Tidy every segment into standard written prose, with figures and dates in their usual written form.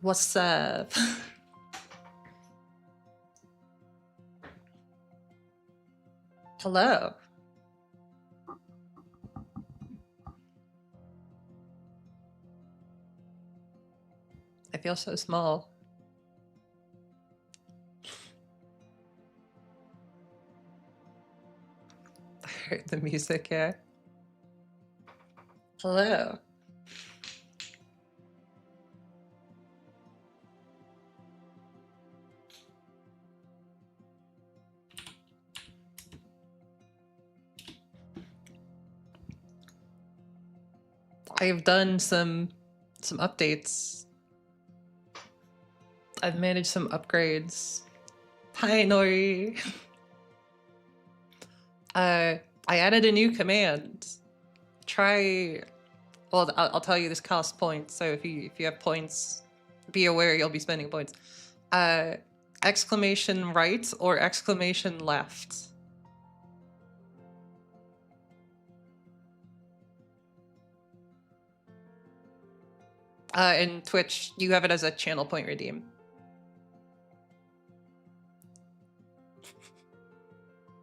What's up? Hello. I feel so small. I heard the music, yeah. Hello. I've done some updates. I've managed some upgrades. Hi, Nori. I added a new command. Try. Well, I'll tell you this costs points. So if you have points, be aware you'll be spending points. Exclamation right or exclamation left. In Twitch, you have it as a channel point redeem.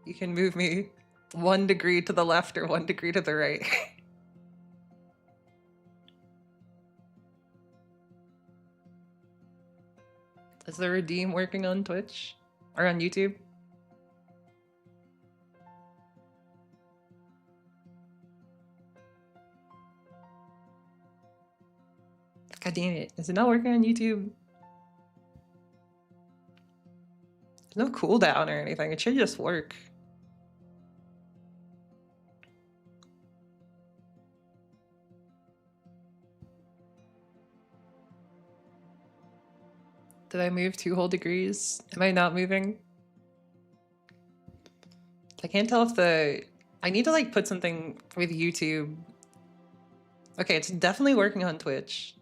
You can move me 1 degree to the left or 1 degree to the right. Is the redeem working on Twitch? Or on YouTube? God damn it. Is it not working on YouTube? There's no cooldown or anything. It should just work. Did I move 2 whole degrees? Am I not moving? I can't tell if the... I need to like put something with YouTube. Okay, it's definitely working on Twitch.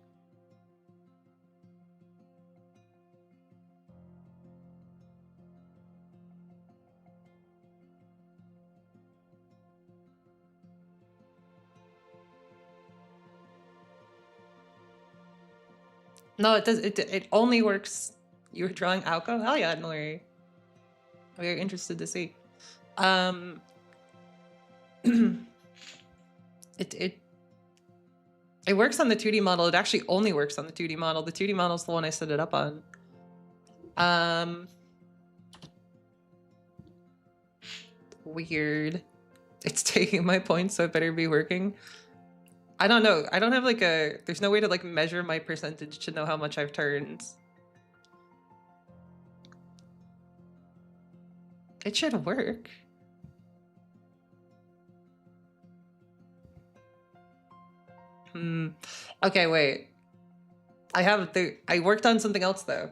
No, it does. It only works. You were drawing alcohol? Hell yeah, Nori. We're interested to see. It works on the 2D model. It actually only works on the 2D model. The 2D model is the one I set it up on. Weird. It's taking my points, so it better be working. I don't know. I don't have like a... There's no way to like measure my percentage to know how much I've turned. It should work. Okay, wait. I worked on something else though.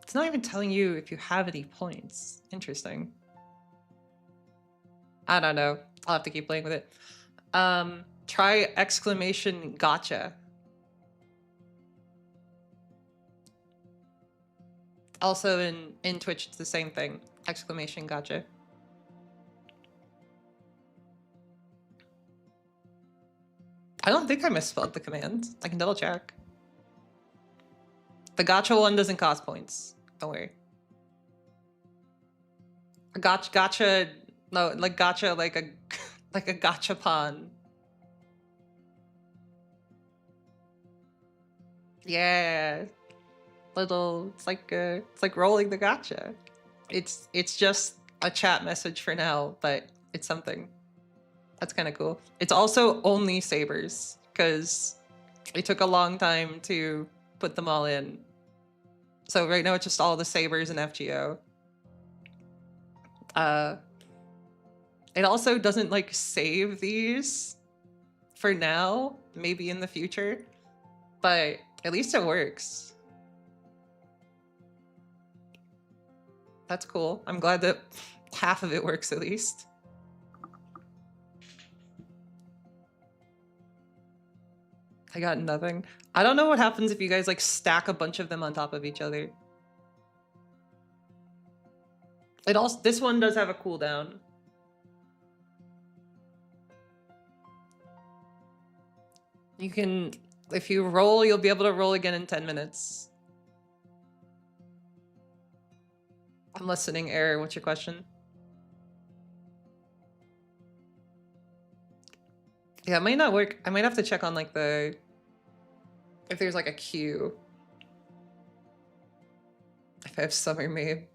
It's not even telling you if you have any points. Interesting. I don't know. I'll have to keep playing with it. Try exclamation gotcha. Also in Twitch, it's the same thing. Exclamation gotcha. I don't think I misspelled the command. I can double check. The gotcha one doesn't cost points. Don't worry. A gotcha, no, like gotcha, like a gachapon. Yeah, little. It's like rolling the gotcha. It's just a chat message for now, but it's something. That's kind of cool. It's also only sabers because it took a long time to put them all in. So right now it's just all the sabers and FGO. It also doesn't like save these for now, maybe in the future, but at least it works. That's cool. I'm glad that half of it works at least. I got nothing. I don't know what happens if you guys like stack a bunch of them on top of each other. It also, this one does have a cooldown. You can, if you roll, you'll be able to roll again in 10 minutes. I'm listening, Error. What's your question? Yeah, it might not work. I might have to check on like the, if there's like a queue. If I have Summer made.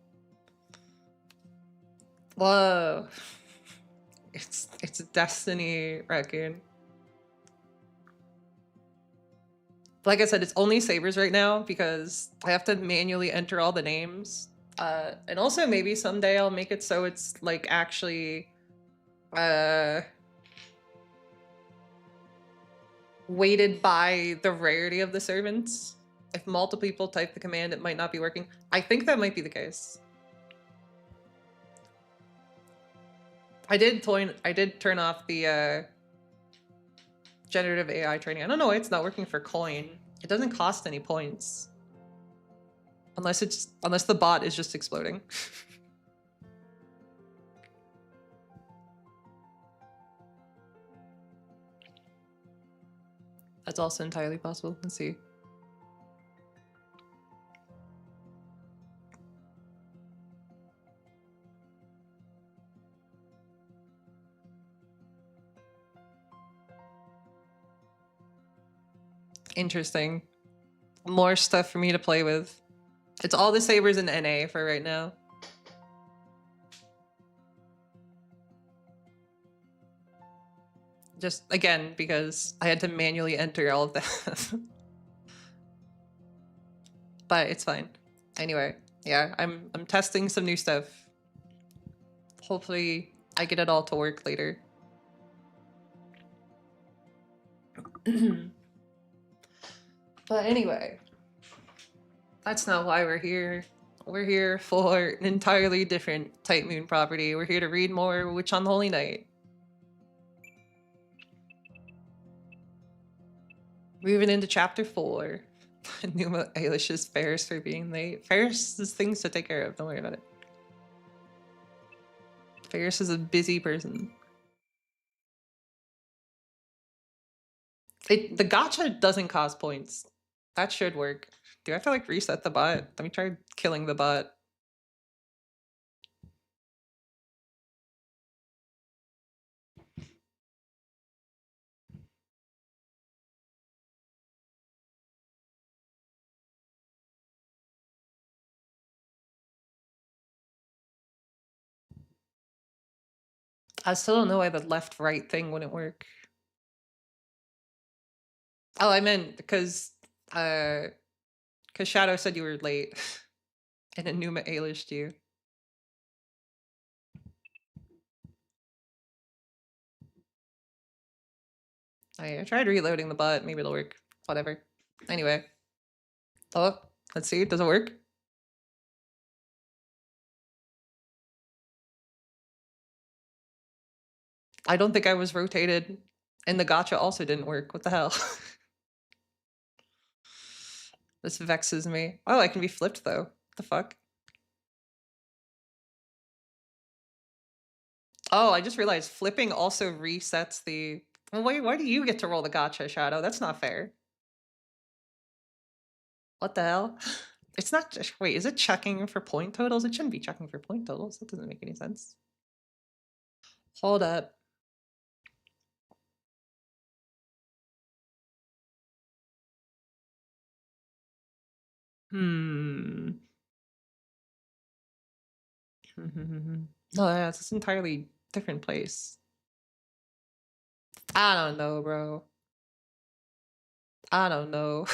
Whoa. It's Destiny Raccoon. Like I said, it's only sabers right now because I have to manually enter all the names. And also maybe someday I'll make it so it's like actually weighted by the rarity of the servants. If multiple people type the command, it might not be working. I think that might be the case. I did turn off the generative AI training. I don't know why it's not working for coin. It doesn't cost any points. Unless the bot is just exploding. That's also entirely possible. Let's see. Interesting. More stuff for me to play with. It's all the sabers in NA for right now. Just, again, because I had to manually enter all of that. But it's fine. Anyway, yeah, I'm testing some new stuff. Hopefully I get it all to work later. But anyway, that's not why we're here. We're here for an entirely different Type Moon property. We're here to read more Witch on the Holy Night. Moving into chapter 4. Numa Eilish's Ferris for being late. Ferris has things to take care of. Don't worry about it. Ferris is a busy person. The gacha doesn't cost points. That should work. Do I have to like reset the bot? Let me try killing the bot. I still don't know why the left-right thing wouldn't work. Oh, I meant because Shadow said you were late, and Enuma Elished you. I tried reloading the bot. Maybe it'll work. Whatever. Anyway. Oh, let's see. Does it work? I don't think I was rotated, and the gacha also didn't work. What the hell? This vexes me. Oh, I can be flipped though. What the fuck? Oh, I just realized flipping also resets the... Well, wait, why do you get to roll the gacha, Shadow? That's not fair. What the hell? It's not just... Wait, is it checking for point totals? It shouldn't be checking for point totals. That doesn't make any sense. Hold up. No, that's an entirely different place. I don't know, bro. I don't know.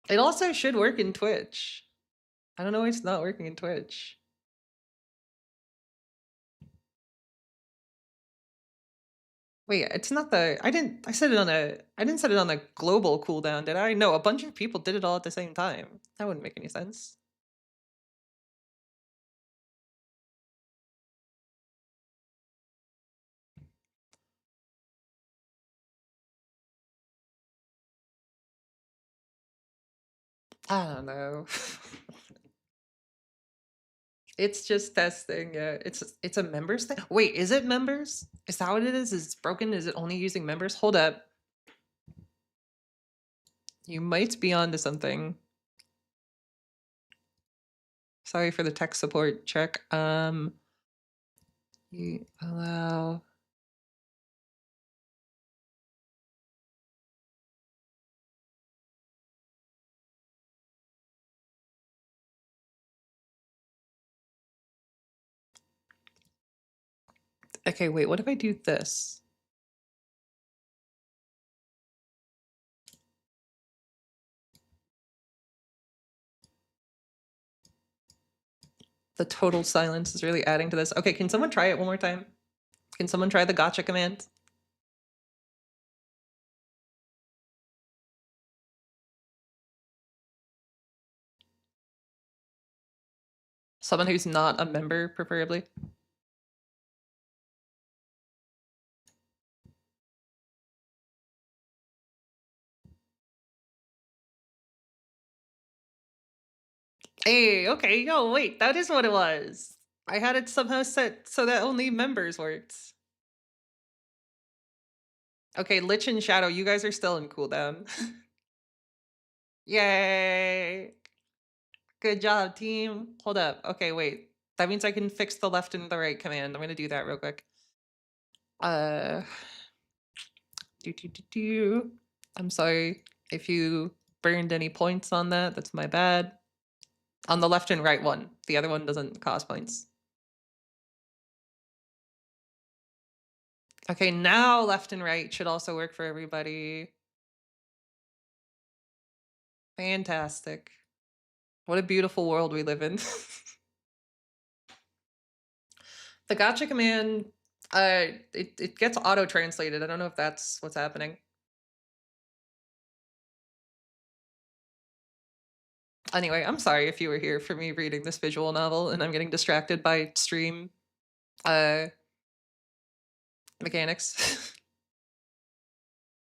It also should work in Twitch. I don't know why it's not working in Twitch. Wait, it's not the... I didn't set it on a global cooldown, did I? No, a bunch of people did it all at the same time. That wouldn't make any sense. I don't know. It's just testing. Yeah, it's a members thing. Wait, is it members? Is that what it is? Is it broken? Is it only using members? Hold up. You might be onto something. Sorry for the tech support check. You allow. Okay, wait, what if I do this? The total silence is really adding to this. Okay, can someone try it one more time? Can someone try the gotcha command? Someone who's not a member, preferably. Hey, okay, yo, wait, that is what it was. I had it somehow set so that only members worked. Okay, Lich and Shadow, you guys are still in cooldown. Yay! Good job, team. Hold up. Okay, wait. That means I can fix the left and the right command. I'm gonna do that real quick. I'm sorry if you burned any points on that. That's my bad. On the left and right one. The other one doesn't cost points. Okay, now left and right should also work for everybody. Fantastic. What a beautiful world we live in. The gotcha command, it gets auto-translated. I don't know if that's what's happening. Anyway, I'm sorry if you were here for me reading this visual novel and I'm getting distracted by stream mechanics.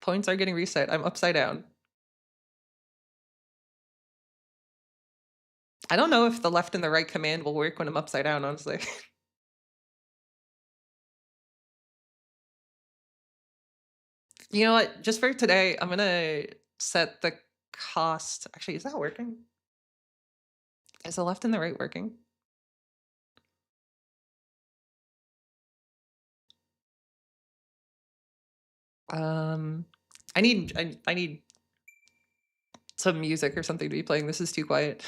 Points are getting reset. I'm upside down. I don't know if the left and the right command will work when I'm upside down, honestly. You know what? Just for today, I'm gonna set the cost. Actually, is that working? Is the left and the right working? I need some music or something to be playing. This is too quiet.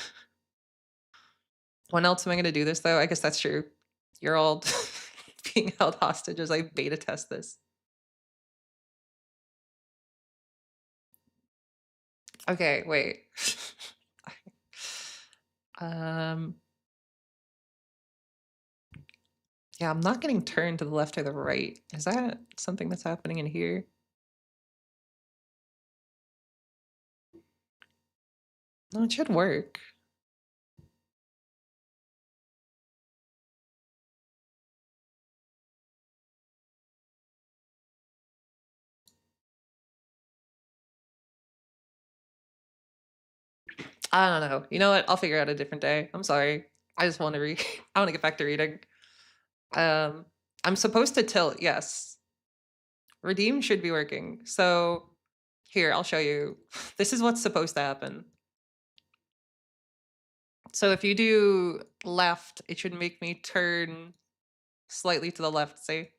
When else am I gonna do this though? I guess that's true. You're all being held hostage as I beta test this. Okay, wait. Yeah, I'm not getting turned to the left or the right. Is that something that's happening in here? No, it should work. I don't know. You know what? I'll figure out a different day. I'm sorry. I just want to read. I want to get back to reading. I'm supposed to tilt. Yes. Redeem should be working. So here, I'll show you. This is what's supposed to happen. So if you do left, it should make me turn slightly to the left, see?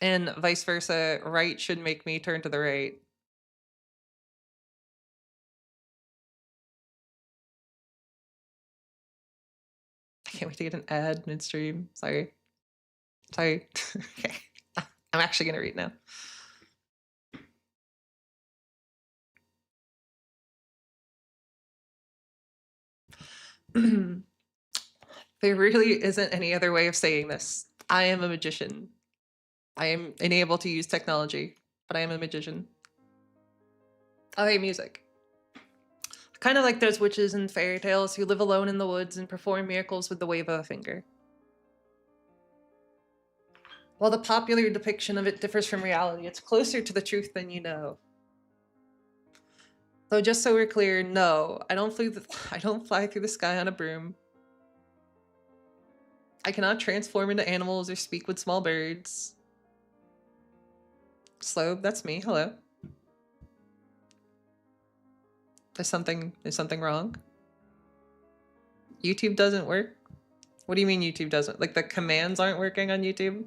And vice versa, right should make me turn to the right. I can't wait to get an ad midstream. Sorry. Okay. I'm actually gonna read now. There really isn't any other way of saying this. I am a magician. I am unable to use technology, but I am a magician. Oh, hey, music. Kind of like those witches in fairy tales who live alone in the woods and perform miracles with the wave of a finger. While the popular depiction of it differs from reality, it's closer to the truth than you know. Though just so we're clear, no, I don't fly through the sky on a broom. I cannot transform into animals or speak with small birds. Slowb, that's me. Hello. Is something wrong? YouTube doesn't work? What do you mean YouTube doesn't? Like the commands aren't working on YouTube?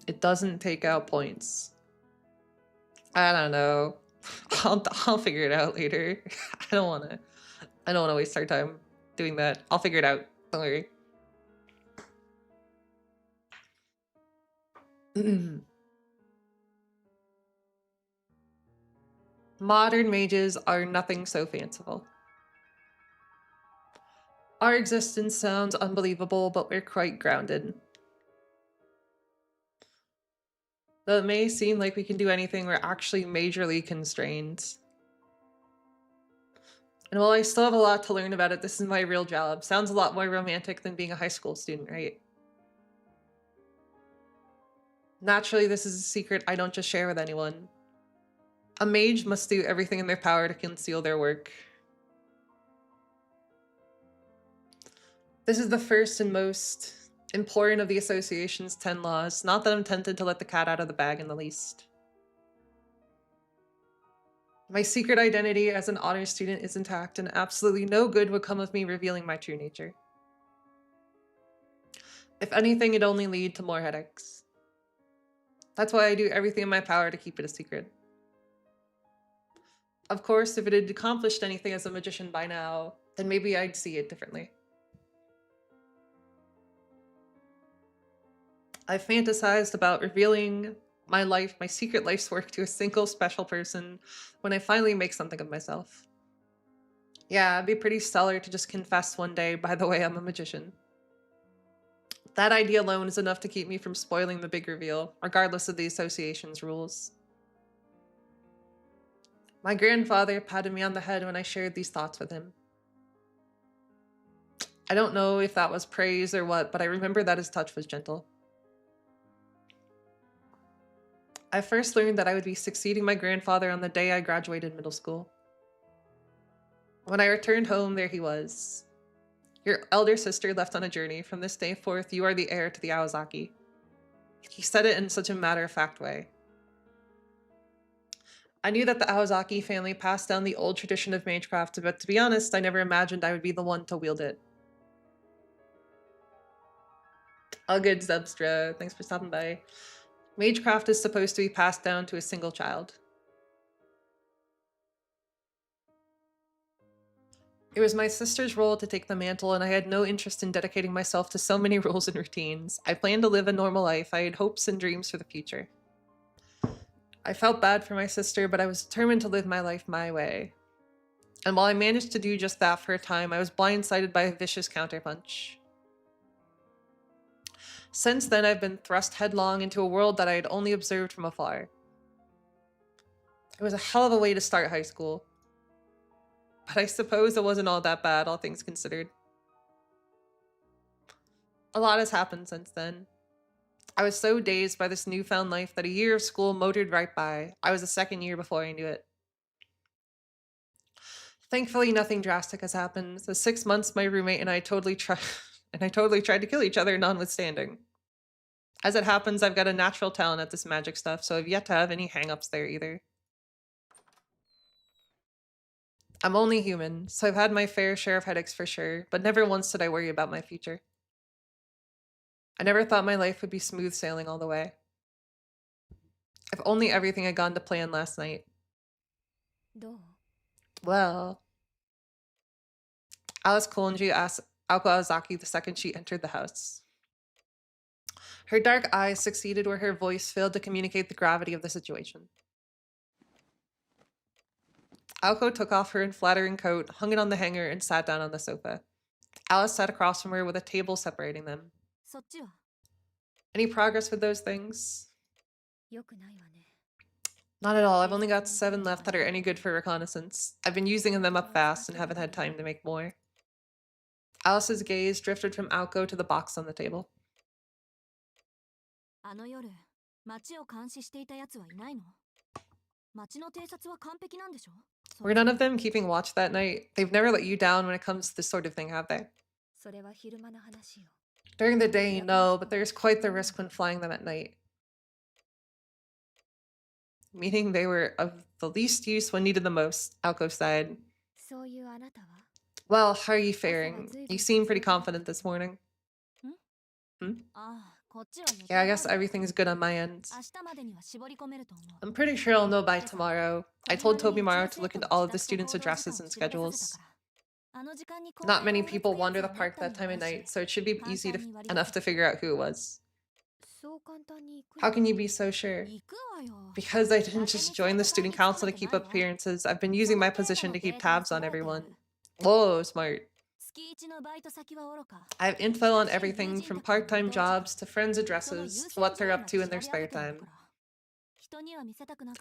It doesn't take out points. I don't know. I'll figure it out later. I don't wanna waste our time doing that. I'll figure it out. Don't worry. Modern mages are nothing so fanciful. Our existence sounds unbelievable, but we're quite grounded. Though it may seem like we can do anything, we're actually majorly constrained. And while I still have a lot to learn about it, this is my real job. Sounds a lot more romantic than being a high school student, right? Naturally, this is a secret I don't just share with anyone. A mage must do everything in their power to conceal their work. This is the first and most important of the association's 10 laws. Not that I'm tempted to let the cat out of the bag in the least. My secret identity as an honor student is intact, and absolutely no good would come of me revealing my true nature. If anything, it'd only lead to more headaches. That's why I do everything in my power to keep it a secret. Of course, if it had accomplished anything as a magician by now, then maybe I'd see it differently. I've fantasized about revealing my secret life's work to a single special person when I finally make something of myself. Yeah, it'd be pretty stellar to just confess one day, by the way, I'm a magician. That idea alone is enough to keep me from spoiling the big reveal, regardless of the association's rules. My grandfather patted me on the head when I shared these thoughts with him. I don't know if that was praise or what, but I remember that his touch was gentle. I first learned that I would be succeeding my grandfather on the day I graduated middle school. When I returned home, there he was. Your elder sister left on a journey. From this day forth, you are the heir to the Aozaki. He said it in such a matter-of-fact way. I knew that the Aozaki family passed down the old tradition of magecraft, but to be honest, I never imagined I would be the one to wield it. All good, Zubstra. Thanks for stopping by. Magecraft is supposed to be passed down to a single child. It was my sister's role to take the mantle, and I had no interest in dedicating myself to so many rules and routines. I planned to live a normal life. I had hopes and dreams for the future. I felt bad for my sister, but I was determined to live my life my way. And while I managed to do just that for a time, I was blindsided by a vicious counterpunch. Since then, I've been thrust headlong into a world that I had only observed from afar. It was a hell of a way to start high school. But I suppose it wasn't all that bad, all things considered. A lot has happened since then. I was so dazed by this newfound life that a year of school motored right by. I was a second year before I knew it. Thankfully, nothing drastic has happened. The 6 months my roommate and I totally tried to kill each other notwithstanding. As it happens, I've got a natural talent at this magic stuff, so I've yet to have any hang-ups there either. I'm only human, so I've had my fair share of headaches for sure, but never once did I worry about my future. I never thought my life would be smooth sailing all the way. If only everything had gone to plan last night. Well, Alice Kolonji asked Aoko Aozaki the second she entered the house. Her dark eyes succeeded where her voice failed to communicate the gravity of the situation. Aoko took off her unflattering coat, hung it on the hanger, and sat down on the sofa. Alice sat across from her with a table separating them. Any progress with those things? Not at all. I've only got 7 left that are any good for reconnaissance. I've been using them up fast and haven't had time to make more. Alice's gaze drifted from Aoko to the box on the table. Were none of them keeping watch that night? They've never let you down when it comes to this sort of thing, have they? During the day, no, but there's quite the risk when flying them at night. Meaning they were of the least use when needed the most, Alco sighed. Well, how are you faring? You seem pretty confident this morning. Yeah, I guess everything's good on my end. I'm pretty sure I'll know by tomorrow. I told Tobimaru to look into all of the students' addresses and schedules. Not many people wander the park that time of night, so it should be easy enough to figure out who it was. How can you be so sure? Because I didn't just join the student council to keep up appearances. I've been using my position to keep tabs on everyone. Whoa, smart. I have info on everything from part-time jobs to friends' addresses to what they're up to in their spare time.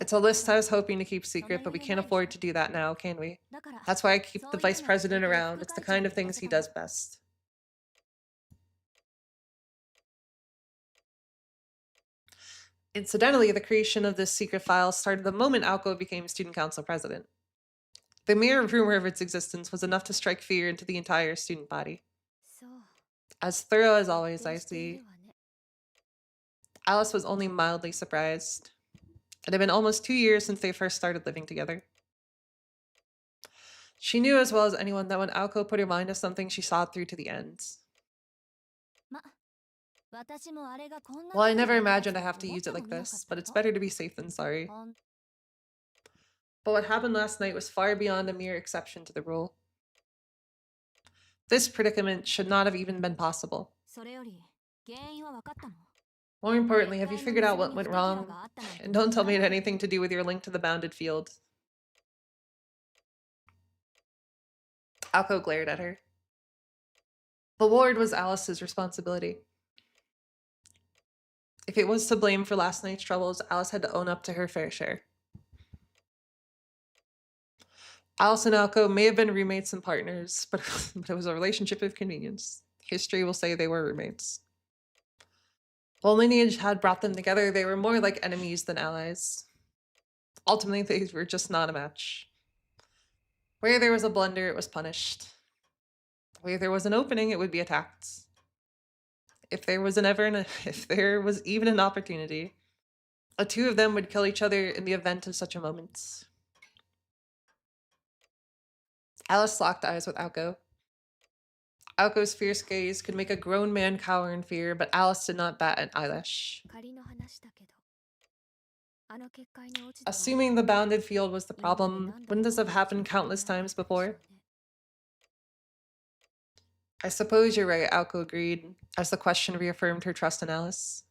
It's a list I was hoping to keep secret, but we can't afford to do that now, can we? That's why I keep the vice president around. It's the kind of things he does best. Incidentally, the creation of this secret file started the moment Alco became student council president. The mere rumor of its existence was enough to strike fear into the entire student body. As thorough as always, I see. Alice was only mildly surprised. It had been almost 2 years since they first started living together. She knew as well as anyone that when Alco put her mind to something, she saw it through to the end. Well, I never imagined I have to use it like this, but it's better to be safe than sorry. But what happened last night was far beyond a mere exception to the rule. This predicament should not have even been possible. More importantly, have you figured out what went wrong? And don't tell me it had anything to do with your link to the bounded field. Alco glared at her. The ward was Alice's responsibility. If it was to blame for last night's troubles, Alice had to own up to her fair share. Alice and Alco may have been roommates and partners, but it was a relationship of convenience. History will say they were roommates. While lineage had brought them together, they were more like enemies than allies. Ultimately, they were just not a match. Where there was a blunder, it was punished. Where there was an opening, it would be attacked. If there was even an opportunity, the two of them would kill each other in the event of such a moment. Alice locked eyes with Alco. Alco's fierce gaze could make a grown man cower in fear, but Alice did not bat an eyelash. Assuming the bounded field was the problem, wouldn't this have happened countless times before? I suppose you're right, Alco agreed, as the question reaffirmed her trust in Alice.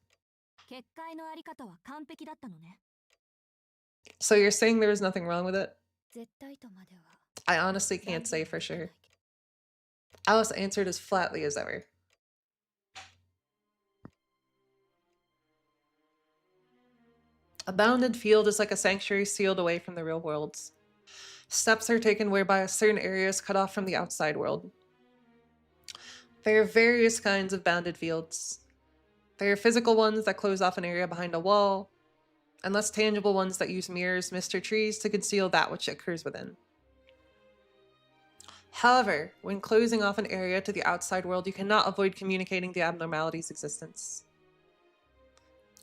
So you're saying there was nothing wrong with it? I honestly can't say for sure. Alice answered as flatly as ever. A bounded field is like a sanctuary sealed away from the real world. Steps are taken whereby a certain area is cut off from the outside world. There are various kinds of bounded fields. There are physical ones that close off an area behind a wall, and less tangible ones that use mirrors, mist, or trees to conceal that which occurs within. However, when closing off an area to the outside world, you cannot avoid communicating the abnormality's existence.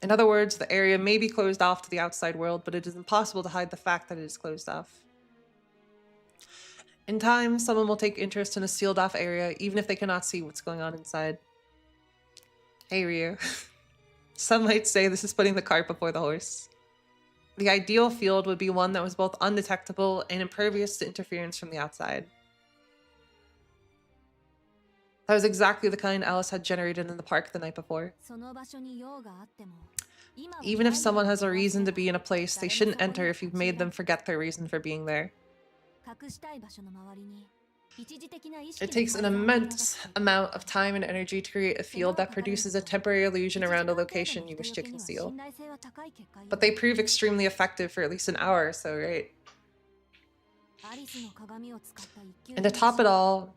In other words, the area may be closed off to the outside world, but it is impossible to hide the fact that it is closed off. In time, someone will take interest in a sealed off area, even if they cannot see what's going on inside. Hey, Ryu. Some might say this is putting the cart before the horse. The ideal field would be one that was both undetectable and impervious to interference from the outside. That was exactly the kind Alice had generated in the park the night before. Even if someone has a reason to be in a place, they shouldn't enter if you've made them forget their reason for being there. It takes an immense amount of time and energy to create a field that produces a temporary illusion around a location you wish to conceal. But they prove extremely effective for at least an hour or so, right? And to top it all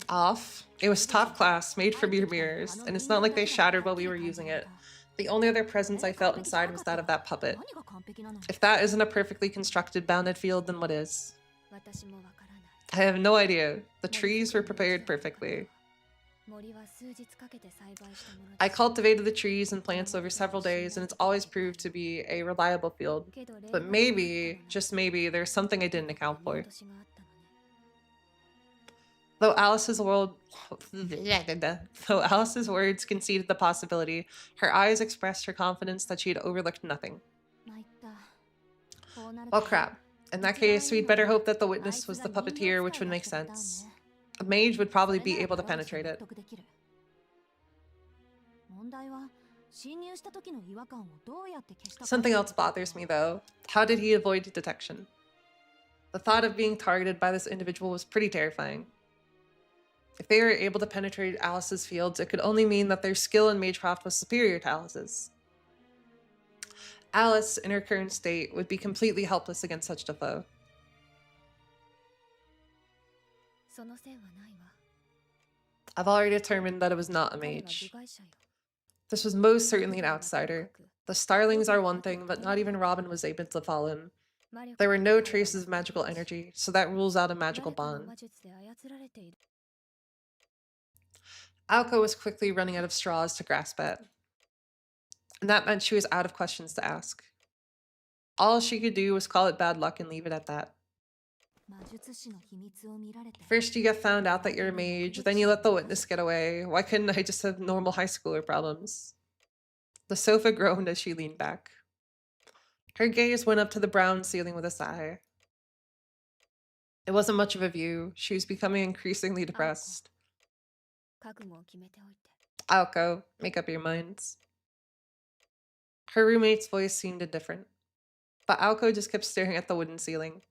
off, it was top class, made from your mirrors, and it's not like they shattered while we were using it. The only other presence I felt inside was that of that puppet. If that isn't a perfectly constructed bounded field, then what is? I have no idea. The trees were prepared perfectly. I cultivated the trees and plants over several days, and it's always proved to be a reliable field. But maybe, just maybe, there's something I didn't account for. Though Alice's words conceded the possibility, her eyes expressed her confidence that she had overlooked nothing. Well, crap. In that case, we'd better hope that the witness was the puppeteer, which would make sense. A mage would probably be able to penetrate it. Something else bothers me, though. How did he avoid detection? The thought of being targeted by this individual was pretty terrifying. If they were able to penetrate Alice's fields, it could only mean that their skill in magecraft was superior to Alice's. Alice, in her current state, would be completely helpless against such a foe. I've already determined that it was not a mage. This was most certainly an outsider. The starlings are one thing, but not even Robin was able to follow him. There were no traces of magical energy, so that rules out a magical bond. Aoko was quickly running out of straws to grasp at. And that meant she was out of questions to ask. All she could do was call it bad luck and leave it at that. First you get found out that you're a mage, then you let the witness get away. Why couldn't I just have normal high schooler problems? The sofa groaned as she leaned back. Her gaze went up to the brown ceiling with a sigh. It wasn't much of a view. She was becoming increasingly depressed. Aoko, make up your minds. Her roommate's voice seemed indifferent, but Aoko just kept staring at the wooden ceiling.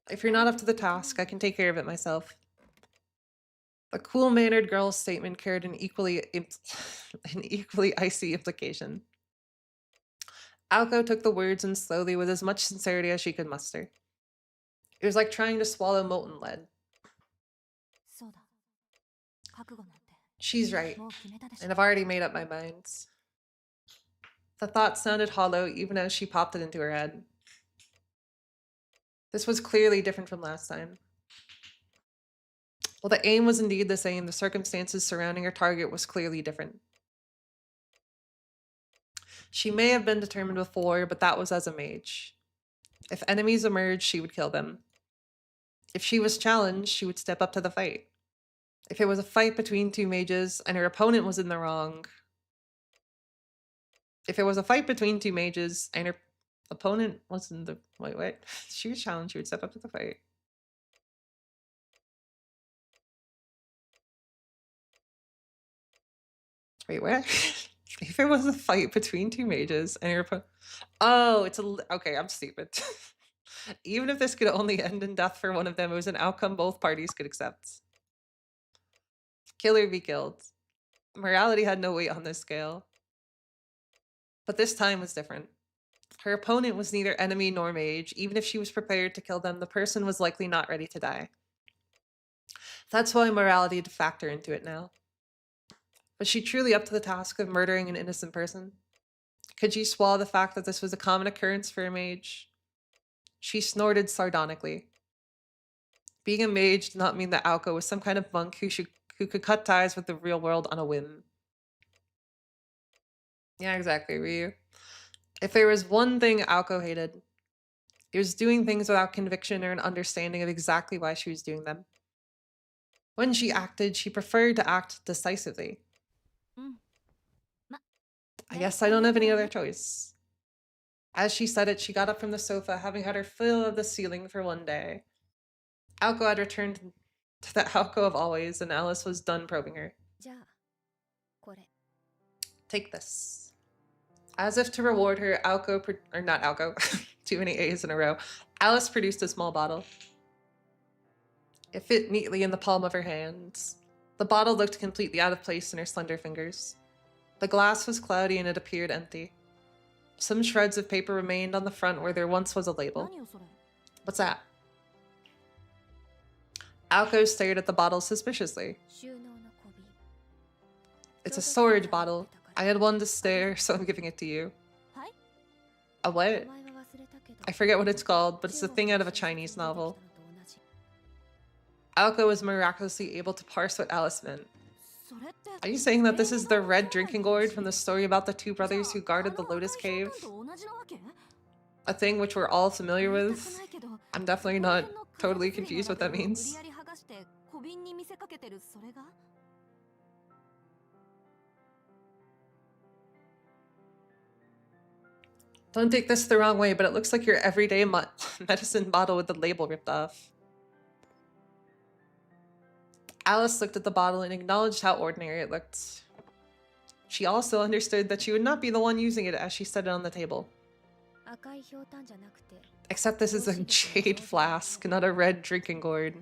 If you're not up to the task, I can take care of it myself. The cool-mannered girl's statement carried an equally icy implication. Aoko took the words in slowly with as much sincerity as she could muster. It was like trying to swallow molten lead. She's right, and I've already made up my mind. The thought sounded hollow even as she popped it into her head. This was clearly different from last time. While the aim was indeed the same, the circumstances surrounding her target was clearly different. She may have been determined before, but that was as a mage. If enemies emerged, she would kill them. If she was challenged, she would step up to the fight. If it was a fight between two mages and her opponent was in the wrong... If it was a fight between two mages and her opponent was in the... Wait. She was challenged, she would step up to the fight. Wait, what? If it was a fight between two mages and your opponent... Oh, it's a... Okay, I'm stupid. Even if this could only end in death for one of them, it was an outcome both parties could accept. Kill or be killed. Morality had no weight on this scale. But this time was different. Her opponent was neither enemy nor mage. Even if she was prepared to kill them, the person was likely not ready to die. That's why morality had to factor into it now. Was she truly up to the task of murdering an innocent person? Could she swallow the fact that this was a common occurrence for a mage? She snorted sardonically. Being a mage did not mean that Aoko was some kind of monk who could cut ties with the real world on a whim. Yeah, exactly, Ryu. If there was one thing Aoko hated, it was doing things without conviction or an understanding of exactly why she was doing them. When she acted, she preferred to act decisively. I guess I don't have any other choice. As she said it, she got up from the sofa, having had her fill of the ceiling for one day. Aoko had returned to the Aoko of always, and Alice was done probing her. Take this. As if to reward her, too many A's in a row, Alice produced a small bottle. It fit neatly in the palm of her hands. The bottle looked completely out of place in her slender fingers. The glass was cloudy and it appeared empty. Some shreds of paper remained on the front where there once was a label. What's that? Aoko stared at the bottle suspiciously. It's a storage bottle. I had one to spare, so I'm giving it to you. A what? I forget what it's called, but it's a thing out of a Chinese novel. Aoko was miraculously able to parse what Alice meant. Are you saying that this is the red drinking gourd from the story about the two brothers who guarded the Lotus Cave? A thing which we're all familiar with? I'm definitely not totally confused what that means. Don't take this the wrong way, but it looks like your everyday medicine bottle with the label ripped off. Alice looked at the bottle and acknowledged how ordinary it looked. She also understood that she would not be the one using it as she set it on the table. Except this is a jade flask, not a red drinking gourd.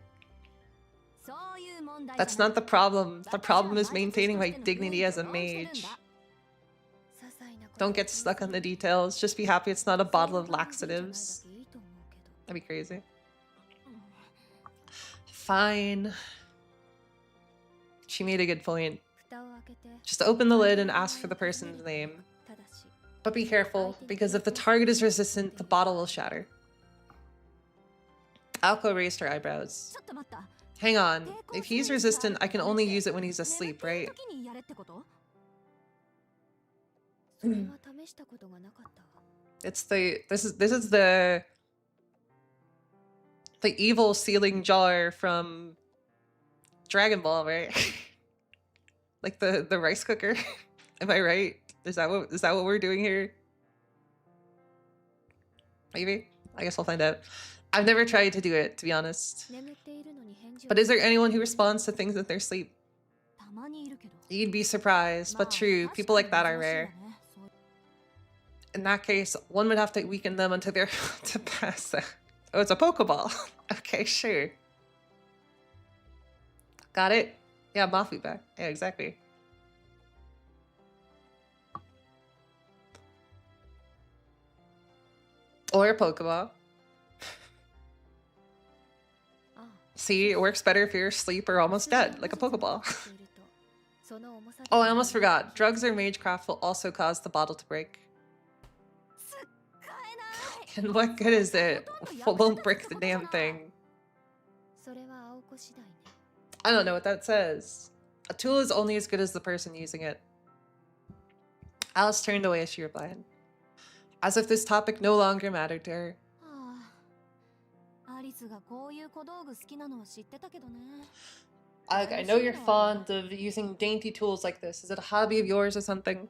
That's not the problem. The problem is maintaining my dignity as a mage. Don't get stuck on the details. Just be happy it's not a bottle of laxatives. That'd be crazy. Fine. She made a good point. Just open the lid and ask for the person's name. But be careful, because if the target is resistant, the bottle will shatter. Aoko raised her eyebrows. Hang on. If he's resistant, I can only use it when he's asleep, right? It's this is the evil sealing jar from Dragon Ball, right? Like the rice cooker. Am I right? Is that what we're doing here? Maybe. I guess I'll find out. I've never tried to do it, to be honest. But is there anyone who responds to things in their sleep? You'd be surprised, but true. People like that are rare. In that case, one would have to weaken them until they're to pass out. Oh, it's a Pokeball. Okay, sure. Got it? Yeah, Mafu back. Yeah, exactly. Or a Pokeball. See, it works better if you're asleep or almost dead, like a Pokeball. Oh, I almost forgot. Drugs or magecraft will also cause the bottle to break. And what good is it? Won't break the damn thing. I don't know what that says. A tool is only as good as the person using it. Alice turned away as she replied, as if this topic no longer mattered to her. I know you're fond of using dainty tools like this. Is it a hobby of yours or something?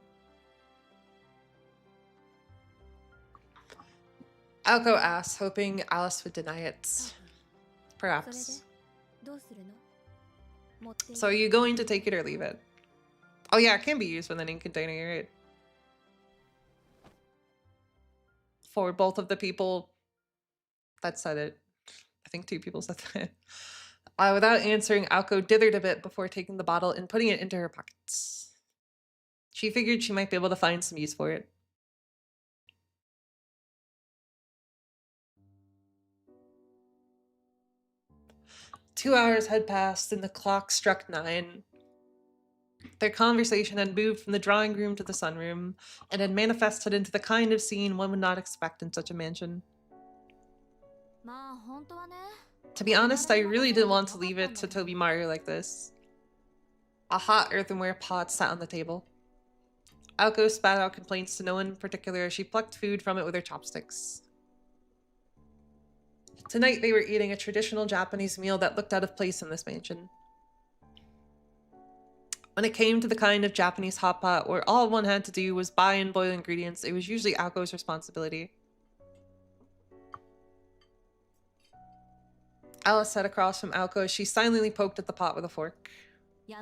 Aoko asked, hoping Alice would deny it. Perhaps. So are you going to take it or leave it? Oh yeah, it can be used with an ink container, right? For both of the people that said it. I think 2 people said that. Without answering, Aoko dithered a bit before taking the bottle and putting it into her pockets. She figured she might be able to find some use for it. Two hours had passed and the clock struck 9. Their conversation had moved from the drawing room to the sunroom and had manifested into the kind of scene one would not expect in such a mansion. To be honest, I really didn't want to leave it to Toby Maru like this. A hot earthenware pot sat on the table. Aoko spat out complaints to no one in particular as she plucked food from it with her chopsticks. Tonight they were eating a traditional Japanese meal that looked out of place in this mansion. When it came to the kind of Japanese hot pot where all one had to do was buy and boil ingredients, it was usually Aoko's responsibility. Alice sat across from Aoko as she silently poked at the pot with a fork. Oh,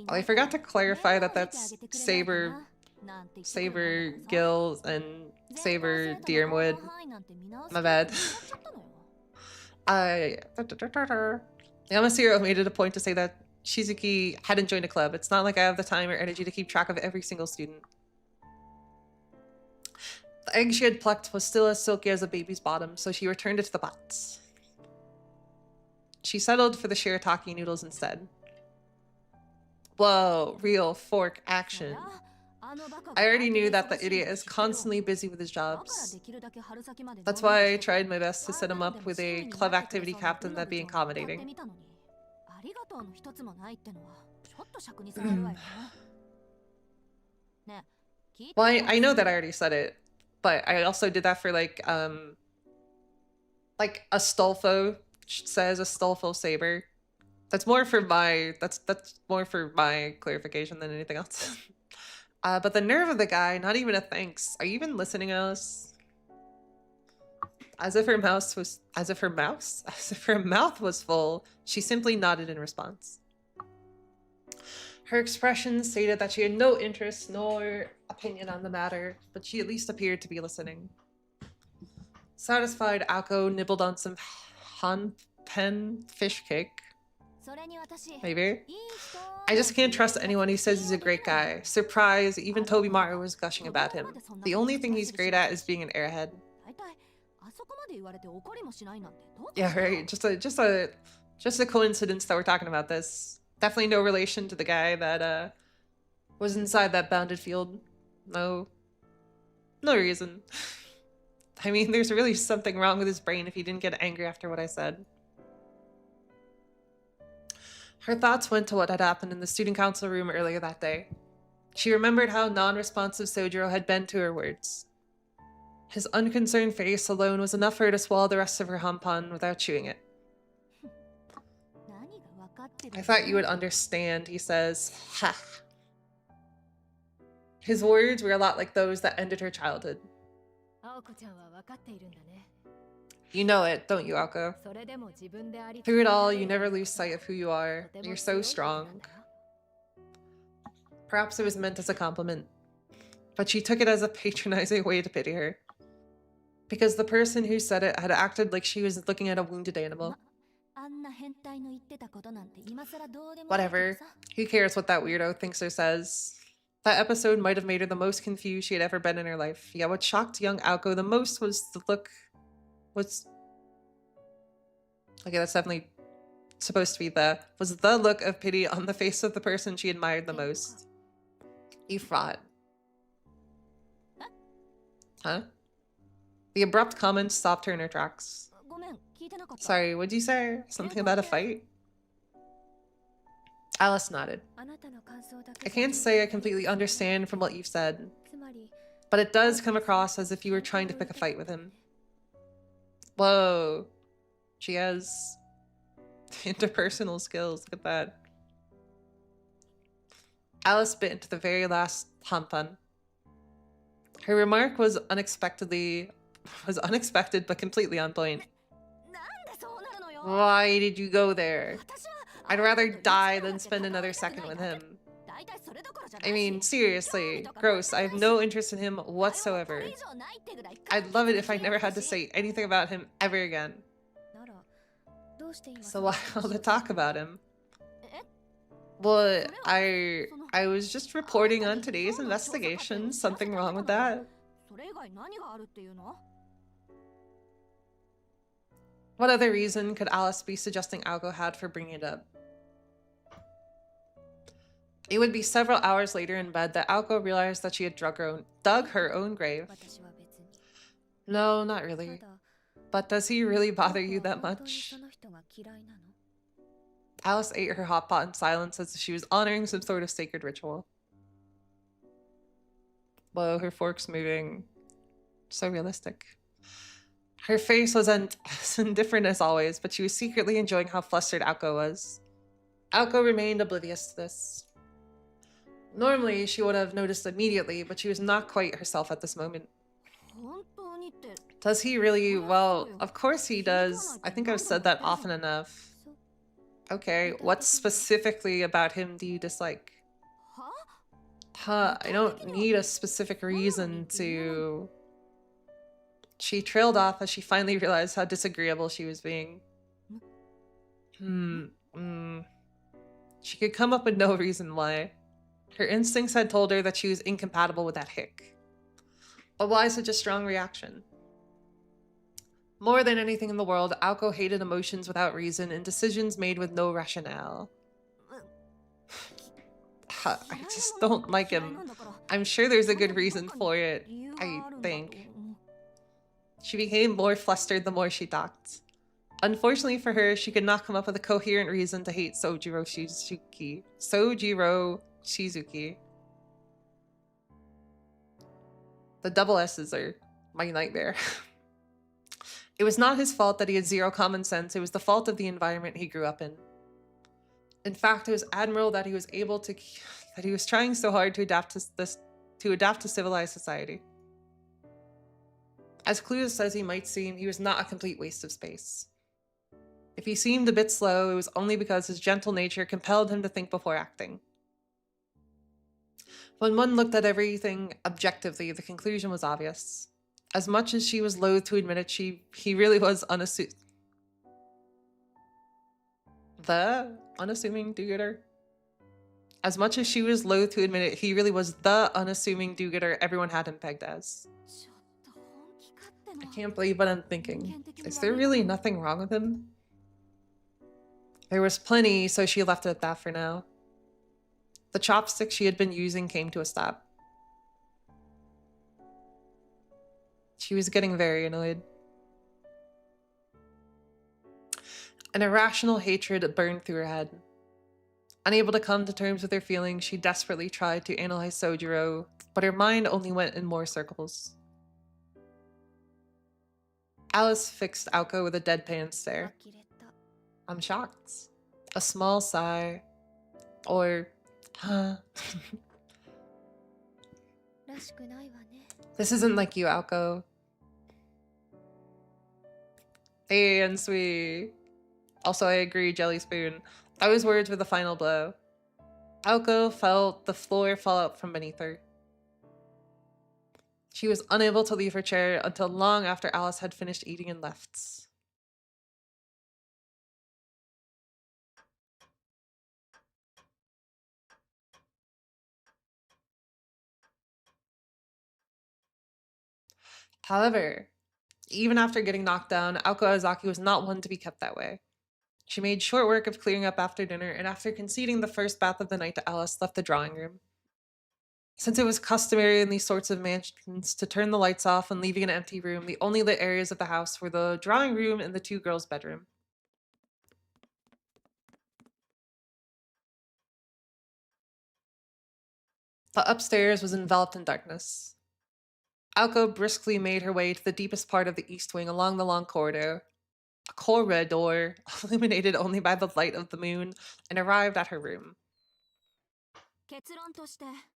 I forgot to clarify that that's Saber Gills and Saber Deerwood. My bad. Yamasiro made it a point to say that Shizuki hadn't joined a club. It's not like I have the time or energy to keep track of every single student. The egg she had plucked was still as silky as a baby's bottom, so she returned it to the box. She settled for the shirataki noodles instead. Whoa, real fork action. I already knew that the idiot is constantly busy with his jobs. That's why I tried my best to set him up with a club activity captain that'd be accommodating. Well, I know that I already said it, but I also did that for like Astolfo says Astolfo Saber. That's more for my clarification than anything else. But the nerve of the guy, not even a thanks. Are you even listening, Alice? As if her mouth was full, she simply nodded in response. Her expression stated that she had no interest nor opinion on the matter, but she at least appeared to be listening. Satisfied, Ako nibbled on some hanpen fish cake. Maybe. I just can't trust anyone who says he's a great guy. Surprise, even Toby Maru was gushing about him. The only thing he's great at is being an airhead. Yeah, right. Just a coincidence that we're talking about this. Definitely no relation to the guy that was inside that bounded field. No reason. I mean, there's really something wrong with his brain if he didn't get angry after what I said. Her thoughts went to what had happened in the student council room earlier that day. She remembered how non-responsive Sojiro had been to her words. His unconcerned face alone was enough for her to swallow the rest of her hampan without chewing it. I thought you would understand, he says. Ha. His words were a lot like those that ended her childhood. You know it, don't you, Aoko? Through it all, you never lose sight of who you are. You're so strong. Perhaps it was meant as a compliment, but she took it as a patronizing way to pity her. Because the person who said it had acted like she was looking at a wounded animal. Whatever. Who cares what that weirdo thinks or says? That episode might have made her the most confused she had ever been in her life. Yeah, what shocked young Aoko the most was the look... Okay, that's definitely supposed to be was the look of pity on the face of the person she admired the most. You fraud. Huh? The abrupt comment stopped her in her tracks. Sorry, what'd you say? Something about a fight? Alice nodded. I can't say I completely understand from what you've said, but it does come across as if you were trying to pick a fight with him. Whoa. She has interpersonal skills. Look at that. Alice bit into the very last hampan. Her remark was unexpected but completely on point. Why did you go there? I'd rather die than spend another second with him. I mean, seriously, gross. I have no interest in him whatsoever. I'd love it if I never had to say anything about him ever again. So why all the talk about him? Well, I was just reporting on today's investigation. Something wrong with that? What other reason could Alice be suggesting Aoko had for bringing it up? It would be several hours later in bed that Aoko realized that she had dug her own grave. No, not really. But does he really bother you that much? Alice ate her hot pot in silence as if she was honoring some sort of sacred ritual. Whoa, her fork's moving. So realistic. Her face was as indifferent as always, but she was secretly enjoying how flustered Aoko was. Aoko remained oblivious to this. Normally, she would have noticed immediately, but she was not quite herself at this moment. Does he really? Well, of course he does. I think I've said that often enough. Okay, what specifically about him do you dislike? I don't need a specific reason to... She trailed off as she finally realized how disagreeable she was being. She could come up with no reason why. Her instincts had told her that she was incompatible with that hick. But why such a strong reaction? More than anything in the world, Aoko hated emotions without reason and decisions made with no rationale. I just don't like him. I'm sure there's a good reason for it, I think. She became more flustered the more she talked. Unfortunately for her, she could not come up with a coherent reason to hate Sojiro Shizuki. Sojiro Shizuki. The double S's are my nightmare. It was not his fault that he had zero common sense. It was the fault of the environment he grew up in. In fact, it was admirable that he was trying so hard to adapt to civilized society. As clueless as he might seem, he was not a complete waste of space. If he seemed a bit slow, it was only because his gentle nature compelled him to think before acting. When one looked at everything objectively, the conclusion was obvious. As much as she was loath to admit it, he really was unassuming do-gooder. As much as she was loath to admit it, he really was the unassuming do-gooder everyone had him pegged as. I can't believe what I'm thinking. Is there really nothing wrong with him? There was plenty, so she left it at that for now. The chopstick she had been using came to a stop. She was getting very annoyed. An irrational hatred burned through her head. Unable to come to terms with her feelings, she desperately tried to analyze Sojiro, but her mind only went in more circles. Alice fixed Aoko with a deadpan stare. I'm shocked. A small sigh. Or, huh? This isn't like you, Aoko. Hey, and sweet. Also, I agree, Jelly Spoon. Those words were the final blow. Aoko felt the floor fall out from beneath her. She was unable to leave her chair until long after Alice had finished eating and left. However, even after getting knocked down, Aoko Azaki was not one to be kept that way. She made short work of clearing up after dinner, and after conceding the first bath of the night to Alice, left the drawing room. Since it was customary in these sorts of mansions to turn the lights off when leaving an empty room, the only lit areas of the house were the drawing room and the two girls' bedroom. The upstairs was enveloped in darkness. Aoko briskly made her way to the deepest part of the east wing along the long corridor, a corridor illuminated only by the light of the moon, and arrived at her room.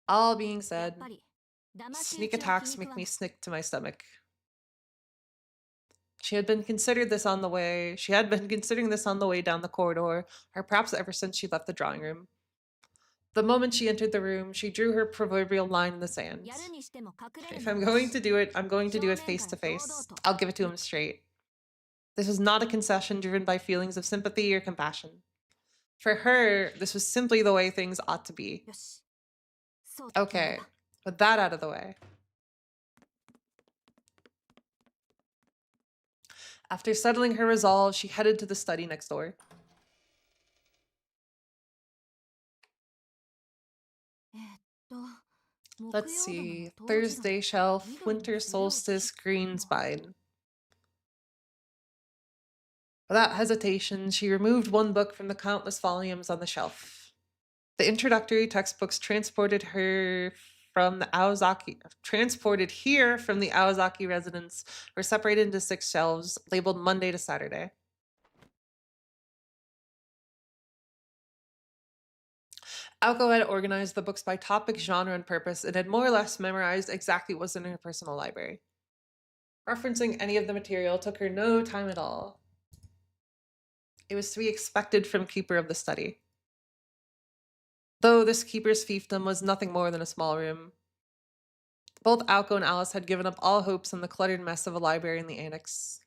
All being said, sneak attacks make me sick to my stomach. She had been considering this on the way down the corridor, or perhaps ever since she left the drawing room. The moment she entered the room, she drew her proverbial line in the sand. If I'm going to do it, I'm going to do it face to face. I'll give it to him straight. This was not a concession driven by feelings of sympathy or compassion. For her, this was simply the way things ought to be. Okay, with that out of the way. After settling her resolve, she headed to the study next door. Let's see. Thursday shelf, winter solstice, green spine. Without hesitation, she removed one book from the countless volumes on the shelf. The introductory textbooks transported here from the Aozaki residence were separated into 6 shelves, labeled Monday to Saturday. Aoko had organized the books by topic, genre, and purpose, and had more or less memorized exactly what was in her personal library. Referencing any of the material took her no time at all. It was to be expected from keeper of the study. Though this keeper's fiefdom was nothing more than a small room. Both Aoko and Alice had given up all hopes in the cluttered mess of a library in the annex.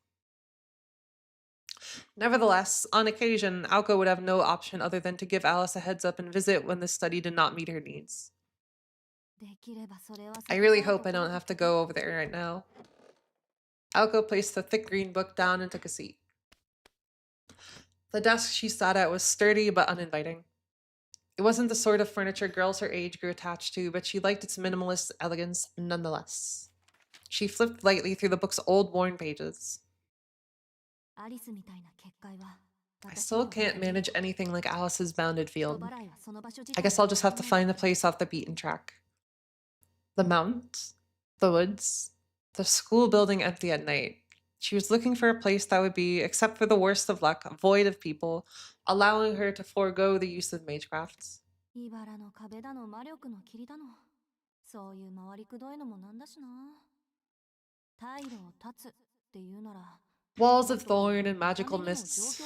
Nevertheless, on occasion, Aoko would have no option other than to give Alice a heads up and visit when the study did not meet her needs. I really hope I don't have to go over there right now. Aoko placed the thick green book down and took a seat. The desk she sat at was sturdy but uninviting. It wasn't the sort of furniture girls her age grew attached to, but she liked its minimalist elegance nonetheless. She flipped lightly through the book's old, worn pages. I still can't manage anything like Alice's bounded field. I guess I'll just have to find a place off the beaten track. The mountains, the woods, the school building empty at night. She was looking for a place that would be, except for the worst of luck, void of people, allowing her to forego the use of magecrafts. Walls of thorn and magical mists.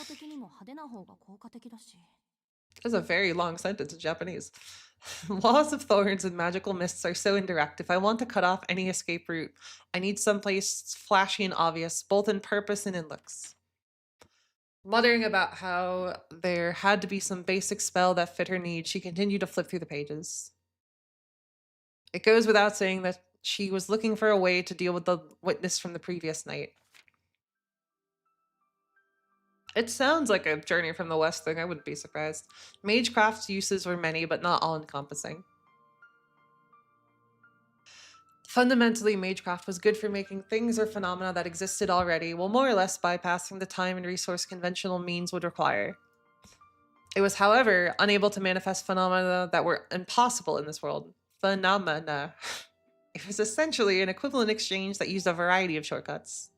That's a very long sentence in Japanese. Walls of thorns and magical mists are so indirect. If I want to cut off any escape route, I need someplace flashy and obvious, both in purpose and in looks. Muttering about how there had to be some basic spell that fit her needs, she continued to flip through the pages. It goes without saying that she was looking for a way to deal with the witness from the previous night. It sounds like a Journey from the West thing, I wouldn't be surprised. Magecraft's uses were many, but not all-encompassing. Fundamentally, magecraft was good for making things or phenomena that existed already, while more or less bypassing the time and resource conventional means would require. It was, however, unable to manifest phenomena that were impossible in this world. Phenomena. It was essentially an equivalent exchange that used a variety of shortcuts.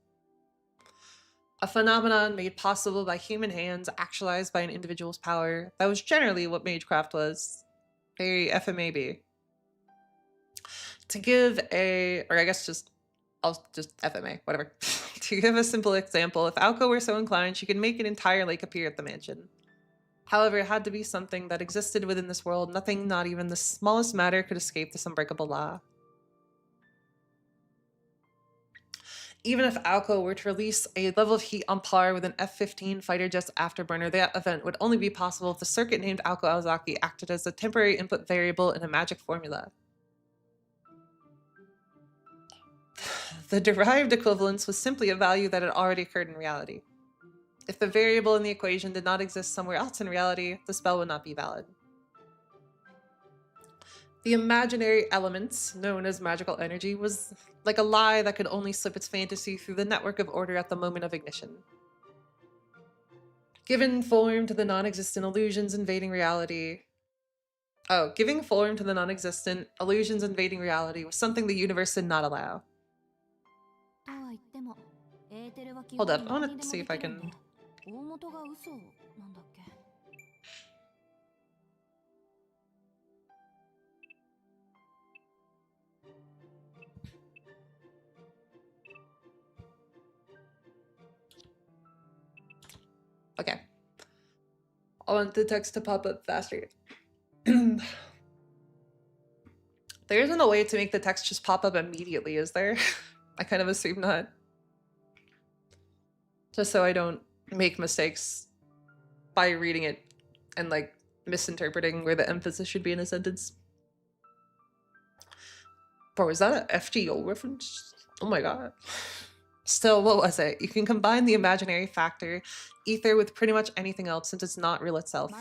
A phenomenon made possible by human hands, actualized by an individual's power. That was generally what magecraft was. Very FMAB. To give a, or I guess just, I'll just FMA, whatever. To give a simple example, if Aoko were so inclined, she could make an entire lake appear at the mansion. However, it had to be something that existed within this world. Nothing, not even the smallest matter, could escape this unbreakable law. Even if Aoko were to release a level of heat on par with an F-15 fighter jet's afterburner, that event would only be possible if the circuit named Aoko Aozaki acted as a temporary input variable in a magic formula. The derived equivalence was simply a value that had already occurred in reality. If the variable in the equation did not exist somewhere else in reality, the spell would not be valid. The imaginary elements, known as magical energy, was like a lie that could only slip its fantasy through the network of order at the moment of ignition. Given form to the non-existent illusions invading reality... Oh, giving form to the non-existent illusions invading reality was something the universe did not allow. Hold up, I want to see if I can... Okay. I want the text to pop up faster. There isn't a way to make the text just pop up immediately, is there? I kind of assume not. Just so I don't make mistakes by reading it and like misinterpreting where the emphasis should be in a sentence. Bro, is that an FGO reference? Oh my god. Still, what was it? You can combine the imaginary factor, ether, with pretty much anything else since it's not real itself.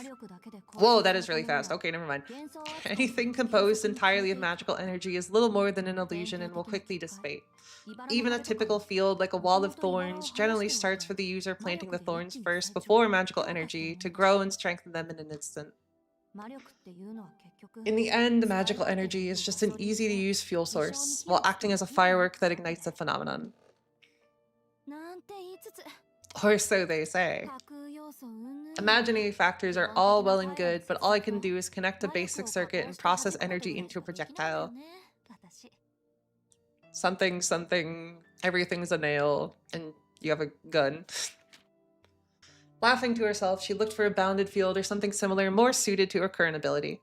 Whoa, that is really fast. Okay, never mind. Anything composed entirely of magical energy is little more than an illusion and will quickly dissipate. Even a typical field like a wall of thorns generally starts with the user planting the thorns first before magical energy to grow and strengthen them in an instant. In the end, magical energy is just an easy-to-use fuel source, while acting as a firework that ignites a phenomenon. Or so they say. Imaginary factors are all well and good, but all I can do is connect a basic circuit and process energy into a projectile. Something, something, everything's a nail, and you have a gun. Laughing to herself, she looked for a bounded field or something similar, more suited to her current ability.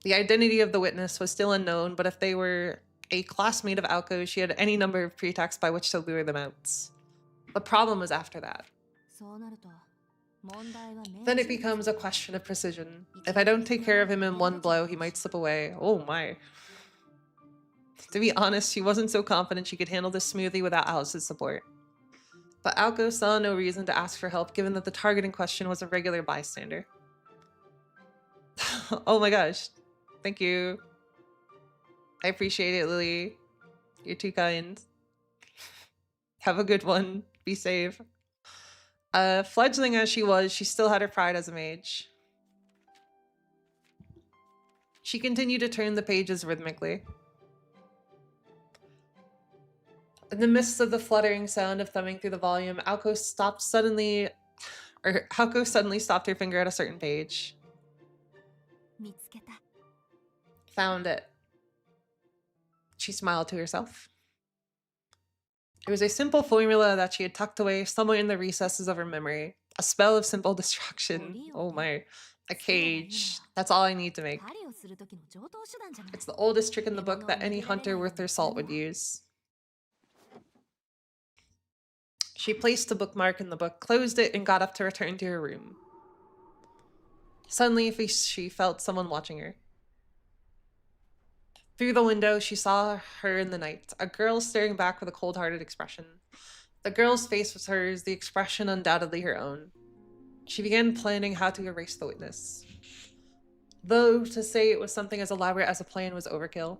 The identity of the witness was still unknown, but if they were a classmate of Aoko, she had any number of pretexts by which to lure them out. The problem was after that. Then it becomes a question of precision. If I don't take care of him in one blow, he might slip away. Oh my. To be honest, she wasn't so confident she could handle this smoothly without Alice's support. But Aoko saw no reason to ask for help given that the target in question was a regular bystander. Oh my gosh. Thank you. I appreciate it, Lily. You're too kind. Have a good one. Be safe. Fledgling as she was, she still had her pride as a mage. She continued to turn the pages rhythmically. In the midst of the fluttering sound of thumbing through the volume, Alko suddenly stopped her finger at a certain page. Found it. She smiled to herself. It was a simple formula that she had tucked away somewhere in the recesses of her memory. A spell of simple destruction. Oh my. A cage. That's all I need to make. It's the oldest trick in the book that any hunter worth their salt would use. She placed a bookmark in the book, closed it, and got up to return to her room. Suddenly, she felt someone watching her. Through the window, she saw her in the night, a girl staring back with a cold-hearted expression. The girl's face was hers, the expression undoubtedly her own. She began planning how to erase the witness. Though to say it was something as elaborate as a plan was overkill.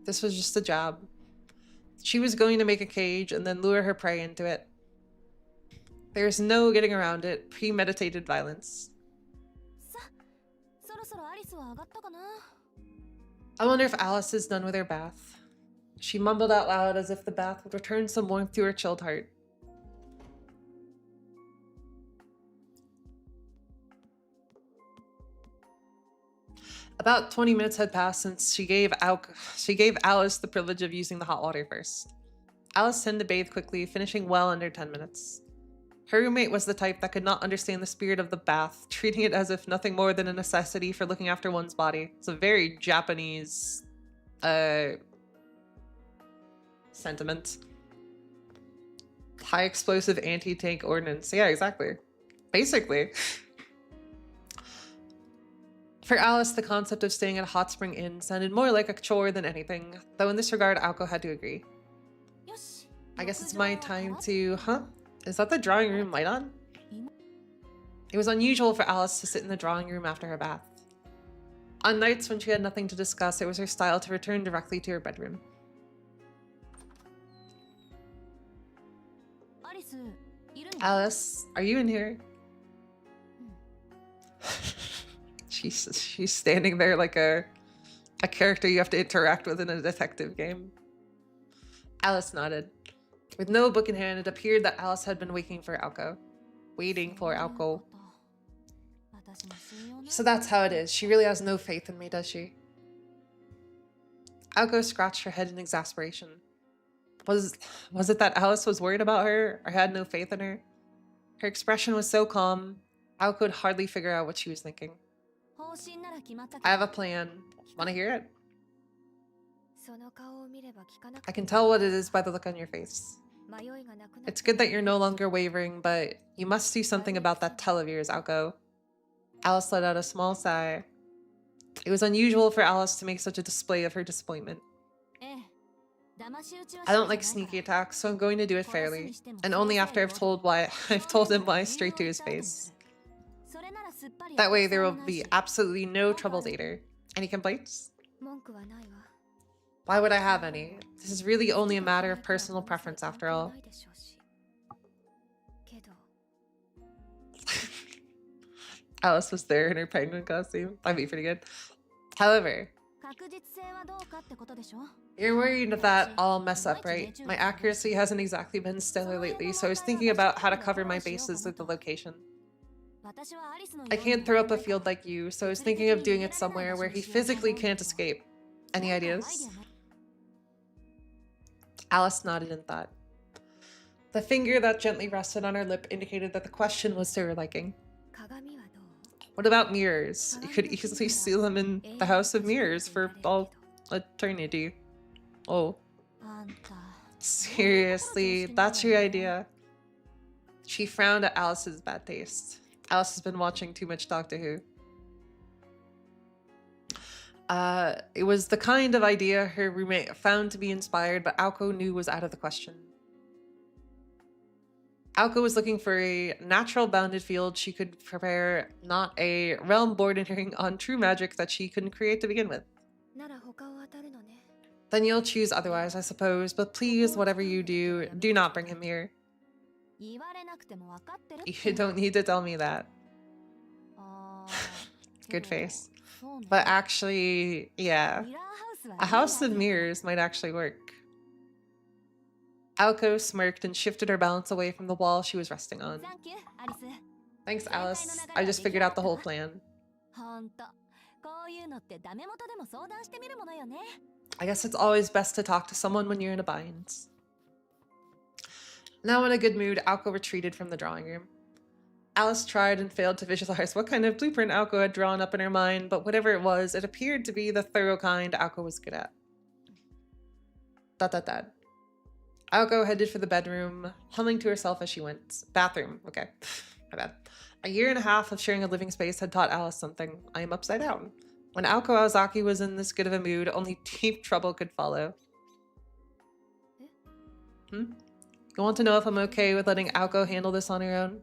This was just a job. She was going to make a cage and then lure her prey into it. There's no getting around it. Premeditated violence. I wonder if Alice is done with her bath. She mumbled out loud as if the bath would return some warmth to her chilled heart. About 20 minutes had passed since she gave Alice the privilege of using the hot water first. Alice tended to bathe quickly, finishing well under 10 minutes. Her roommate was the type that could not understand the spirit of the bath, treating it as if nothing more than a necessity for looking after one's body. It's a very Japanese sentiment. High explosive anti-tank ordnance. Yeah, exactly. Basically. For Alice, the concept of staying at a hot spring inn sounded more like a chore than anything, though in this regard, Aoko had to agree. I guess it's my time to... Huh? Is that the drawing room light on? It was unusual for Alice to sit in the drawing room after her bath. On nights when she had nothing to discuss, it was her style to return directly to her bedroom. Alice, are you in here? She's standing there like a character you have to interact with in a detective game. Alice nodded. With no book in hand, it appeared that Alice had been waiting for Aoko. So that's how it is. She really has no faith in me, does she? Aoko scratched her head in exasperation. Was it that Alice was worried about her or had no faith in her? Her expression was so calm, Aoko could hardly figure out what she was thinking. I have a plan. Want to hear it? I can tell what it is by the look on your face. It's good that you're no longer wavering, but you must do something about that tell of yours, Aoko. Alice let out a small sigh. It was unusual for Alice to make such a display of her disappointment. I don't like sneaky attacks, so I'm going to do it fairly, and only after I've told him why straight to his face. That way there will be absolutely no trouble later. Any complaints? Why would I have any? This is really only a matter of personal preference after all. Alice was there in her penguin costume. That'd be pretty good. However, you're worried that I'll mess up, right? My accuracy hasn't exactly been stellar lately, so I was thinking about how to cover my bases with the location. I can't throw up a field like you, so I was thinking of doing it somewhere where he physically can't escape. Any ideas? Alice nodded in thought. The finger that gently rested on her lip indicated that the question was to her liking. What about mirrors? You could easily seal them in the House of Mirrors for all eternity. Oh. Seriously, that's your idea? She frowned at Alice's bad taste. Alice has been watching too much Doctor Who. It was the kind of idea her roommate found to be inspired, but Aoko knew was out of the question. Aoko was looking for a natural bounded field she could prepare, not a realm bordering on true magic that she couldn't create to begin with. Then you'll choose otherwise, I suppose, but please, whatever you do, do not bring him here. You don't need to tell me that. Good face. But actually, yeah, a house of mirrors might actually work. Aoko smirked and shifted her balance away from the wall she was resting on. Thanks, Alice. I just figured out the whole plan. I guess it's always best to talk to someone when you're in a bind. Now in a good mood, Aoko retreated from the drawing room. Alice tried and failed to visualize what kind of blueprint Aoko had drawn up in her mind, but whatever it was, it appeared to be the thorough kind Aoko was good at. Aoko headed for the bedroom, humming to herself as she went. Bathroom, okay. My bad. A year and a half of sharing a living space had taught Alice something. I am upside down. When Aoko Aozaki was in this good of a mood, only deep trouble could follow. You want to know if I'm okay with letting Aoko handle this on her own?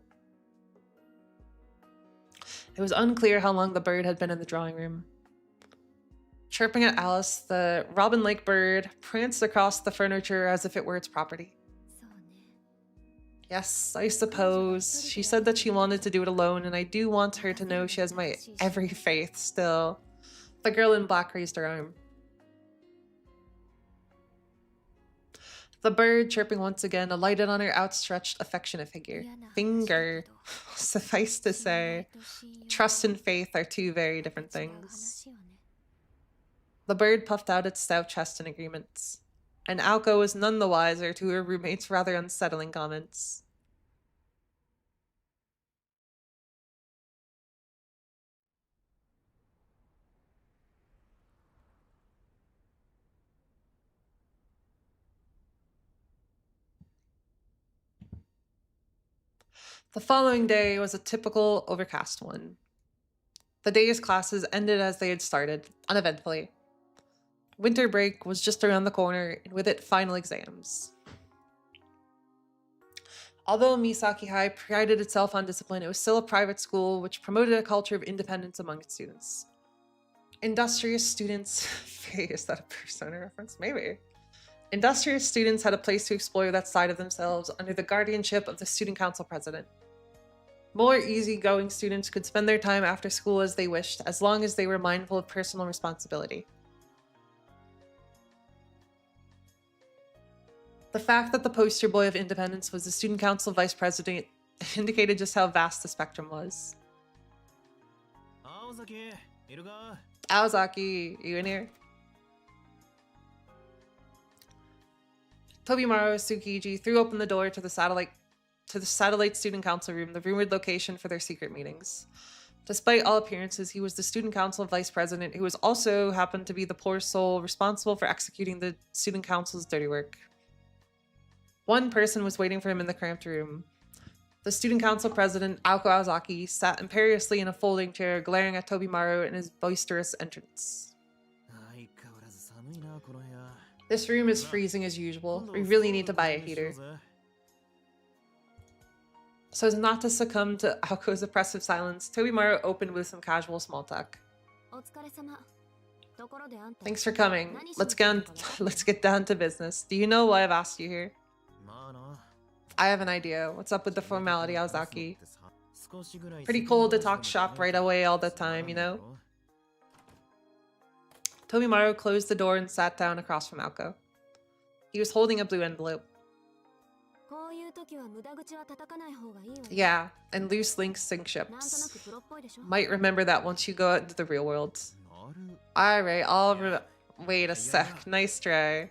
It was unclear how long the bird had been in the drawing room. Chirping at Alice, the robin lake bird pranced across the furniture as if it were its property. Yes, I suppose. She said that she wanted to do it alone, and I do want her to know she has my every faith still. The girl in black raised her arm. The bird, chirping once again, alighted on her outstretched, affectionate finger. Suffice to say, trust and faith are two very different things. The bird puffed out its stout chest in agreement, and Aoko was none the wiser to her roommate's rather unsettling comments. The following day was a typical overcast one. The day's classes ended as they had started, uneventfully. Winter break was just around the corner, and with it, final exams. Although Misaki High prided itself on discipline, it was still a private school which promoted a culture of independence among its students. Industrious students... is that a Persona reference? Maybe. Industrious students had a place to explore that side of themselves under the guardianship of the student council president. More easygoing students could spend their time after school as they wished, as long as they were mindful of personal responsibility. The fact that the poster boy of independence was the student council vice president indicated just how vast the spectrum was. Aozaki, you in here? Tobimaru Tsukiji threw open the door to the satellite student council room, the rumored location for their secret meetings. Despite all appearances, he was the student council vice president who was also happened to be the poor soul responsible for executing the student council's dirty work. One person was waiting for him in the cramped room. The student council president, Aoko Aozaki, sat imperiously in a folding chair, glaring at Tobimaru in his boisterous entrance. This room is freezing as usual. We really need to buy a heater. So as not to succumb to Aoko's oppressive silence, Tobimaru opened with some casual small talk. Thanks for coming. Let's get down to business. Do you know why I've asked you here? I have an idea. What's up with the formality, Aozaki? Pretty cold to talk shop right away all the time, you know? Tobimaru closed the door and sat down across from Aoko. He was holding a blue envelope. Yeah, and loose links sink ships. Might remember that once you go out into the real world. Alright, wait a sec. Nice try.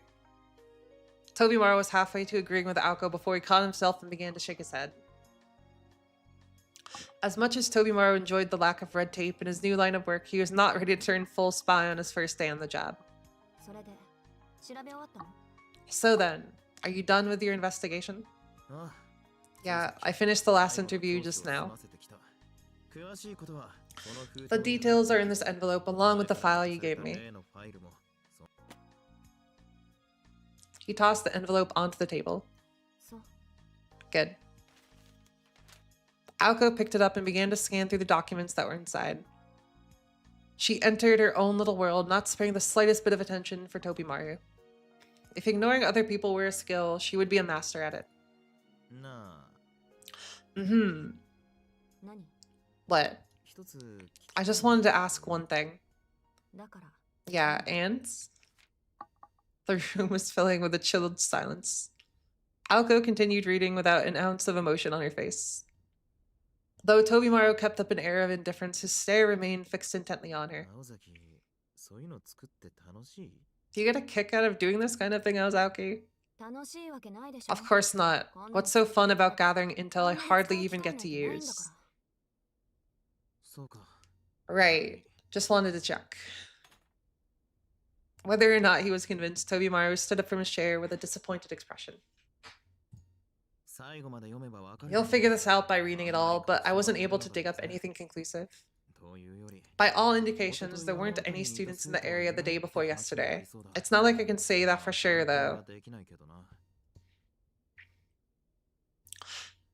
Tobimaru was halfway to agreeing with Aoko before he caught himself and began to shake his head. As much as Tobimaru enjoyed the lack of red tape in his new line of work, he was not ready to turn full spy on his first day on the job. So then, are you done with your investigation? Yeah, I finished the last interview just now. The details are in this envelope along with the file you gave me. He tossed the envelope onto the table. Good. Aoko picked it up and began to scan through the documents that were inside. She entered her own little world, not sparing the slightest bit of attention for Tobimaru. If ignoring other people were a skill, she would be a master at it. Mm-hmm. What? I just wanted to ask one thing. Yeah, and? The room was filling with a chilled silence. Aoko continued reading without an ounce of emotion on her face. Though Tobimaru kept up an air of indifference, his stare remained fixed intently on her. Do you get a kick out of doing this kind of thing, Ozaki? Of course not. What's so fun about gathering intel I hardly even get to use? Right. Just wanted to check. Whether or not he was convinced, Tobimaru stood up from his chair with a disappointed expression. You'll figure this out by reading it all, but I wasn't able to dig up anything conclusive. By all indications, there weren't any students in the area the day before yesterday. It's not like I can say that for sure, though.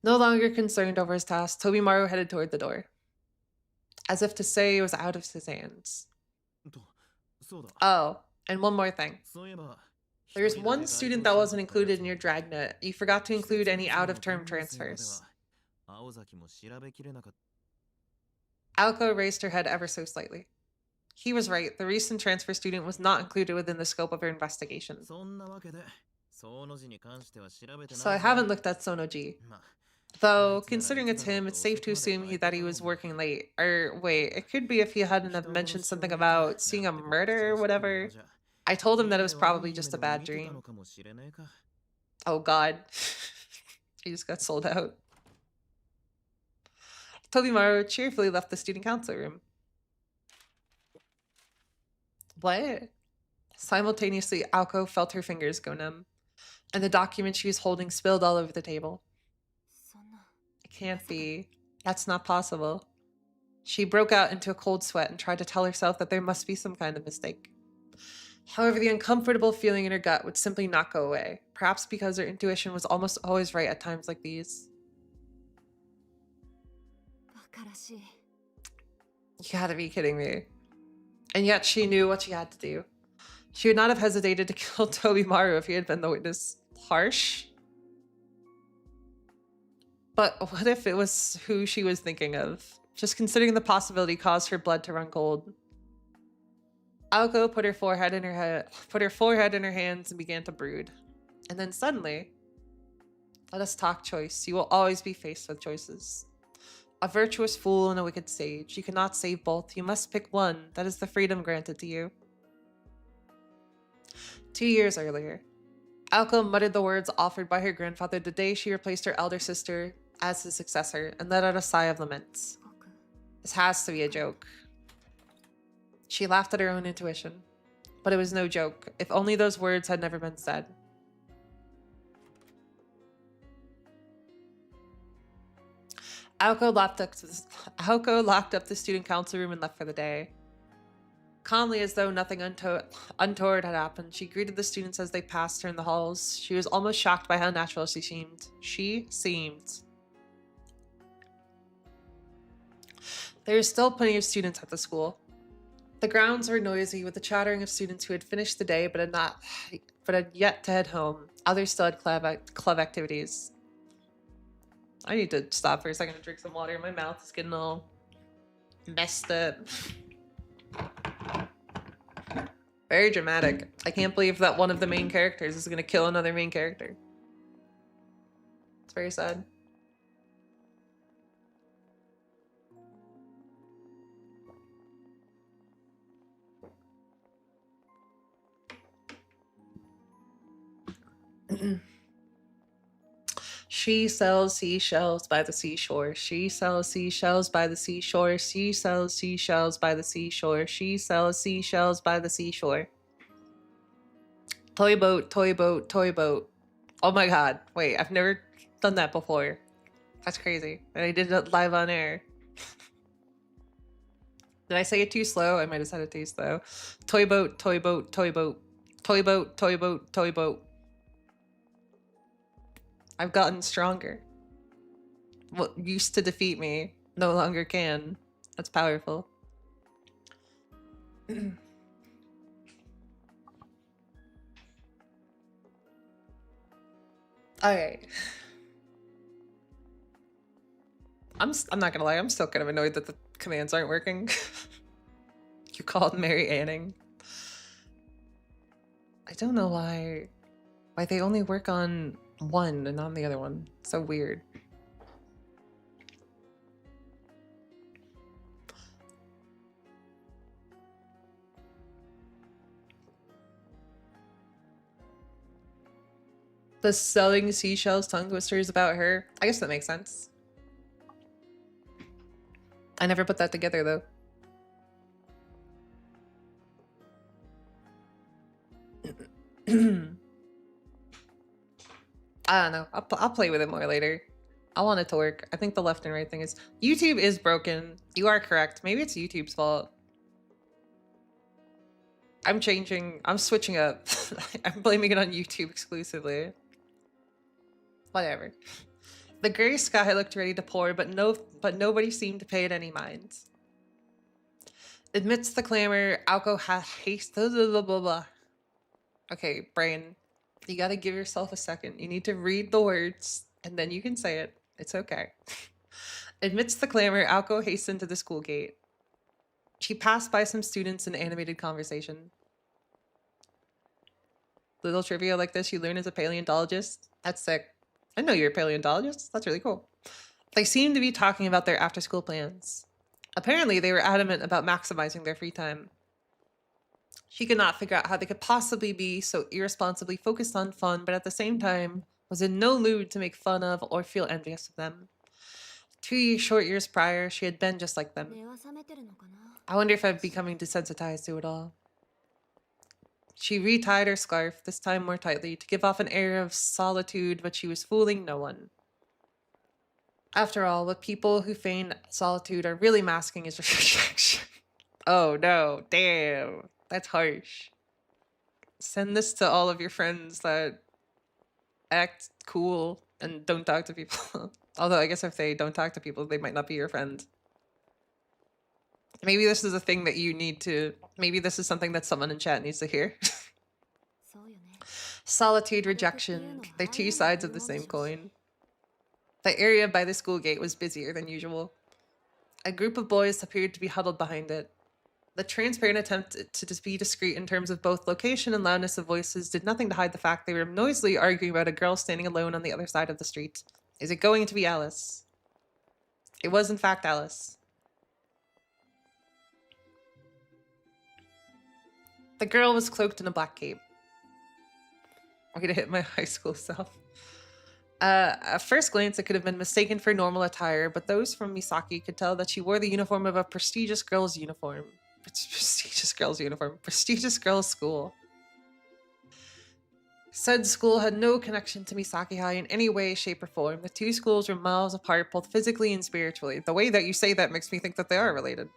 No longer concerned over his task, Tobimaru headed toward the door, as if to say it was out of his hands. Oh, and one more thing. There's one student that wasn't included in your dragnet. You forgot to include any out-of-term transfers. Aoko raised her head ever so slightly. He was right. The recent transfer student was not included within the scope of her investigation. So I haven't looked at Sonoji. Though, considering it's him, it's safe to assume that he was working late. Or wait, it could be if he hadn't have mentioned something about seeing a murder or whatever. I told him that it was probably just a bad dream. Oh god. He just got sold out. Tobimaru cheerfully left the student council room. What? Simultaneously, Aoko felt her fingers go numb, and the document she was holding spilled all over the table. It can't be. That's not possible. She broke out into a cold sweat and tried to tell herself that there must be some kind of mistake. However, the uncomfortable feeling in her gut would simply not go away, perhaps because her intuition was almost always right at times like these. You gotta be kidding me. And yet she knew what she had to do. She would not have hesitated to kill Tobimaru if he had been the witness. Harsh? But what if it was who she was thinking of? Just considering the possibility caused her blood to run cold. Aoko put her forehead in her hands and began to brood. And then suddenly, let us talk choice. You will always be faced with choices. A virtuous fool and a wicked sage. You cannot save both. You must pick one. That is the freedom granted to you. 2 years earlier, Aoko muttered the words offered by her grandfather the day she replaced her elder sister as his successor and let out a sigh of lament. This has to be a joke. She laughed at her own intuition, but it was no joke, if only those words had never been said. Aoko locked up the student council room and left for the day. Calmly, as though nothing untoward had happened, she greeted the students as they passed her in the halls. She was almost shocked by how natural she seemed. There were still plenty of students at the school. The grounds were noisy with the chattering of students who had finished the day but had yet to head home. Others still had club activities. I need to stop for a second to drink some water. My mouth is getting all messed up. Very dramatic. I can't believe that one of the main characters is going to kill another main character. It's very sad. She sells seashells by the seashore. She sells seashells by the seashore. She sells seashells by the seashore. She sells seashells by the seashore. Toy boat, toy boat, toy boat. Oh my god. Wait, I've never done that before. That's crazy. And I did it live on air. Did I say it too slow? I might have said it too slow. Toy boat, toy boat, toy boat. Toy boat, toy boat, toy boat. I've gotten stronger. what used to defeat me no longer can. That's powerful. Alright. I'm not gonna lie, I'm still kind of annoyed that the commands aren't working. You called Mary Anning. I don't know why they only work on one and not on the other one. So weird. The selling seashells tongue twister is about her. I guess that makes sense. I never put that together though. I don't know. I'll play with it more later. I want it to work. I think the left and right thing is... YouTube is broken. You are correct. Maybe it's YouTube's fault. I'm changing. I'm switching up. I'm blaming it on YouTube exclusively. Whatever. The gray sky looked ready to pour, but nobody seemed to pay it any mind. Amidst the clamor, Alco haste. Blah, blah, blah, blah. Okay, brain. You gotta give yourself a second. You need to read the words, and then you can say it. It's okay. Amidst the clamor, Alco hastened to the school gate. She passed by some students in animated conversation. Little trivia like this you learn as a paleontologist. That's sick. I know you're a paleontologist. That's really cool. They seemed to be talking about their after-school plans. Apparently, they were adamant about maximizing their free time. She could not figure out how they could possibly be so irresponsibly focused on fun, but at the same time, was in no mood to make fun of or feel envious of them. 2 short years prior, she had been just like them. I wonder if I'm becoming desensitized to it all. She retied her scarf, this time more tightly, to give off an air of solitude, but she was fooling no one. After all, what people who feign solitude are really masking is rejection. Oh no, damn. That's harsh. Send this to all of your friends that act cool and don't talk to people. Although I guess if they don't talk to people, they might not be your friend. Maybe this is a thing that you need to... Maybe this is something that someone in chat needs to hear. Solitude, rejection. They're two sides of the same coin. The area by the school gate was busier than usual. A group of boys appeared to be huddled behind it. The transparent attempt to be discreet in terms of both location and loudness of voices did nothing to hide the fact they were noisily arguing about a girl standing alone on the other side of the street. Is it going to be Alice? It was in fact Alice. The girl was cloaked in a black cape. I'm gonna hit my high school self. At first glance, it could have been mistaken for normal attire, but those from Misaki could tell that she wore the uniform of a prestigious girls' uniform. Prestigious girls' uniform. Prestigious girls' school. Said school had no connection to Misaki High in any way, shape, or form. The two schools were miles apart, both physically and spiritually. The way that you say that makes me think that they are related.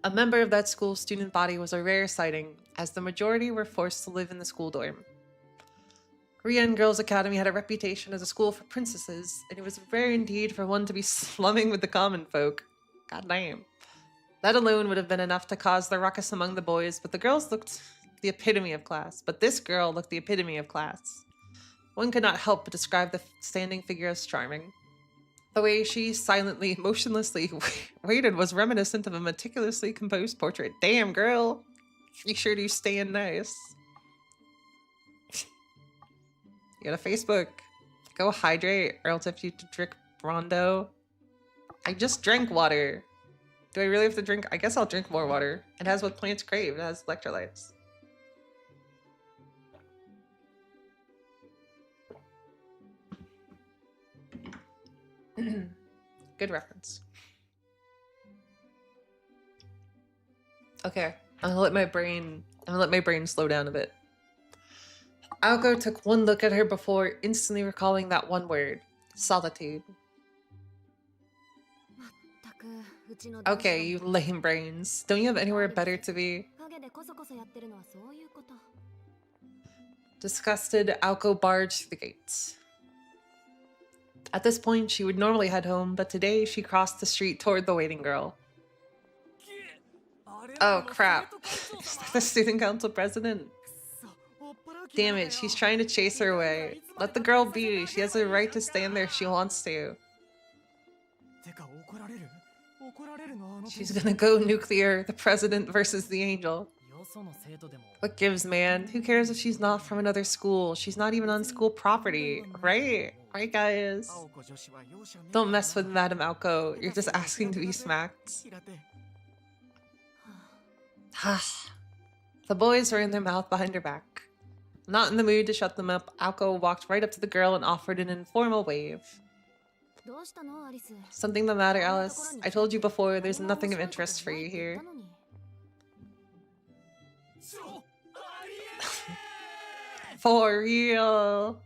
A member of that school's student body was a rare sighting, as the majority were forced to live in the school dorm. Rian Girls Academy had a reputation as a school for princesses, and it was rare indeed for one to be slumming with the common folk. God damn. That alone would have been enough to cause the ruckus among the boys, but the girls looked the epitome of class. But this girl looked the epitome of class. One could not help but describe the standing figure as charming. The way she silently, motionlessly waited was reminiscent of a meticulously composed portrait. Damn, girl! You sure do stand nice. You got a Facebook. Go hydrate, or else if you drink Rondo. I just drank water. Do I really have to drink? I guess I'll drink more water. It has what plants crave. It has electrolytes. Good reference. Okay, I'm gonna let my brain slow down a bit. Alco took one look at her before instantly recalling that one word. Solitude. Okay, you lame brains. Don't you have anywhere better to be? Disgusted, Alco barged through the gates. At this point, she would normally head home, but today she crossed the street toward the waiting girl. Oh crap. Is that the student council president? Damn it, she's trying to chase her away. Let the girl be. She has a right to stand there if she wants to. She's gonna go nuclear. The president versus the angel. What gives, man? Who cares if she's not from another school? She's not even on school property, right? Right, guys? Don't mess with Madame Aoko. You're just asking to be smacked. The boys were in their mouth behind her back. Not in the mood to shut them up, Aoko walked right up to the girl and offered an informal wave. Something the matter, Alice? I told you before, there's nothing of interest for you here. For real!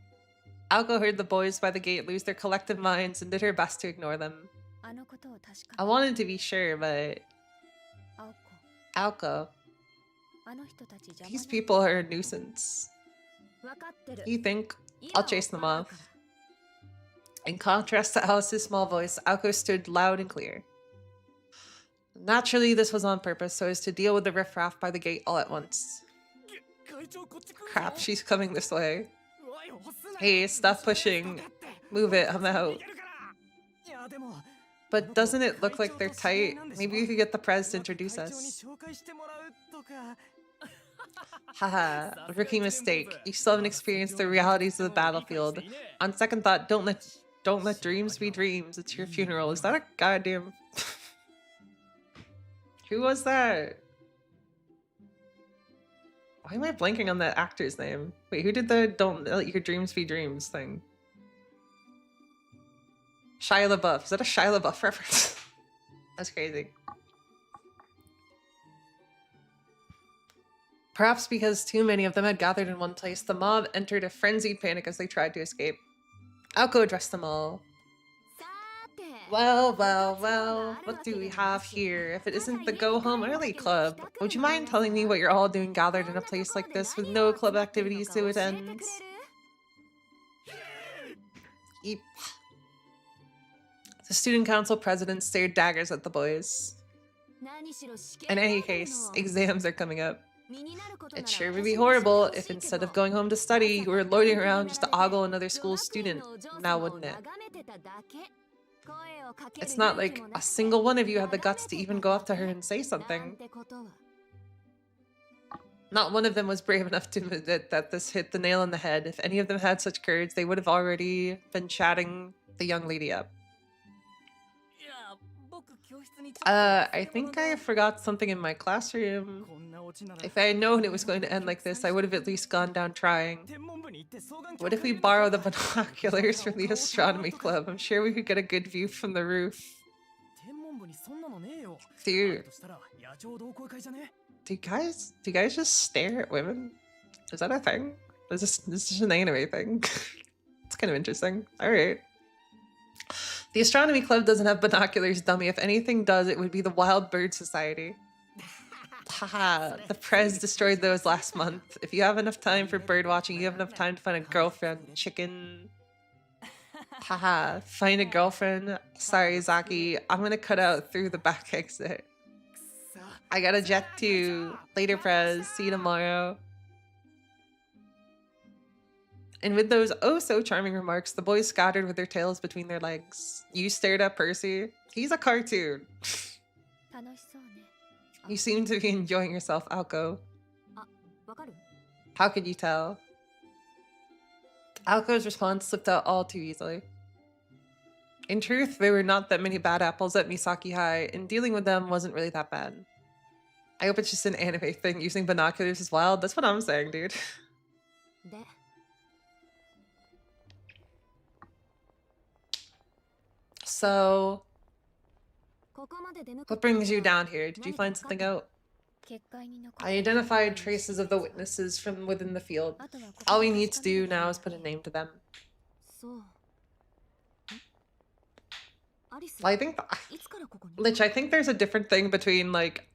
Aoko heard the boys by the gate lose their collective minds and did her best to ignore them. I wanted to be sure, but... Aoko. These people are a nuisance. You think? I'll chase them off. In contrast to Alice's small voice, Aoko stood loud and clear. Naturally, this was on purpose, so as to deal with the riffraff by the gate all at once. Crap, she's coming this way. Hey, stop pushing. Move it, I'm out. But doesn't it look like they're tight? Maybe we could get the prez to introduce us. Haha, rookie mistake. You still haven't experienced the realities of the battlefield. On second thought, don't let dreams be dreams. It's your funeral. Is that a goddamn... Who was that? Why am I blanking on that actor's name? Wait, who did the don't let your dreams be dreams thing? Shia LaBeouf. Is that a Shia LaBeouf reference? That's crazy. Perhaps because too many of them had gathered in one place, the mob entered a frenzied panic as they tried to escape. Aoko addressed them all. Well, well, well, what do we have here? If it isn't the Go Home Early Club, would you mind telling me what you're all doing gathered in a place like this with no club activities to attend? Eep. The student council president stared daggers at the boys. In any case, exams are coming up. It sure would be horrible if instead of going home to study, you were loitering around just to ogle another school student, now wouldn't it? It's not like a single one of you had the guts to even go up to her and say something. Not one of them was brave enough to admit that this hit the nail on the head. If any of them had such courage, they would have already been chatting the young lady up. I think I forgot something in my classroom. If I had known it was going to end like this, I would have at least gone down trying. What if we borrow the binoculars from the astronomy club? I'm sure we could get a good view from the roof. Dude. Do you guys just stare at women? Is that a thing? Is this an anime thing? It's kind of interesting. Alright. The astronomy club doesn't have binoculars, dummy. If anything does, it would be the Wild Bird Society. Haha, the prez destroyed those last month. If you have enough time for bird watching, you have enough time to find a girlfriend, chicken. Haha, find a girlfriend? Sorry, Zaki, I'm gonna cut out through the back exit. I got a jet too. Later, prez. See you tomorrow. And with those oh-so-charming remarks, the boys scattered with their tails between their legs. You stared at Percy. He's a cartoon. You seem to be enjoying yourself, Aoko. How could you tell? Aoko's response slipped out all too easily. In truth, there were not that many bad apples at Misaki High, and dealing with them wasn't really that bad. I hope it's just an anime thing. Using binoculars is wild. That's what I'm saying, dude. So, what brings you down here? Did you find something out? I identified traces of the witnesses from within the field. All we need to do now is put a name to them. Well, I think, Lich, I think there's a different thing between like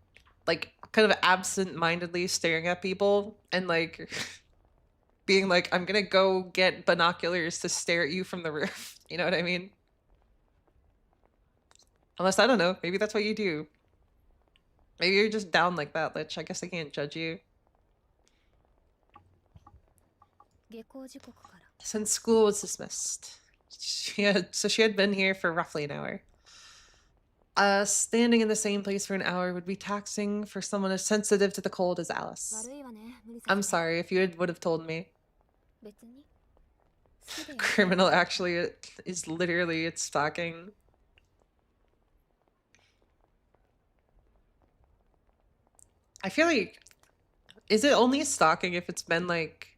kind of absent-mindedly staring at people and like being like, I'm gonna go get binoculars to stare at you from the roof. You know what I mean? Unless, I don't know, maybe that's what you do. Maybe you're just down like that, Lich. I guess I can't judge you. Since school was dismissed. She had been here for roughly an hour. Standing in the same place for an hour would be taxing for someone as sensitive to the cold as Alice. I'm sorry if you would have told me. Criminal actually is literally it's stalking. I feel like, is it only stalking if it's been like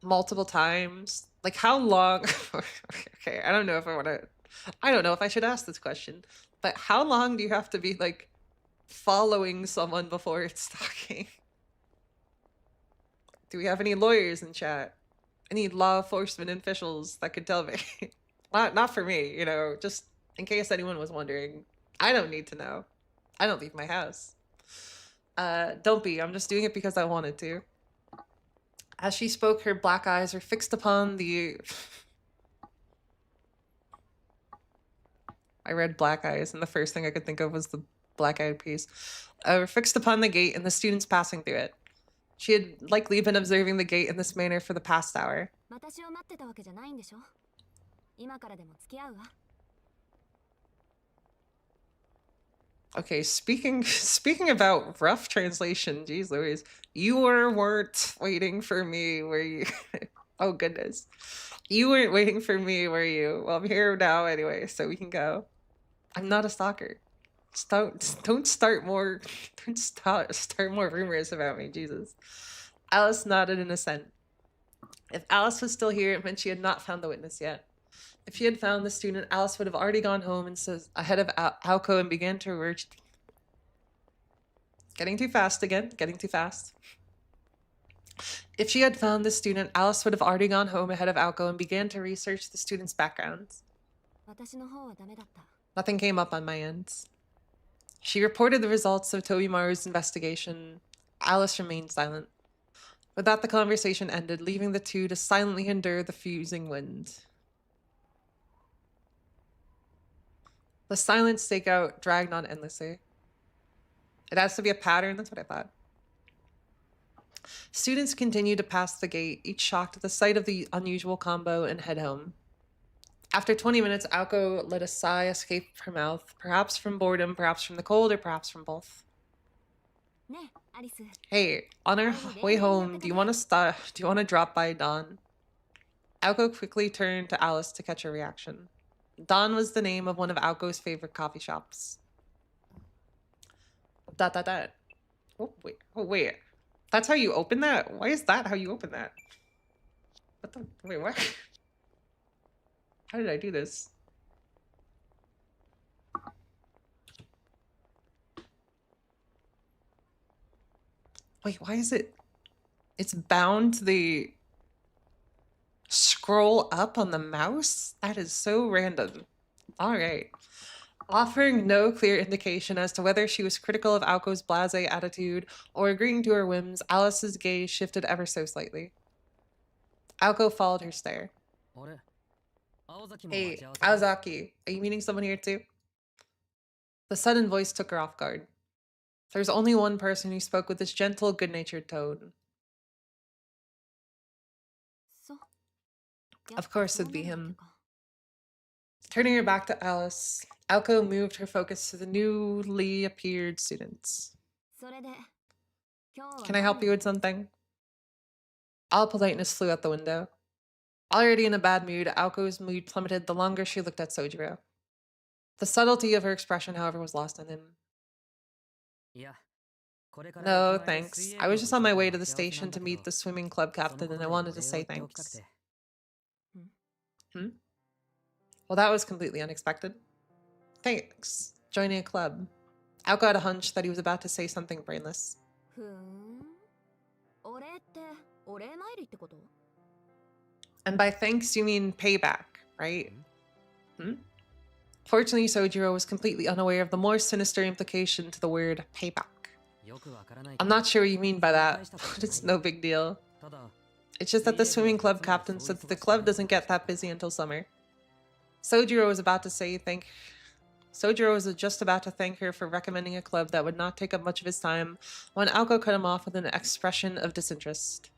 multiple times? Like how long? Okay, I don't know if I don't know if I should ask this question, but how long do you have to be like following someone before it's stalking? Do we have any lawyers in chat? Any law enforcement officials that could tell me? Not for me, you know, just in case anyone was wondering. I don't need to know. I don't leave my house. Don't be. I'm just doing it because I wanted to. As she spoke, her black eyes were fixed upon the... I read black eyes, and the first thing I could think of was the black-eyed peas. Were fixed upon the gate and the students passing through it. She had likely been observing the gate in this manner for the past hour. Okay, speaking about rough translation, geez Louise, you weren't waiting for me, were you? Oh goodness. You weren't waiting for me, were you? Well, I'm here now anyway, so we can go. I'm not a stalker. Just don't start more start more rumors about me, Jesus. Alice nodded in assent. If Alice was still here, it meant she had not found the witness yet. If she had found the student, Alice would have already gone home and says ahead of Alco and began to emerge. Getting too fast again. Getting too fast. If she had found the student, Alice would have already gone home ahead of Alco and began to research the student's backgrounds. Nothing came up on my end. She reported the results of Tobimaru's investigation. Alice remained silent. With that, the conversation ended, leaving the two to silently endure the fusing wind. The silent stakeout dragged on endlessly. It has to be a pattern, that's what I thought. Students continued to pass the gate, each shocked at the sight of the unusual combo, and head home. After 20 minutes, Aoko let a sigh escape her mouth, perhaps from boredom, perhaps from the cold, or perhaps from both. Hey, on our way home, do you want to drop by Dawn? Aoko quickly turned to Alice to catch her reaction. Dawn was the name of one of Aoko's favorite coffee shops. Oh wait. That's how you open that? Why is that how you open that? Wait, what? How did I do this? Wait, why is it? It's bound to the scroll up on the mouse? That is so random. All right. Offering no clear indication as to whether she was critical of Aoko's blasé attitude or agreeing to her whims, Alice's gaze shifted ever so slightly. Aoko followed her stare. Hey, Aozaki, are you meeting someone here too? The sudden voice took her off guard. There's only one person who spoke with this gentle, good-natured tone. Of course it'd be him. Turning her back to Alice, Aoko moved her focus to the newly appeared students. Can I help you with something? All politeness flew out the window. Already in a bad mood, Aoko's mood plummeted the longer she looked at Sojiro. The subtlety of her expression, however, was lost on him. No, thanks. I was just on my way to the station to meet the swimming club captain and I wanted to say thanks. Well, that was completely unexpected. Thanks. Joining a club. Aoko had a hunch that he was about to say something brainless. And by thanks, you mean payback, right? Fortunately, Sojiro was completely unaware of the more sinister implication to the word payback. I'm not sure what you mean by that, but it's no big deal. It's just that the swimming club captain said that the club doesn't get that busy until summer. Sojiro was about to say Sojiro was just about to thank her for recommending a club that would not take up much of his time when Aoko cut him off with an expression of disinterest.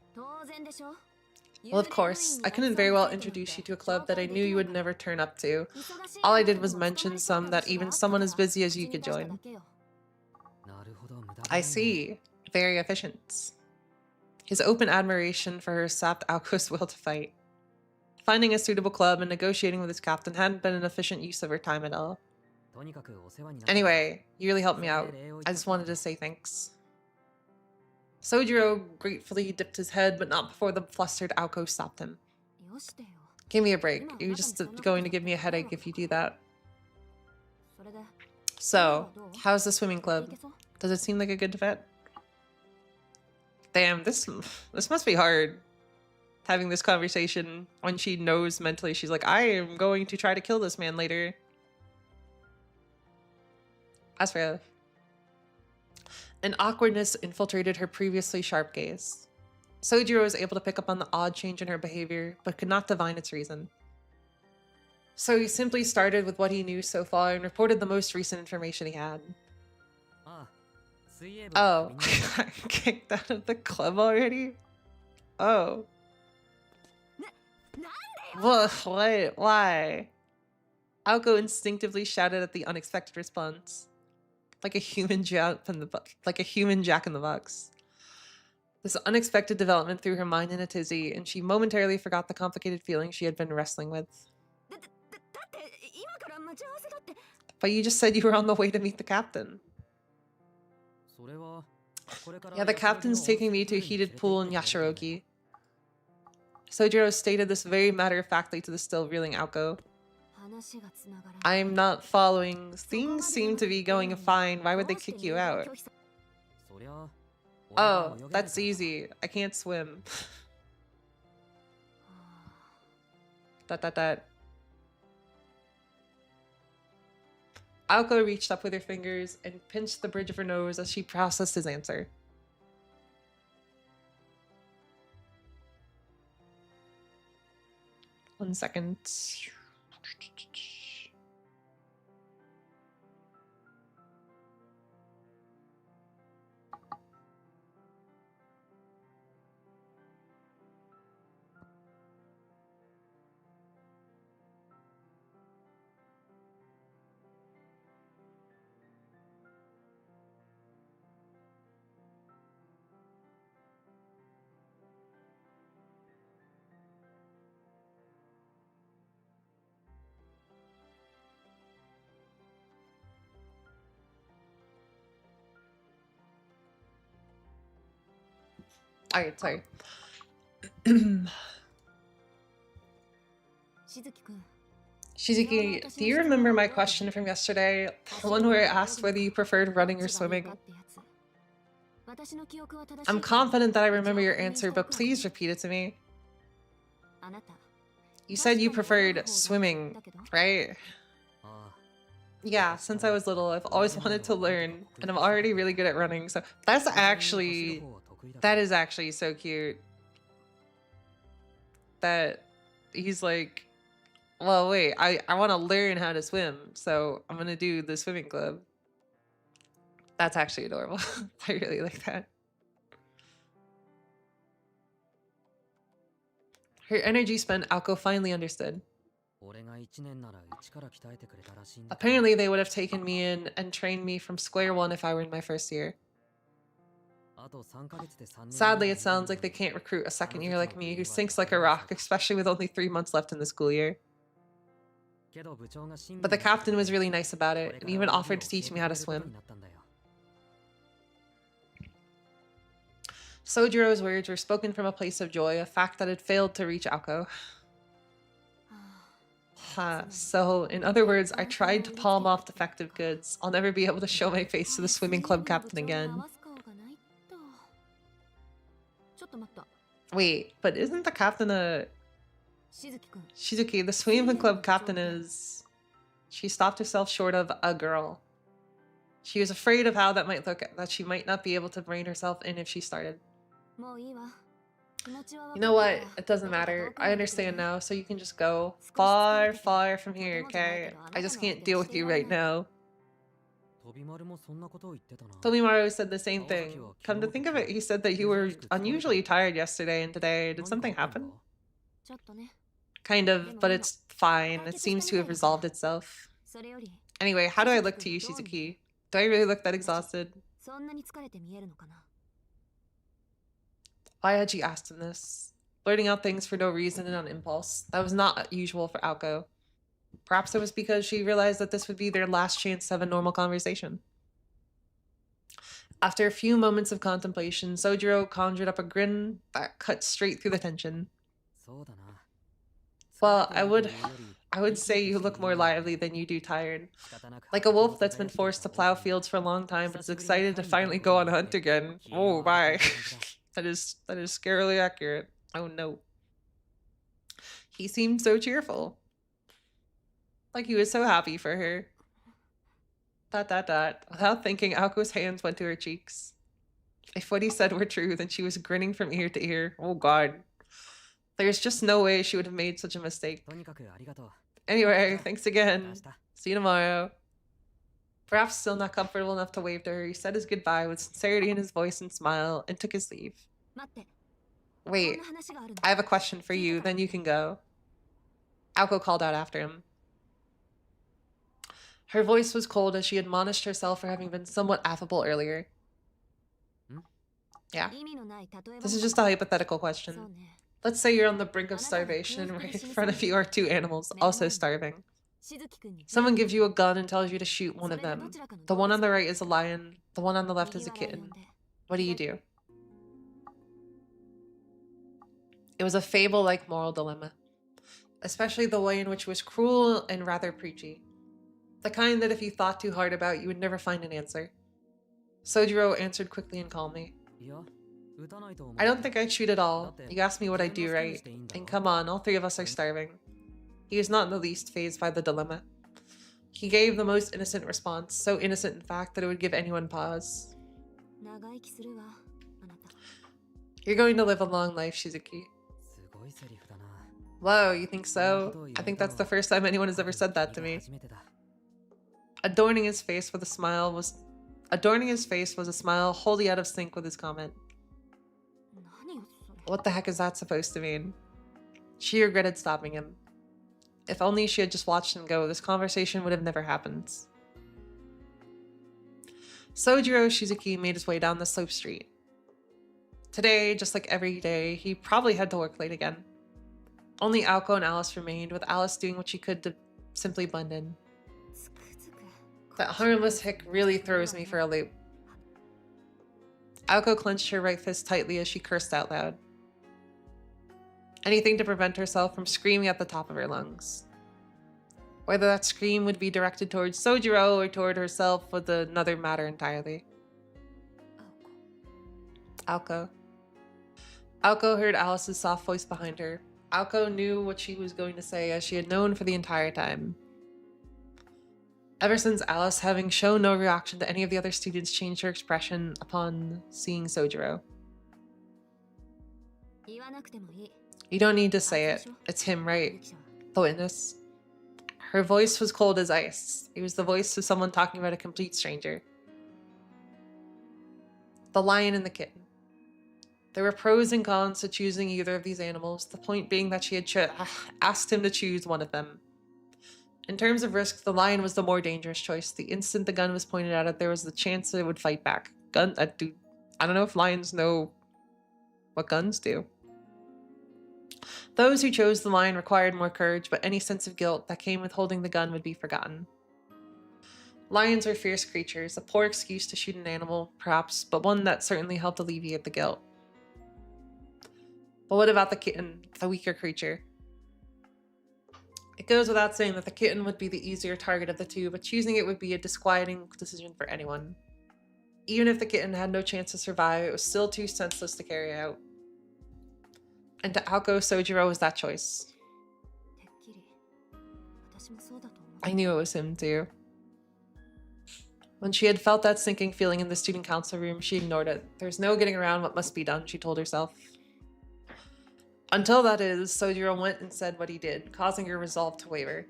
Well, of course, I couldn't very well introduce you to a club that I knew you would never turn up to. All I did was mention some that even someone as busy as you could join. I see. Very efficient. His open admiration for her sapped Aoko's will to fight. Finding a suitable club and negotiating with his captain hadn't been an efficient use of her time at all. Anyway, you really helped me out. I just wanted to say thanks. Sojiro gratefully dipped his head, but not before the flustered Aoko stopped him. Give me a break. You're just going to give me a headache if you do that. So, how's the swimming club? Does it seem like a good fit? Damn, this must be hard. Having this conversation when she knows mentally she's like, I am going to try to kill this man later. As for an awkwardness infiltrated her previously sharp gaze. Sojiro was able to pick up on the odd change in her behavior, but could not divine its reason. So he simply started with what he knew so far and reported the most recent information he had. Oh, I got kicked out of the club already? Oh. What? Why? Aoko instinctively shouted at the unexpected response. Like a human jack in the box. This unexpected development threw her mind in a tizzy, and she momentarily forgot the complicated feelings she had been wrestling with. But you just said you were on the way to meet the captain. Yeah, the captain's taking me to a heated pool in Yashiroki. Sojiro stated this very matter-of-factly to the still reeling Aoko. I'm not following. Things seem to be going fine. Why would they kick you out? Oh, that's easy. I can't swim. That. Aoko reached up with her fingers and pinched the bridge of her nose as she processed his answer. One second. Alright, sorry. Shizuki, do you remember my question from yesterday? The one where I asked whether you preferred running or swimming? I'm confident that I remember your answer, but please repeat it to me. You said you preferred swimming, right? Yeah, since I was little, I've always wanted to learn, and I'm already really good at running, so that is actually so cute. That he's like, well, wait, I want to learn how to swim, so I'm gonna do the swimming club. That's actually adorable. I really like that. Her energy spent, Aoko finally understood. Apparently they would have taken me in and trained me from square one if I were in my first year. Sadly, it sounds like they can't recruit a second year like me who sinks like a rock, especially with only 3 months left in the school year. But the captain was really nice about it, and even offered to teach me how to swim. Sojiro's words were spoken from a place of joy, a fact that had failed to reach Aoko. So, in other words, I tried to palm off defective goods. I'll never be able to show my face to the swimming club captain again. Wait, but isn't the captain a... Shizuki, the swimming club captain is... She stopped herself short of a girl. She was afraid of how that might look, that she might not be able to rein herself in if she started. You know what? It doesn't matter. I understand now, so you can just go far, far from here, okay? I just can't deal with you right now. Tobimaru said the same thing. Come to think of it, he said that you were unusually tired yesterday and today. Did something happen? Kind of, but it's fine. It seems to have resolved itself. Anyway, how do I look to you, Shizuki? Do I really look that exhausted? Why had she asked him this? Blurting out things for no reason and on impulse. That was not usual for Aoko. Perhaps it was because she realized that this would be their last chance to have a normal conversation. After a few moments of contemplation, Sojiro conjured up a grin that cut straight through the tension. Well, I would say you look more lively than you do tired. Like a wolf that's been forced to plow fields for a long time but is excited to finally go on a hunt again. Oh, bye. That is scarily accurate. Oh no. He seemed so cheerful. Like he was so happy for her. ... Without thinking, Aoko's hands went to her cheeks. If what he said were true, then she was grinning from ear to ear. Oh god. There's just no way she would have made such a mistake. Anyway, thanks again. See you tomorrow. Perhaps still not comfortable enough to wave to her, he said his goodbye with sincerity in his voice and smile, and took his leave. Wait, I have a question for you, then you can go. Aoko called out after him. Her voice was cold as she admonished herself for having been somewhat affable earlier. Yeah. This is just a hypothetical question. Let's say you're on the brink of starvation and right in front of you are two animals, also starving. Someone gives you a gun and tells you to shoot one of them. The one on the right is a lion, the one on the left is a kitten. What do you do? It was a fable-like moral dilemma, especially the way in which it was cruel and rather preachy. The kind that if you thought too hard about, you would never find an answer. Sojiro answered quickly and calmly. I don't think I'd shoot at all. You asked me what I'd do, right? And come on, all three of us are starving. He was not in the least fazed by the dilemma. He gave the most innocent response, so innocent in fact that it would give anyone pause. You're going to live a long life, Shizuki. Whoa, you think so? I think that's the first time anyone has ever said that to me. Adorning his face was a smile wholly out of sync with his comment. What the heck is that supposed to mean? She regretted stopping him. If only she had just watched him go, this conversation would have never happened. Sojiro Shizuki made his way down the slope street. Today, just like every day, he probably had to work late again. Only Aoko and Alice remained, with Alice doing what she could to simply blend in. That harmless hick really throws me for a loop. Aoko clenched her right fist tightly as she cursed out loud. Anything to prevent herself from screaming at the top of her lungs. Whether that scream would be directed towards Sojiro or toward herself was another matter entirely. Aoko. Aoko heard Alice's soft voice behind her. Aoko knew what she was going to say, as she had known for the entire time. Ever since Alice, having shown no reaction to any of the other students, changed her expression upon seeing Sojiro. You don't need to say it. It's him, right? The witness. Her voice was cold as ice. It was the voice of someone talking about a complete stranger. The lion and the kitten. There were pros and cons to choosing either of these animals, the point being that she had asked him to choose one of them. In terms of risk, the lion was the more dangerous choice. The instant the gun was pointed at it, there was the chance that it would fight back. I don't know if lions know what guns do. Those who chose the lion required more courage, but any sense of guilt that came with holding the gun would be forgotten. Lions are fierce creatures, a poor excuse to shoot an animal, perhaps, but one that certainly helped alleviate the guilt. But what about the kitten, the weaker creature? It goes without saying that the kitten would be the easier target of the two, but choosing it would be a disquieting decision for anyone. Even if the kitten had no chance to survive, it was still too senseless to carry out. And to Aoko, Sojiro was that choice. I knew it was him too. When she had felt that sinking feeling in the student council room, she ignored it. There's no getting around what must be done, she told herself. Until that is, Sojiro went and said what he did, causing her resolve to waver.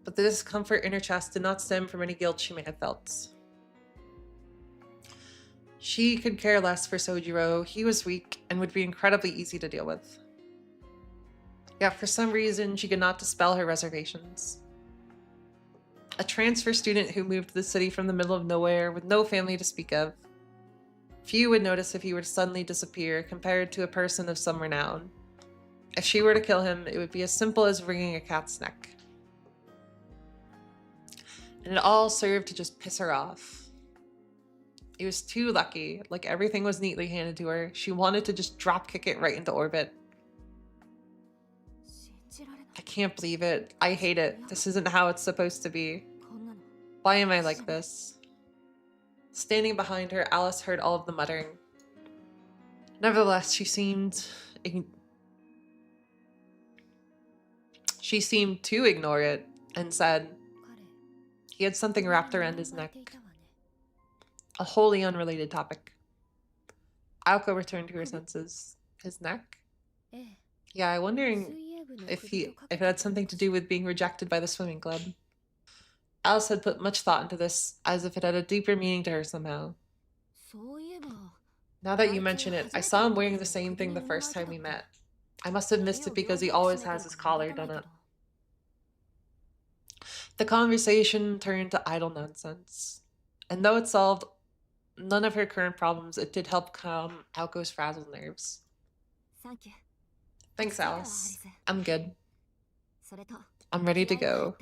But the discomfort in her chest did not stem from any guilt she may have felt. She could care less for Sojiro. He was weak and would be incredibly easy to deal with. Yet for some reason, she could not dispel her reservations. A transfer student who moved to the city from the middle of nowhere with no family to speak of. Few would notice if he were to suddenly disappear compared to a person of some renown. If she were to kill him, it would be as simple as wringing a cat's neck. And it all served to just piss her off. It was too lucky, like everything was neatly handed to her. She wanted to just drop kick it right into orbit. I can't believe it. I hate it. This isn't how it's supposed to be. Why am I like this? Standing behind her, Alice heard all of the muttering. Nevertheless, she seemed to ignore it and said, he had something wrapped around his neck. A wholly unrelated topic. Aoko returned to her senses. His neck? Yeah, I'm wondering if it had something to do with being rejected by the swimming club. Alice had put much thought into this, as if it had a deeper meaning to her somehow. Now that you mention it, I saw him wearing the same thing the first time we met. I must have missed it because he always has his collar done up. The conversation turned to idle nonsense. And though it solved none of her current problems, it did help calm Aoko's frazzled nerves. Thanks, Alice. I'm good. I'm ready to go.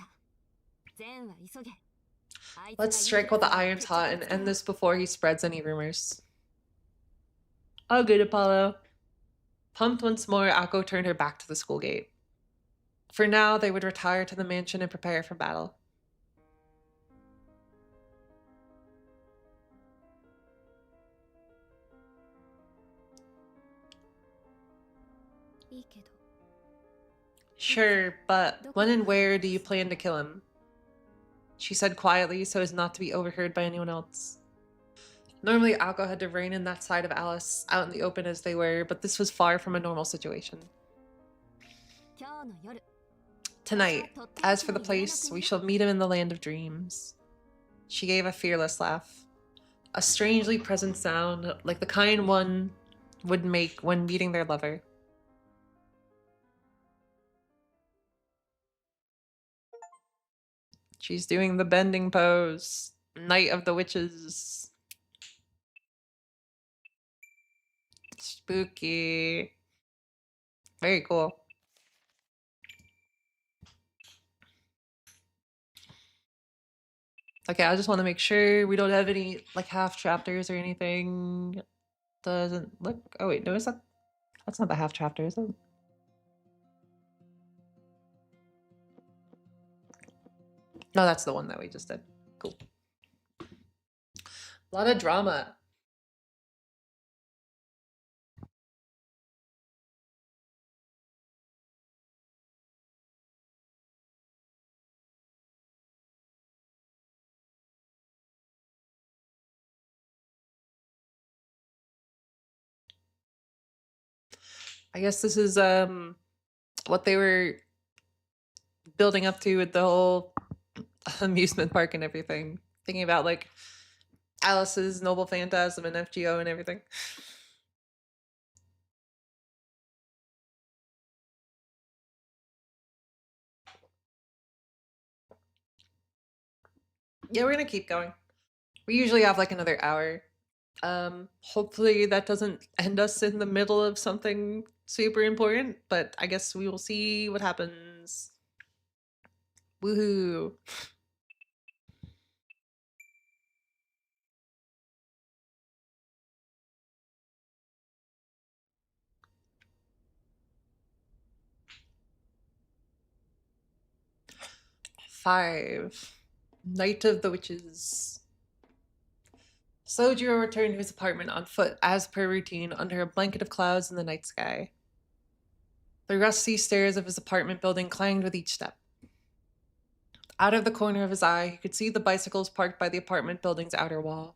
Let's strike while the iron's hot and end this before he spreads any rumors. All good, Apollo. Pumped once more, Aoko turned her back to the school gate. For now, they would retire to the mansion and prepare for battle. Sure, but when and where do you plan to kill him? She said quietly so as not to be overheard by anyone else. Normally, Aoko had to rein in that side of Alice, out in the open as they were, but this was far from a normal situation. Tonight, as for the place, we shall meet him in the land of dreams. She gave a fearless laugh. A strangely present sound, like the kind one would make when meeting their lover. She's doing the bending pose. Night of the Witches. Spooky. Very cool. Okay, I just want to make sure we don't have any like half chapters or anything. Doesn't look. Oh wait, no, is that? That's not the half chapter, is it? No, that's the one that we just did. Cool. A lot of drama. I guess this is what they were building up to with the whole amusement park and everything. Thinking about like Alice's Noble Phantasm and FGO and everything. Yeah, we're gonna keep going. We usually have like another hour. Hopefully that doesn't end us in the middle of something super important, but I guess we will see what happens. Woohoo. Five. Night of the Witches. Sojiro returned to his apartment on foot as per routine under a blanket of clouds in the night sky. The rusty stairs of his apartment building clanged with each step. Out of the corner of his eye, he could see the bicycles parked by the apartment building's outer wall.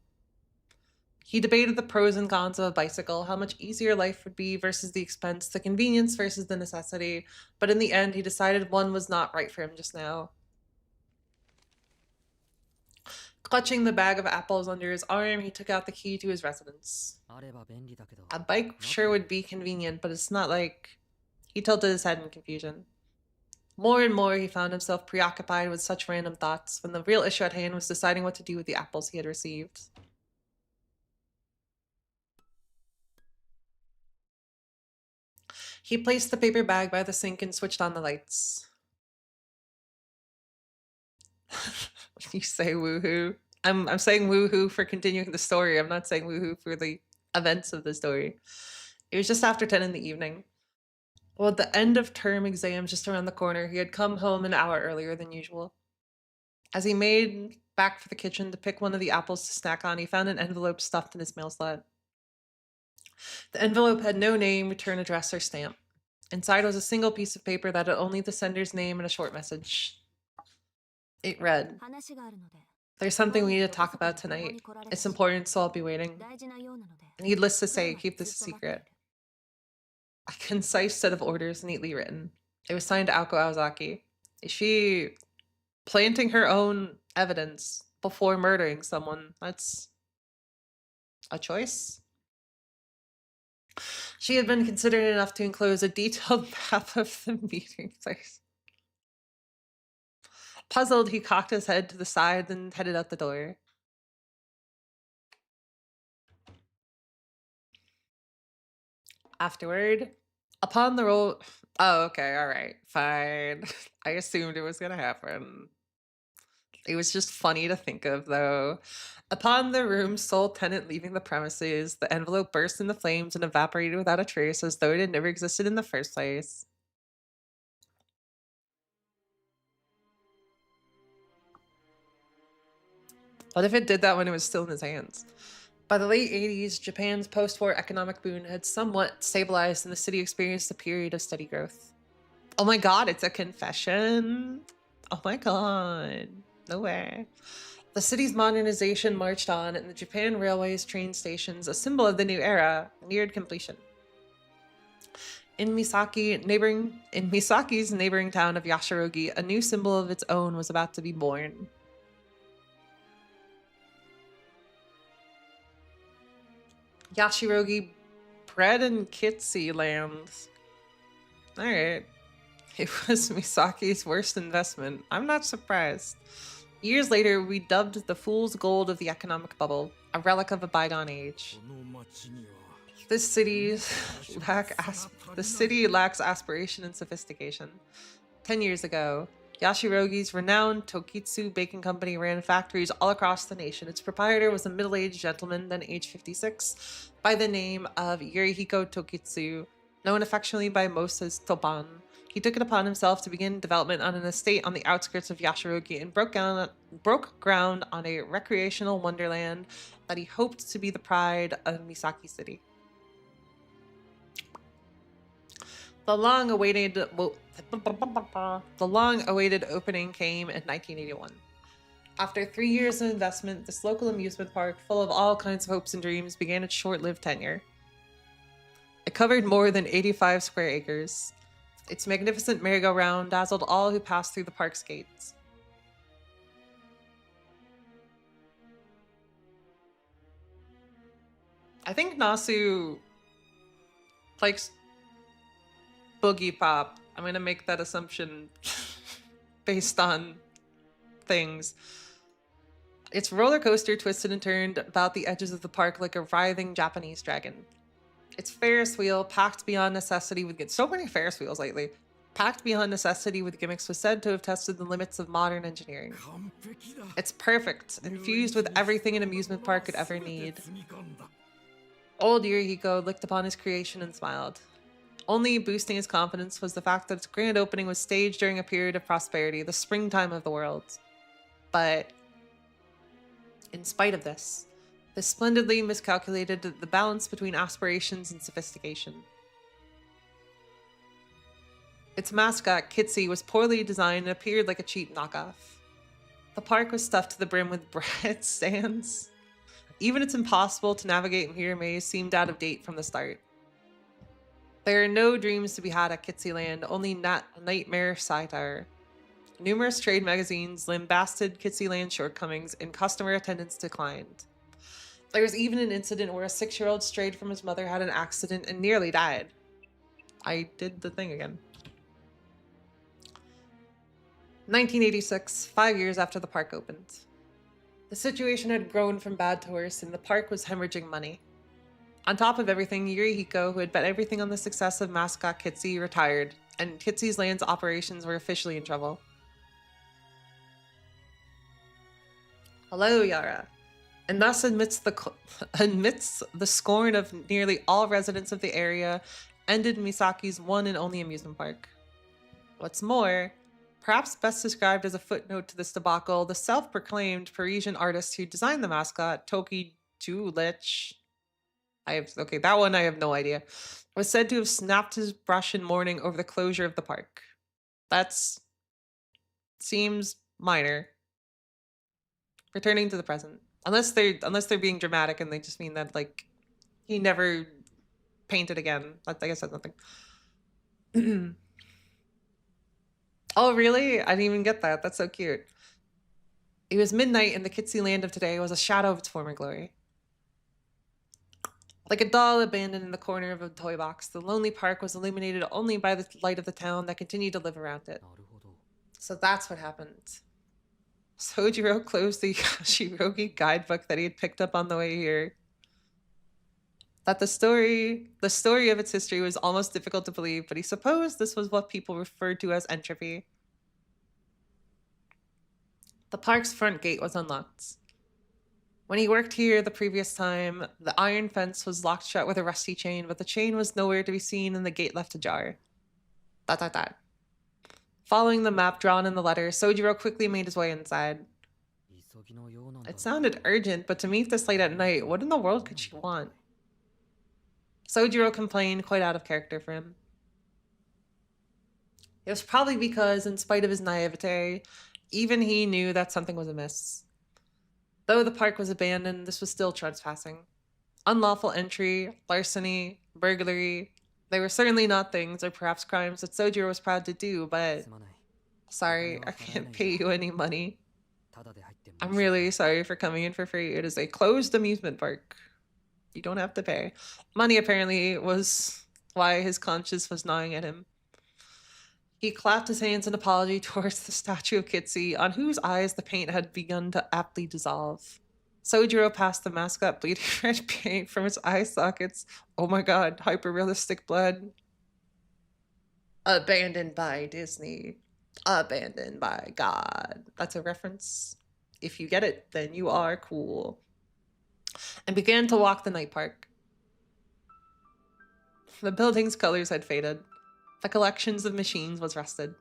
He debated the pros and cons of a bicycle, how much easier life would be versus the expense, the convenience versus the necessity, but in the end, he decided one was not right for him just now. Clutching the bag of apples under his arm, he took out the key to his residence. A bike sure would be convenient, but it's not like... He tilted his head in confusion. More and more, he found himself preoccupied with such random thoughts, when the real issue at hand was deciding what to do with the apples he had received. He placed the paper bag by the sink and switched on the lights. You say woohoo. I'm saying woohoo for continuing the story. I'm not saying woohoo for the events of the story. It was just after 10 in the evening. Well, the end of term exam just around the corner, he had come home an hour earlier than usual. As he made back for the kitchen to pick one of the apples to snack on, he found an envelope stuffed in his mail slot. The envelope had no name, return address, or stamp. Inside was a single piece of paper that had only the sender's name and a short message. It read, "There's something we need to talk about tonight. It's important, so I'll be waiting. Needless to say, keep this a secret." A concise set of orders, neatly written. It was signed Aoko Aozaki. Is she planting her own evidence before murdering someone? That's a choice. She had been considerate enough to enclose a detailed map of the meeting place. Puzzled, he cocked his head to the side and headed out the door. Afterward, upon the roll... Oh, okay, alright, fine. I assumed it was gonna happen. It was just funny to think of, though. Upon the room's sole tenant leaving the premises, the envelope burst into flames and evaporated without a trace, as though it had never existed in the first place. What if it did that when it was still in his hands? By the late 80s, Japan's post-war economic boom had somewhat stabilized and the city experienced a period of steady growth. Oh my god, it's a confession? Oh my god. No way. The city's modernization marched on, and the Japan Railway's train stations, a symbol of the new era, neared completion. In Misaki's neighboring town of Yashirogi, a new symbol of its own was about to be born. Yashirogi bread and kitsy land. Alright. It was Misaki's worst investment. I'm not surprised. Years later, we dubbed the fool's gold of the economic bubble, a relic of a bygone age. The city lacks aspiration and sophistication. 10 years ago, Yashirogi's renowned Tokitsu Baking Company ran factories all across the nation. Its proprietor was a middle-aged gentleman, then age 56, by the name of Yurihiko Tokitsu, known affectionately by most as Toban. He took it upon himself to begin development on an estate on the outskirts of Yashirogi and broke ground on a recreational wonderland that he hoped to be the pride of Misaki City. The long-awaited opening came in 1981. After 3 years of investment, this local amusement park, full of all kinds of hopes and dreams, began its short-lived tenure. It covered more than 85 square acres. Its magnificent merry-go-round dazzled all who passed through the park's gates. I think Nasu likes boogie pop. I'm gonna make that assumption based on things. Its roller coaster twisted and turned about the edges of the park like a writhing Japanese dragon. Its Ferris wheel, packed beyond necessity with so many Ferris wheels lately, packed beyond necessity with gimmicks, was said to have tested the limits of modern engineering. It's perfect, infused with everything an amusement park could ever need. Old Yurihiko looked upon his creation and smiled. Only boosting his confidence was the fact that its grand opening was staged during a period of prosperity, the springtime of the world. But in spite of this splendidly miscalculated the balance between aspirations and sophistication. Its mascot, Kitsy, was poorly designed and appeared like a cheap knockoff. The park was stuffed to the brim with bread stands Even its impossible to navigate mirror maze seemed out of date from the start. There are no dreams to be had at Kitsyland, only nightmare satire. Numerous trade magazines lambasted Kitsyland's shortcomings, and customer attendance declined. There was even an incident where a 6-year-old strayed from his mother, had an accident, and nearly died. I did the thing again. 1986, 5 years after the park opened. The situation had grown from bad to worse, and the park was hemorrhaging money. On top of everything, Yurihiko, who had bet everything on the success of mascot Kitsy, retired, and Kitsy's Land's operations were officially in trouble. Hello, Yara. And thus, amidst the scorn of nearly all residents of the area, ended Misaki's one and only amusement park. What's more, perhaps best described as a footnote to this debacle, the self-proclaimed Parisian artist who designed the mascot, Toki Julich, okay, that one I have no idea, was said to have snapped his brush in mourning over the closure of the park. Seems minor. Returning to the present. Unless they're being dramatic and they just mean that, like, he never painted again. I guess that's nothing. Oh, really? I didn't even get that. That's so cute. It was midnight, and the Kitsy Land of today was a shadow of its former glory. Like a doll abandoned in the corner of a toy box, the lonely park was illuminated only by the light of the town that continued to live around it. So that's what happened. Sojiro closed the Yashirogi guidebook that he had picked up on the way here. That the story of its history was almost difficult to believe, but he supposed this was what people referred to as entropy. The park's front gate was unlocked. When he worked here the previous time, the iron fence was locked shut with a rusty chain, but the chain was nowhere to be seen and the gate left ajar. Following the map drawn in the letter, Sojiro quickly made his way inside. It sounded urgent, but to meet this late at night, what in the world could she want? Sojiro complained, quite out of character for him. It was probably because, in spite of his naivete, even he knew that something was amiss. Though the park was abandoned, this was still trespassing. Unlawful entry, larceny, burglary. They were certainly not things, or perhaps crimes, that Sojiro was proud to do, but... Sorry, I can't pay you any money. I'm really sorry for coming in for free. It is a closed amusement park. You don't have to pay. Money apparently was why his conscience was gnawing at him. He clapped his hands in apology towards the statue of Kitsy, on whose eyes the paint had begun to aptly dissolve. Sojiro passed the mascot bleeding red paint from its eye sockets. Oh my god, hyper-realistic blood. Abandoned by Disney. Abandoned by God. That's a reference. If you get it, then you are cool. And began to walk the night park. The building's colors had faded. The collections of machines was rusted.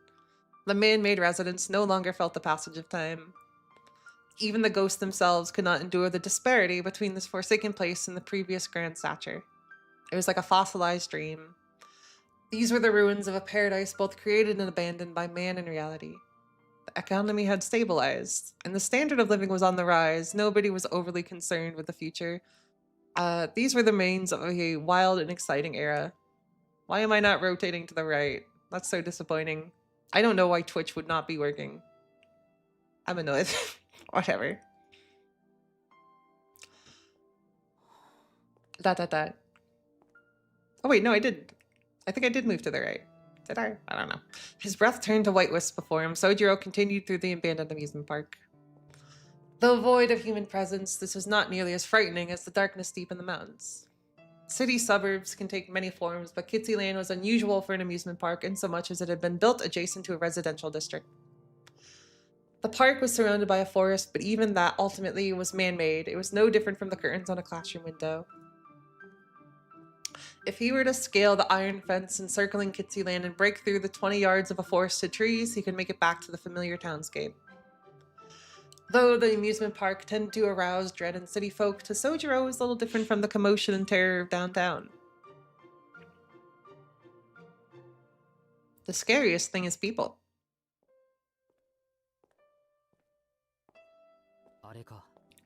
The man-made residents no longer felt the passage of time. Even the ghosts themselves could not endure the disparity between this forsaken place and the previous grand stature. It was like a fossilized dream. These were the ruins of a paradise both created and abandoned by man and reality. The economy had stabilized, and the standard of living was on the rise. Nobody was overly concerned with the future. These were the remains of a wild and exciting era. Why am I not rotating to the right? That's so disappointing. I don't know why Twitch would not be working. I'm annoyed. Whatever. Oh wait, no, I did. I think I did move to the right. Did I? I don't know. His breath turned to white wisps before him. Sojiro continued through the abandoned amusement park. Though void of human presence, this was not nearly as frightening as the darkness deep in the mountains. City suburbs can take many forms, but Kitsy Land was unusual for an amusement park in so much as it had been built adjacent to a residential district. The park was surrounded by a forest, but even that ultimately was man-made. It was no different from the curtains on a classroom window. If he were to scale the iron fence encircling Kitsy Land and break through the 20 yards of a forested trees, he could make it back to the familiar townscape. Though the amusement park tended to arouse dread in city folk, to Sojiro was a little different from the commotion and terror of downtown. The scariest thing is people.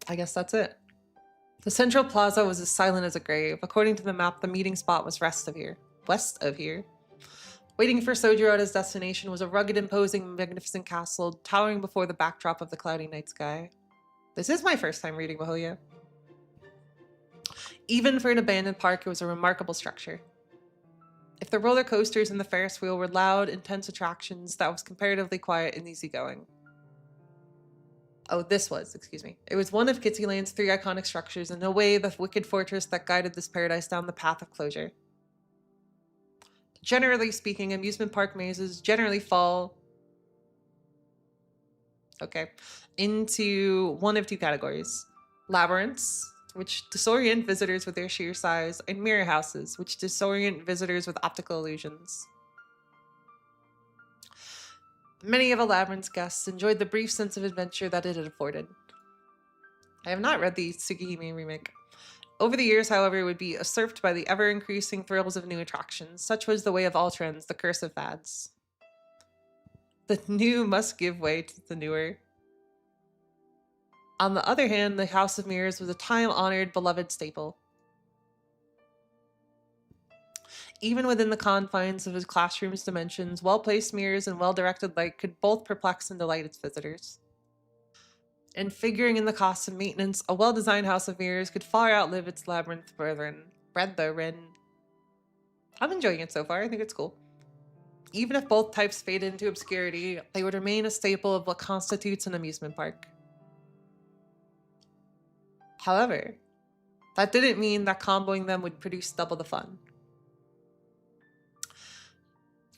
I guess that's it. The central plaza was as silent as a grave. According to the map, the meeting spot was west of here. Waiting for Sojiro at his destination was a rugged, imposing, magnificent castle towering before the backdrop of the cloudy night sky. This is my first time reading Mahoya. Even for an abandoned park, it was a remarkable structure. If the roller coasters and the Ferris wheel were loud, intense attractions, that was comparatively quiet and easygoing. It was one of Kitsyland's 3 iconic structures, and in a way, the wicked fortress that guided this paradise down the path of closure. Generally speaking, amusement park mazes generally fall into one of 2 categories. Labyrinths, which disorient visitors with their sheer size, and mirror houses, which disorient visitors with optical illusions. Many of a labyrinth's guests enjoyed the brief sense of adventure that it had afforded. I have not read the Tsukihime remake. Over the years, however, it would be usurped by the ever-increasing thrills of new attractions. Such was the way of all trends, the curse of fads. The new must give way to the newer. On the other hand, the House of Mirrors was a time-honored, beloved staple. Even within the confines of his classroom's dimensions, well-placed mirrors and well-directed light could both perplex and delight its visitors. And figuring in the cost of maintenance, a well-designed House of Mirrors could far outlive its labyrinth brethren. I'm enjoying it so far. I think it's cool. Even if both types fade into obscurity, they would remain a staple of what constitutes an amusement park. However, that didn't mean that comboing them would produce double the fun.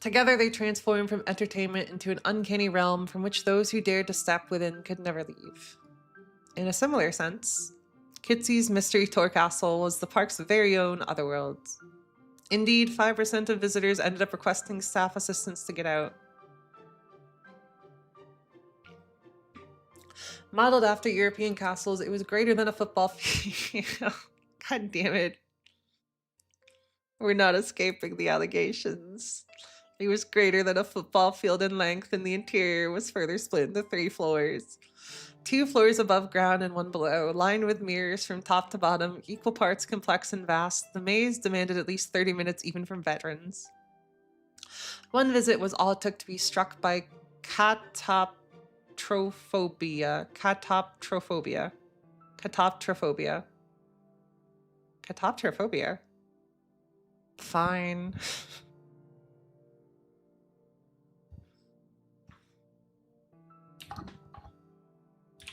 Together, they transformed from entertainment into an uncanny realm from which those who dared to step within could never leave. In a similar sense, Kitsy's Mystery Tour Castle was the park's very own otherworld. Indeed, 5% of visitors ended up requesting staff assistance to get out. Modeled after European castles, it was greater than a football field. God damn it. We're not escaping the allegations. It was greater than a football field in length, and the interior was further split into 3 floors. 2 floors above ground and 1 below, lined with mirrors from top to bottom, equal parts complex and vast. The maze demanded at least 30 minutes even from veterans. One visit was all it took to be struck by catoptrophobia. Fine.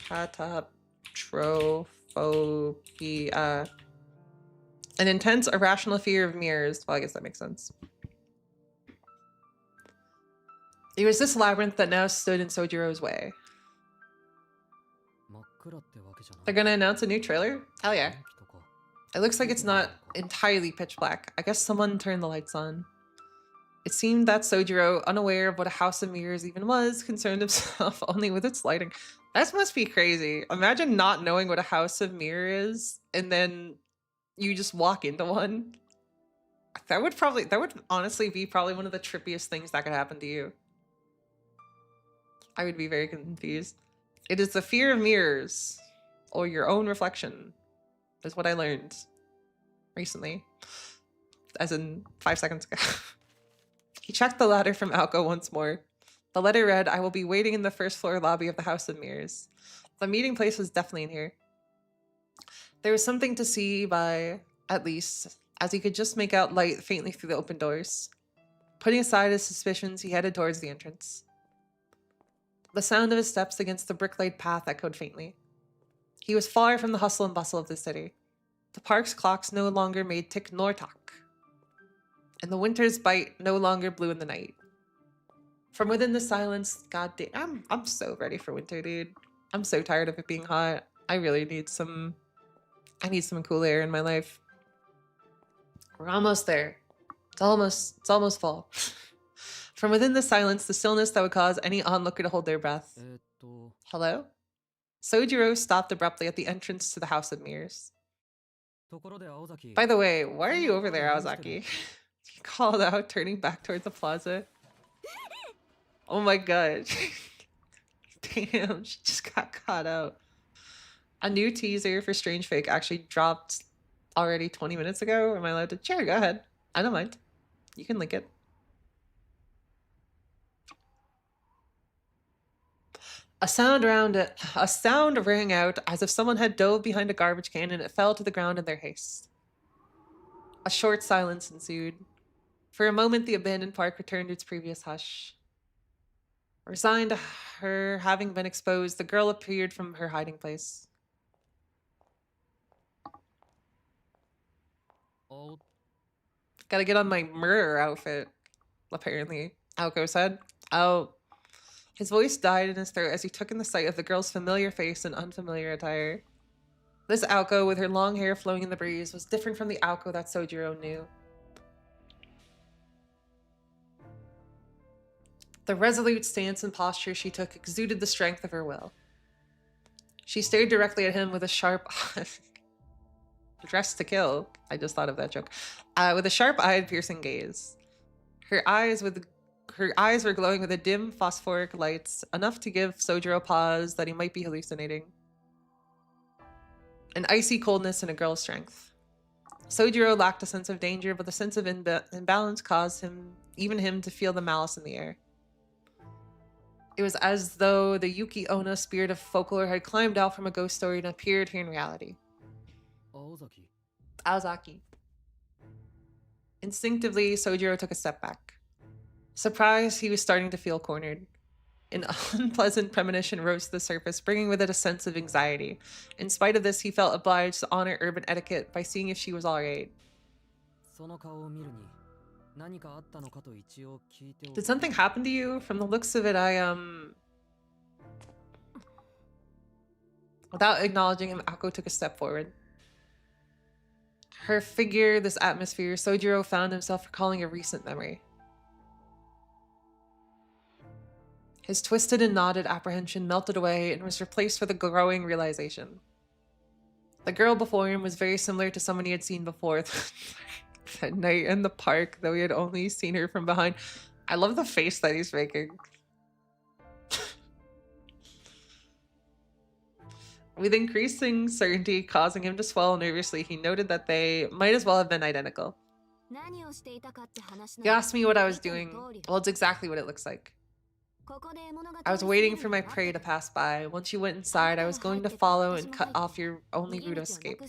Catoptrophobia. An intense, irrational fear of mirrors. Well, I guess that makes sense. It was this labyrinth that now stood in Sojiro's way. They're gonna announce a new trailer? Hell yeah. It looks like it's not entirely pitch black. I guess someone turned the lights on. It seemed that Sojiro, unaware of what a House of Mirrors even was, concerned himself only with its lighting. That must be crazy. Imagine not knowing what a House of Mirror is, and then you just walk into one. That would honestly be probably one of the trippiest things that could happen to you. I would be very confused. It is the fear of mirrors, or your own reflection, is what I learned recently. As in 5 seconds ago. He checked the letter from Alco once more. The letter read, "I will be waiting in the first floor lobby of the House of Mirrors." The meeting place was definitely in here. There was something to see by, at least, as he could just make out light faintly through the open doors. Putting aside his suspicions, he headed towards the entrance. The sound of his steps against the brick-laid path echoed faintly. He was far from the hustle and bustle of the city. The park's clocks no longer made tick nor tock, and the winter's bite no longer blew in the night. From within the silence, goddamn, I'm so ready for winter, dude. I'm so tired of it being hot. I really need some cool air in my life. We're almost there. It's almost fall. From within the silence, the stillness that would cause any onlooker to hold their breath. Hello? Sojiro stopped abruptly at the entrance to the House of Mirrors. By the way, why are you over there, Aozaki? He called out, turning back towards the plaza. Oh my god. Damn, she just got caught out. A new teaser for Strange Fake actually dropped already 20 minutes ago. Am I allowed to? Sure, go ahead. I don't mind. You can link it. A sound rang out as if someone had dove behind a garbage can and it fell to the ground in their haste. A short silence ensued. For a moment, the abandoned park returned to its previous hush. Resigned to her having been exposed, the girl appeared from her hiding place. Oh. Gotta get on my mirror outfit, apparently, Aoko said. Oh. His voice died in his throat as he took in the sight of the girl's familiar face and unfamiliar attire. This Aoko, with her long hair flowing in the breeze, was different from the Aoko that Sojiro knew. The resolute stance and posture she took exuded the strength of her will. She stared directly at him with a sharp dressed to kill. I just thought of that joke. With a sharp-eyed, piercing gaze. Her eyes were glowing with a dim phosphoric lights, enough to give Sojiro pause that he might be hallucinating. An icy coldness and a girl's strength. Sojiro lacked a sense of danger, but the sense of imbalance caused even him to feel the malice in the air. It was as though the Yuki Onna spirit of folklore had climbed out from a ghost story and appeared here in reality. Aozaki. Instinctively, Sojiro took a step back. Surprised, he was starting to feel cornered. An unpleasant premonition rose to the surface, bringing with it a sense of anxiety. In spite of this, he felt obliged to honor urban etiquette by seeing if she was all right. Did something happen to you? From the looks of it, Without acknowledging him, Ako took a step forward. Her figure, this atmosphere, Sojiro found himself recalling a recent memory. His twisted and knotted apprehension melted away and was replaced with a growing realization. The girl before him was very similar to someone he had seen before that night in the park, though he had only seen her from behind. I love the face that he's making. With increasing certainty causing him to swallow nervously, he noted that they might as well have been identical. He asked me what I was doing. Well, it's exactly what it looks like. I was waiting for my prey to pass by. Once you went inside, I was going to follow and cut off your only route of escape.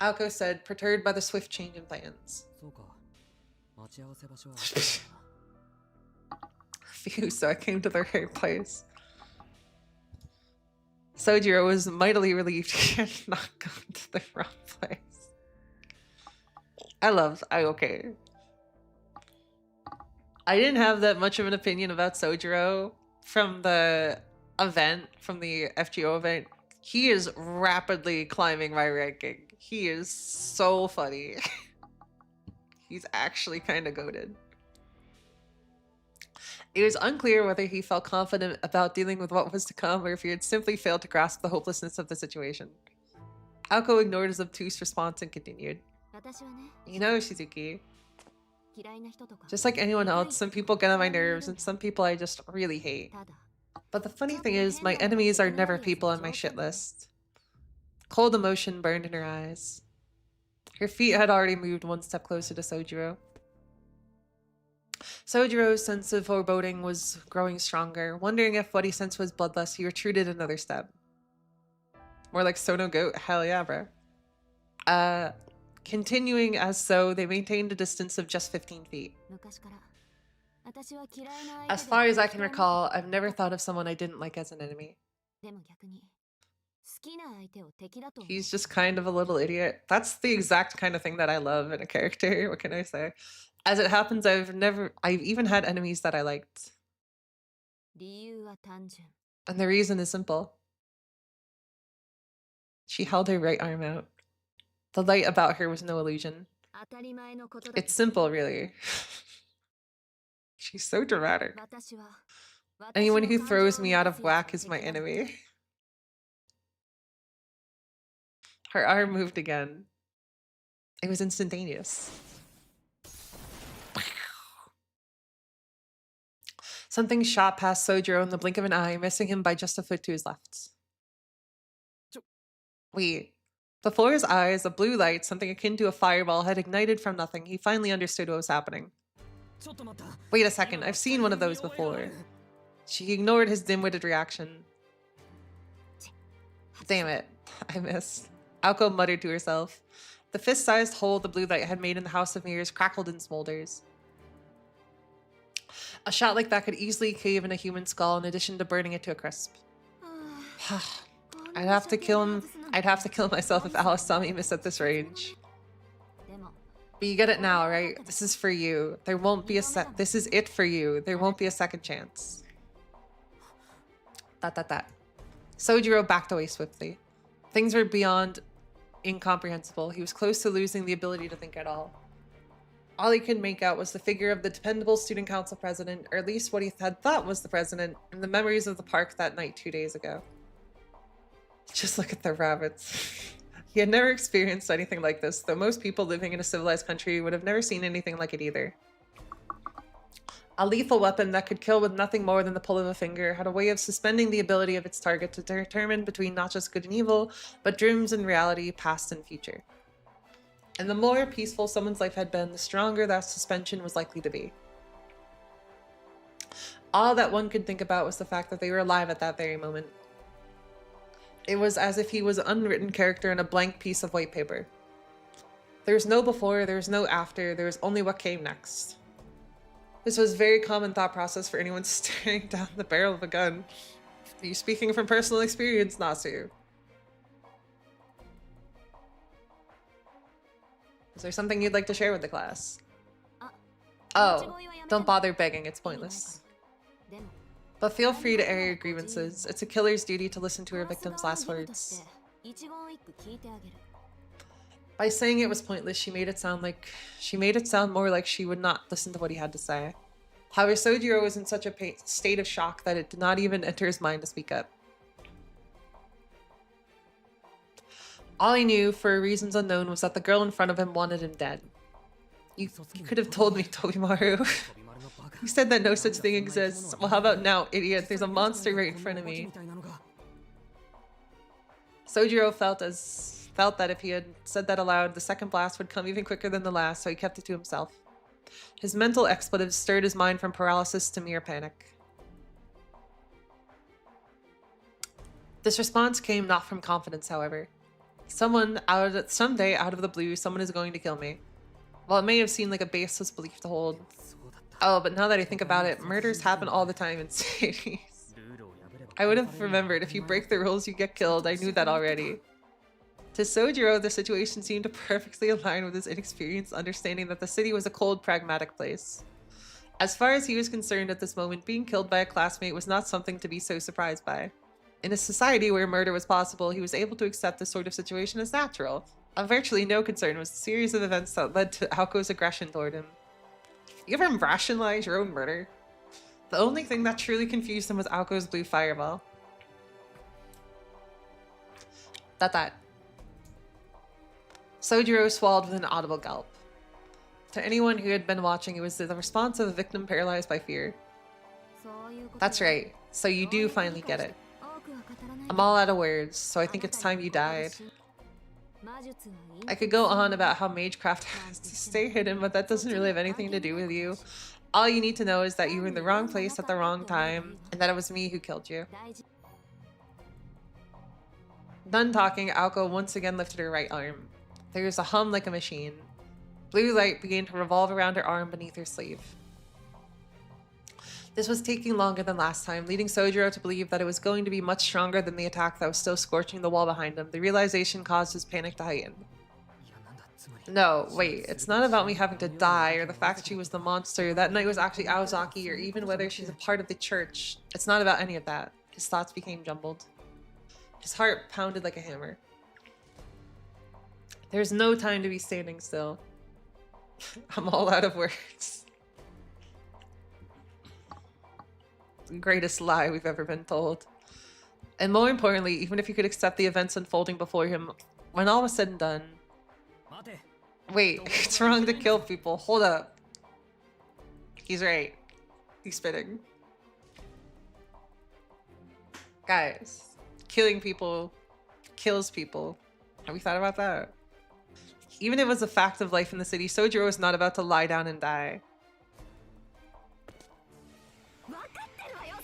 Aoko said, perturbed by the swift change in plans. Phew, so I came to the right place. Sojiro was mightily relieved he had not gone to the wrong place. Okay. I didn't have that much of an opinion about Sojiro from the event, from the FGO event. He is rapidly climbing my ranking. He is so funny. He's actually kind of goated. It was unclear whether he felt confident about dealing with what was to come or if he had simply failed to grasp the hopelessness of the situation. Aoko ignored his obtuse response and continued. You know, Shizuki, just like anyone else, some people get on my nerves and some people I just really hate. But the funny thing is, my enemies are never people on my shit list. Cold emotion burned in her eyes. Her feet had already moved one step closer to Sojiro. Sojiro's sense of foreboding was growing stronger. Wondering if what he sensed was bloodlust, he retreated another step. More like Sono Goat, hell yeah, bro. Continuing as so, they maintained a distance of just 15 feet. As far as I can recall, I've never thought of someone I didn't like as an enemy. He's just kind of a little idiot. That's the exact kind of thing that I love in a character. What can I say? As it happens, I've even had enemies that I liked. And the reason is simple. She held her right arm out. The light about her was no illusion. It's simple, really. She's so dramatic. Anyone who throws me out of whack is my enemy. Her arm moved again. It was instantaneous. Something shot past Sojiro in the blink of an eye, missing him by just a foot to his left. Wait. Before his eyes, a blue light, something akin to a fireball, had ignited from nothing. He finally understood what was happening. Wait a second, I've seen one of those before. She ignored his dim-witted reaction. Damn it, I missed. Aoko muttered to herself. The fist-sized hole the blue light had made in the House of Mirrors crackled and smolders. A shot like that could easily cave in a human skull in addition to burning it to a crisp. I'd have to kill myself if Alice saw me miss at this range. But you get it now, right? This is for you. There won't be a this is it for you. There won't be a second chance. That. Sojiro backed away swiftly. Things were beyond incomprehensible. He was close to losing the ability to think at all. All he could make out was the figure of the dependable student council president, or at least what he had thought was the president, and the memories of the park that night 2 days ago. Just look at the rabbits. He had never experienced anything like this, though most people living in a civilized country would have never seen anything like it either. A lethal weapon that could kill with nothing more than the pull of a finger had a way of suspending the ability of its target to determine between not just good and evil, but dreams and reality, past and future. And the more peaceful someone's life had been, the stronger that suspension was likely to be. All that one could think about was the fact that they were alive at that very moment. It was as if he was an unwritten character in a blank piece of white paper. There was no before, there was no after, there was only what came next. This was a very common thought process for anyone staring down the barrel of a gun. Are you speaking from personal experience, Nasu? Is there something you'd like to share with the class? Oh, don't bother begging, it's pointless. But feel free to air your grievances. It's a killer's duty to listen to her victim's last words. By saying it was pointless, she made it sound more like she would not listen to what he had to say. However, Sojiro was in such a state of shock that it did not even enter his mind to speak up. All he knew, for reasons unknown, was that the girl in front of him wanted him dead. You could have told me, Tobimaru. You said that no such thing exists. Well, how about now, idiot? There's a monster right in front of me. Sojiro felt that if he had said that aloud, the second blast would come even quicker than the last, so he kept it to himself. His mental expletives stirred his mind from paralysis to mere panic. This response came not from confidence, however. Someday, out of the blue, someone is going to kill me. While it may have seemed like a baseless belief to hold. Oh, but now that I think about it, murders happen all the time in cities. I would have remembered, if you break the rules, you get killed. I knew that already. To Sojiro, the situation seemed to perfectly align with his inexperienced understanding that the city was a cold, pragmatic place. As far as he was concerned at this moment, being killed by a classmate was not something to be so surprised by. In a society where murder was possible, he was able to accept this sort of situation as natural. Of virtually no concern was the series of events that led to Aoko's aggression toward him. You ever rationalize your own murder? The only thing that truly confused him was Aoko's blue fireball. That. Sojiro swallowed with an audible gulp. To anyone who had been watching, it was the response of a victim paralyzed by fear. That's right, so you do finally get it. I'm all out of words, so I think it's time you died. I could go on about how magecraft has to stay hidden, but that doesn't really have anything to do with you. All you need to know is that you were in the wrong place at the wrong time, and that it was me who killed you. Done talking, Aoko once again lifted her right arm. There was a hum like a machine. Blue light began to revolve around her arm beneath her sleeve. This was taking longer than last time, leading Sojiro to believe that it was going to be much stronger than the attack that was still scorching the wall behind him. The realization caused his panic to heighten. No, wait, it's not about me having to die, or the fact that she was the monster, that night was actually Aozaki, or even whether she's a part of the church. It's not about any of that. His thoughts became jumbled. His heart pounded like a hammer. There's no time to be standing still. I'm all out of words. The greatest lie we've ever been told. And more importantly, even if you could accept the events unfolding before him, when all was said and done... Wait, it's wrong to kill people. Hold up. He's right. He's spitting. Guys, killing people kills people. Have we thought about that? Even if it was a fact of life in the city, Sojiro is not about to lie down and die.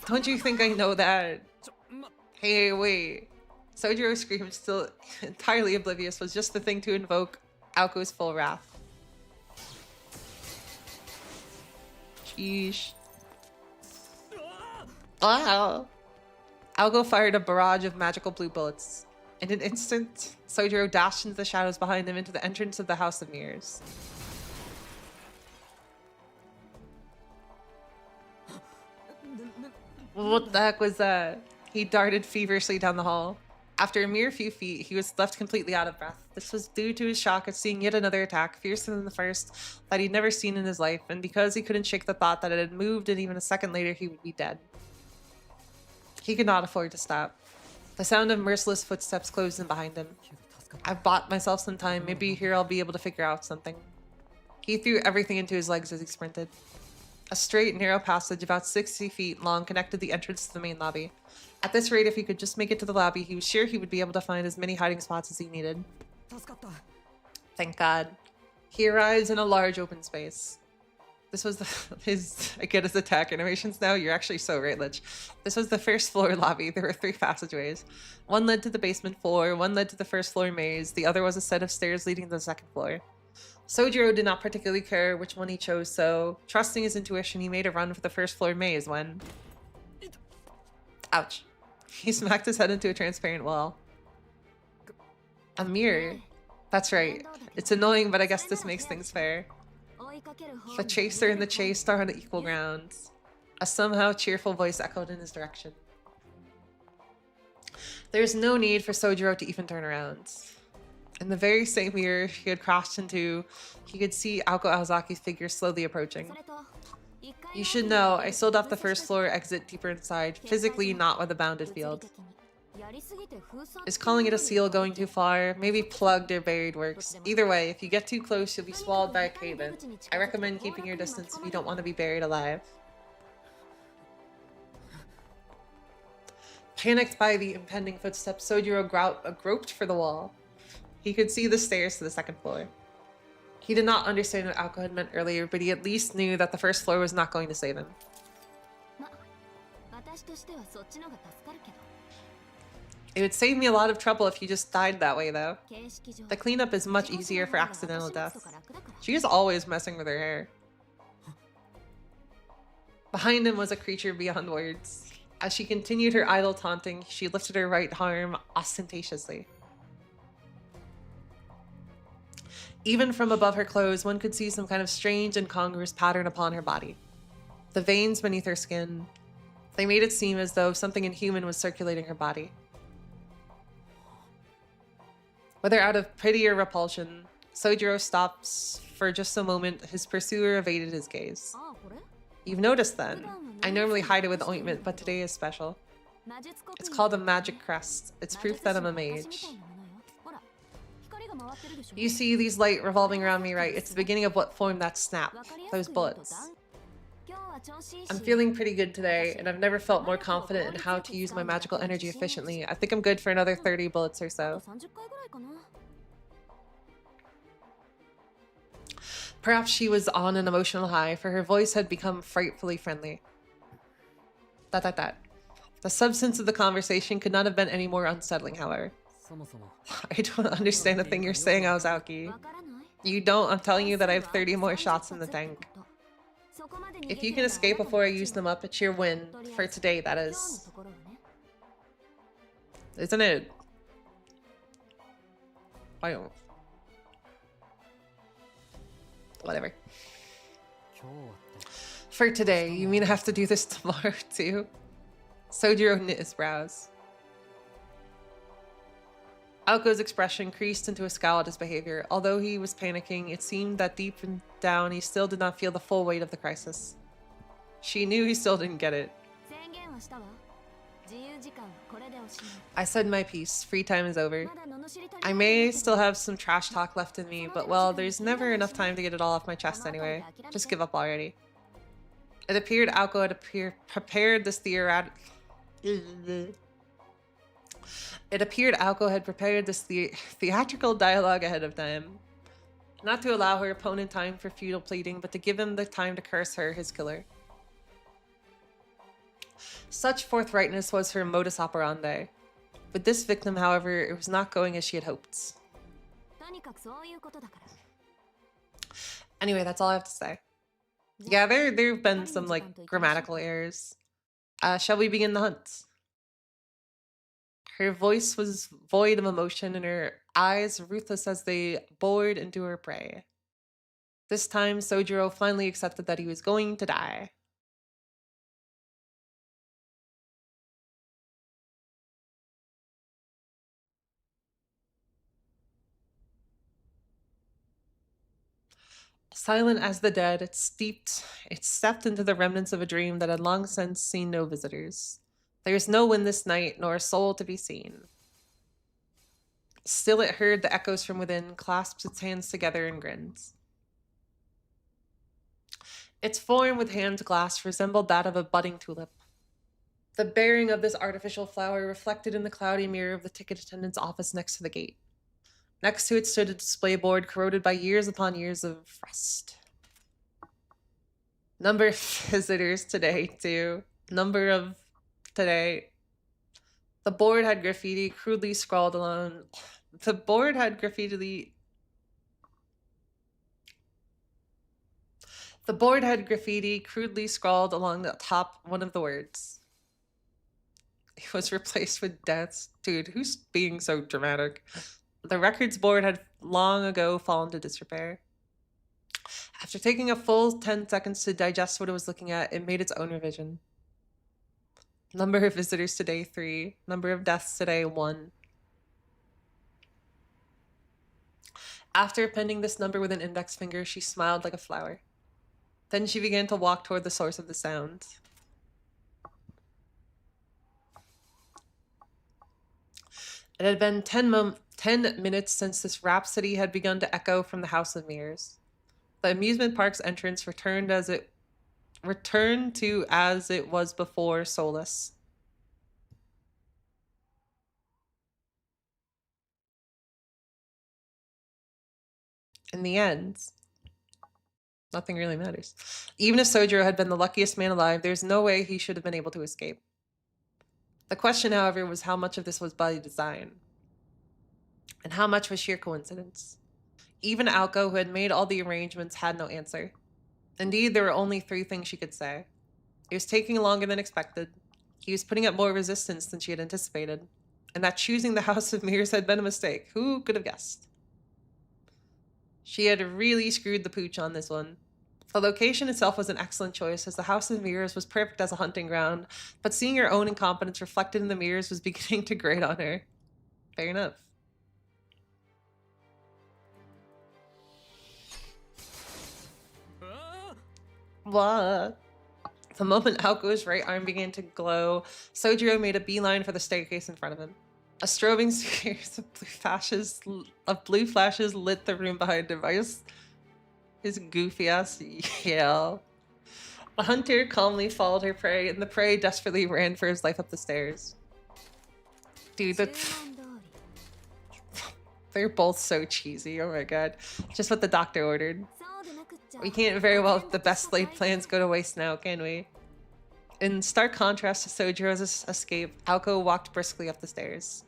Don't you think I know that? Hey, wait. Sojiro's scream, still entirely oblivious, was just the thing to invoke Aoko's full wrath. Sheesh. Wow. Aoko fired a barrage of magical blue bullets. In an instant, Sojiro dashed into the shadows behind him into the entrance of the House of Mirrors. What the heck was that? He darted feverishly down the hall. After a mere few feet, he was left completely out of breath. This was due to his shock at seeing yet another attack, fiercer than the first, that he'd never seen in his life, and because he couldn't shake the thought that it had moved and even a second later he would be dead. He could not afford to stop. The sound of merciless footsteps closed in behind him. I've bought myself some time. Maybe here I'll be able to figure out something. He threw everything into his legs as he sprinted. A straight, narrow passage about 60 feet long connected the entrance to the main lobby. At this rate, if he could just make it to the lobby, he was sure he would be able to find as many hiding spots as he needed. Thank God. He arrives in a large open space. This was I get his attack animations now. You're actually so right, Lich. This was the first floor lobby. There were 3 passageways. One led to the basement floor, one led to the first floor maze, the other was a set of stairs leading to the second floor. Sojiro did not particularly care which one he chose, so, trusting his intuition, he made a run for the first floor maze when... Ouch. He smacked his head into a transparent wall. A mirror. That's right. It's annoying, but I guess this makes things fair. The chaser and the chased are on equal ground. A somehow cheerful voice echoed in his direction. There is no need for Sojiro to even turn around. In the very same mirror he had crashed into, he could see Aoko Aozaki's figure slowly approaching. You should know, I sold off the first floor exit deeper inside, physically not with a bounded field. Is calling it a seal going too far? Maybe plugged or buried works. Either way, if you get too close, you'll be swallowed by a cave-in. I recommend keeping your distance if you don't want to be buried alive. Panicked by the impending footsteps, Sojiro groped for the wall. He could see the stairs to the second floor. He did not understand what Aoko had meant earlier, but he at least knew that the first floor was not going to save him. It would save me a lot of trouble if you just died that way, though. The cleanup is much easier for accidental deaths. She is always messing with her hair. Behind him was a creature beyond words. As she continued her idle taunting, she lifted her right arm ostentatiously. Even from above her clothes, one could see some kind of strange, incongruous pattern upon her body. The veins beneath her skin, they made it seem as though something inhuman was circulating her body. Whether out of pity or repulsion, Sojiro stops for just a moment. His pursuer evaded his gaze. You've noticed then. I normally hide it with ointment, but today is special. It's called a magic crest. It's proof that I'm a mage. You see these light revolving around me, right? It's the beginning of what formed that snap. Those bullets. I'm feeling pretty good today, and I've never felt more confident in how to use my magical energy efficiently. I think I'm good for another 30 bullets or so. Perhaps she was on an emotional high, for her voice had become frightfully friendly. The substance of the conversation could not have been any more unsettling, however. I don't understand a thing you're saying, Aozaki. You don't? I'm telling you that I have 30 more shots in the tank. If you can escape before I use them up, it's your win. For today, that is. Isn't it? Wow. Whatever. For today, you mean I have to do this tomorrow too? Sojiro knit his brows. Aoko's expression creased into a scowl at his behavior. Although he was panicking, it seemed that deep down he still did not feel the full weight of the crisis. She knew he still didn't get it. I said my piece. Free time is over. I may still have some trash talk left in me, but well, there's never enough time to get it all off my chest anyway. Just give up already. It appeared Aoko had prepared this It appeared Alco had prepared this theatrical dialogue ahead of time. Not to allow her opponent time for futile pleading, but to give him the time to curse her, his killer. Such forthrightness was her modus operandi. With this victim, however, it was not going as she had hoped. Anyway, that's all I have to say. Yeah, there have been some, like, grammatical errors. Shall we begin the hunt? Her voice was void of emotion and her eyes ruthless as they bored into her prey. This time, Sojiro finally accepted that he was going to die. Silent as the dead, it stepped into the remnants of a dream that had long since seen no visitors. There is no wind this night, nor a soul to be seen. Still it heard the echoes from within, clasped its hands together and grins. Its form with hand glass resembled that of a budding tulip. The bearing of this artificial flower reflected in the cloudy mirror of the ticket attendant's office next to the gate. Next to it stood a display board corroded by years upon years of rust. Number of visitors today, too. Number of today. The board had graffiti crudely scrawled along. The board had graffiti crudely scrawled along the top one of the words. It was replaced with deaths. Dude, who's being so dramatic? The records board had long ago fallen to disrepair. After taking a full 10 seconds to digest what it was looking at, it made its own revision. Number of visitors today, 3. Number of deaths today, 1. After appending this number with an index finger, she smiled like a flower. Then she began to walk toward the source of the sound. It had been 10 minutes since this rhapsody had begun to echo from the House of Mirrors. The amusement park's entrance returned to as it was before, soulless. In the end, nothing really matters. Even if Sojiro had been the luckiest man alive, there's no way he should have been able to escape. The question, however, was how much of this was by design, and how much was sheer coincidence. Even Alco, who had made all the arrangements, had no answer. Indeed, there were only 3 things she could say. It was taking longer than expected. He was putting up more resistance than she had anticipated. And that choosing the House of Mirrors had been a mistake. Who could have guessed? She had really screwed the pooch on this one. The location itself was an excellent choice, as the House of Mirrors was perfect as a hunting ground, but seeing her own incompetence reflected in the mirrors was beginning to grate on her. Fair enough. What? The moment Alco's right arm began to glow, Sojiro made a beeline for the staircase in front of him. A strobing series of blue flashes lit the room behind him. His goofy ass yell. The hunter calmly followed her prey, and the prey desperately ran for his life up the stairs. Dude, they're both so cheesy. Oh my god. Just what the doctor ordered. We can't very well let the best laid plans go to waste now, can we? In stark contrast to Sojiro's escape, Alco walked briskly up the stairs.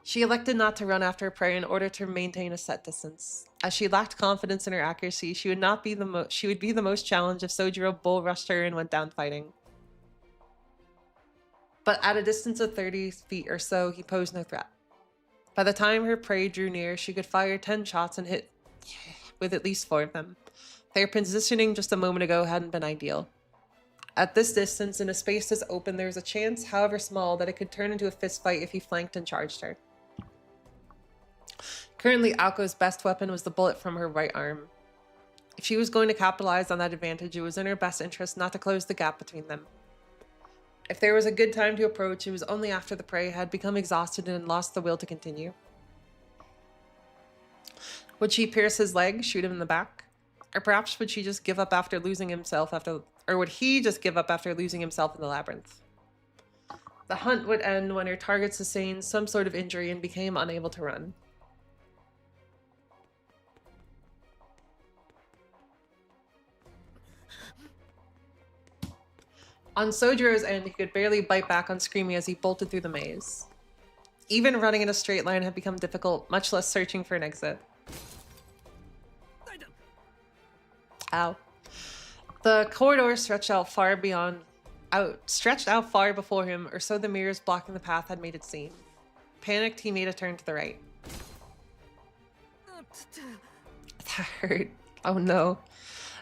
She elected not to run after her prey in order to maintain a set distance. As she lacked confidence in her accuracy, she would be the most challenged if Sojiro bull rushed her and went down fighting. But at a distance of 30 feet or so, he posed no threat. By the time her prey drew near, she could fire 10 shots and hit with at least 4 of them. Their positioning just a moment ago hadn't been ideal. At this distance, in a space this open, there was a chance, however small, that it could turn into a fistfight if he flanked and charged her. Currently, Alco's best weapon was the bullet from her right arm. If she was going to capitalize on that advantage, it was in her best interest not to close the gap between them. If there was a good time to approach, it was only after the prey had become exhausted and lost the will to continue. Would she pierce his leg, shoot him in the back? Or perhaps would she just give up after losing himself or would he just give up after losing himself in the labyrinth? The hunt would end when her target sustained some sort of injury and became unable to run. On Sojiro's end, he could barely bite back on screaming as he bolted through the maze. Even running in a straight line had become difficult, much less searching for an exit. Ow. The corridor stretched out far before him, or so the mirrors blocking the path had made it seem. Panicked, he made a turn to the right. That hurt. Oh no.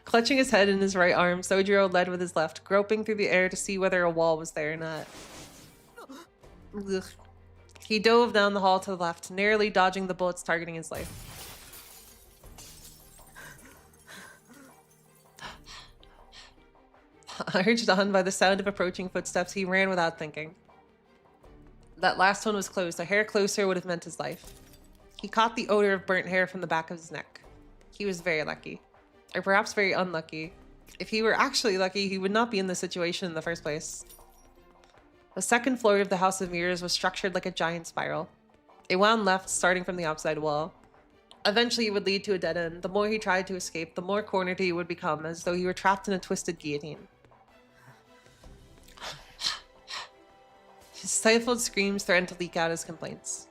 Clutching his head in his right arm, Sojiro led with his left, groping through the air to see whether a wall was there or not. Ugh. He dove down the hall to the left, narrowly dodging the bullets targeting his life. Urged on by the sound of approaching footsteps, he ran without thinking. That last one was close. A hair closer would have meant his life. He caught the odor of burnt hair from the back of his neck. He was very lucky. Or perhaps very unlucky. If he were actually lucky, he would not be in this situation in the first place. The second floor of the House of Mirrors was structured like a giant spiral. It wound left, starting from the outside wall. Eventually, it would lead to a dead end. The more he tried to escape, the more cornered he would become, as though he were trapped in a twisted guillotine. His stifled screams threatened to leak out his complaints.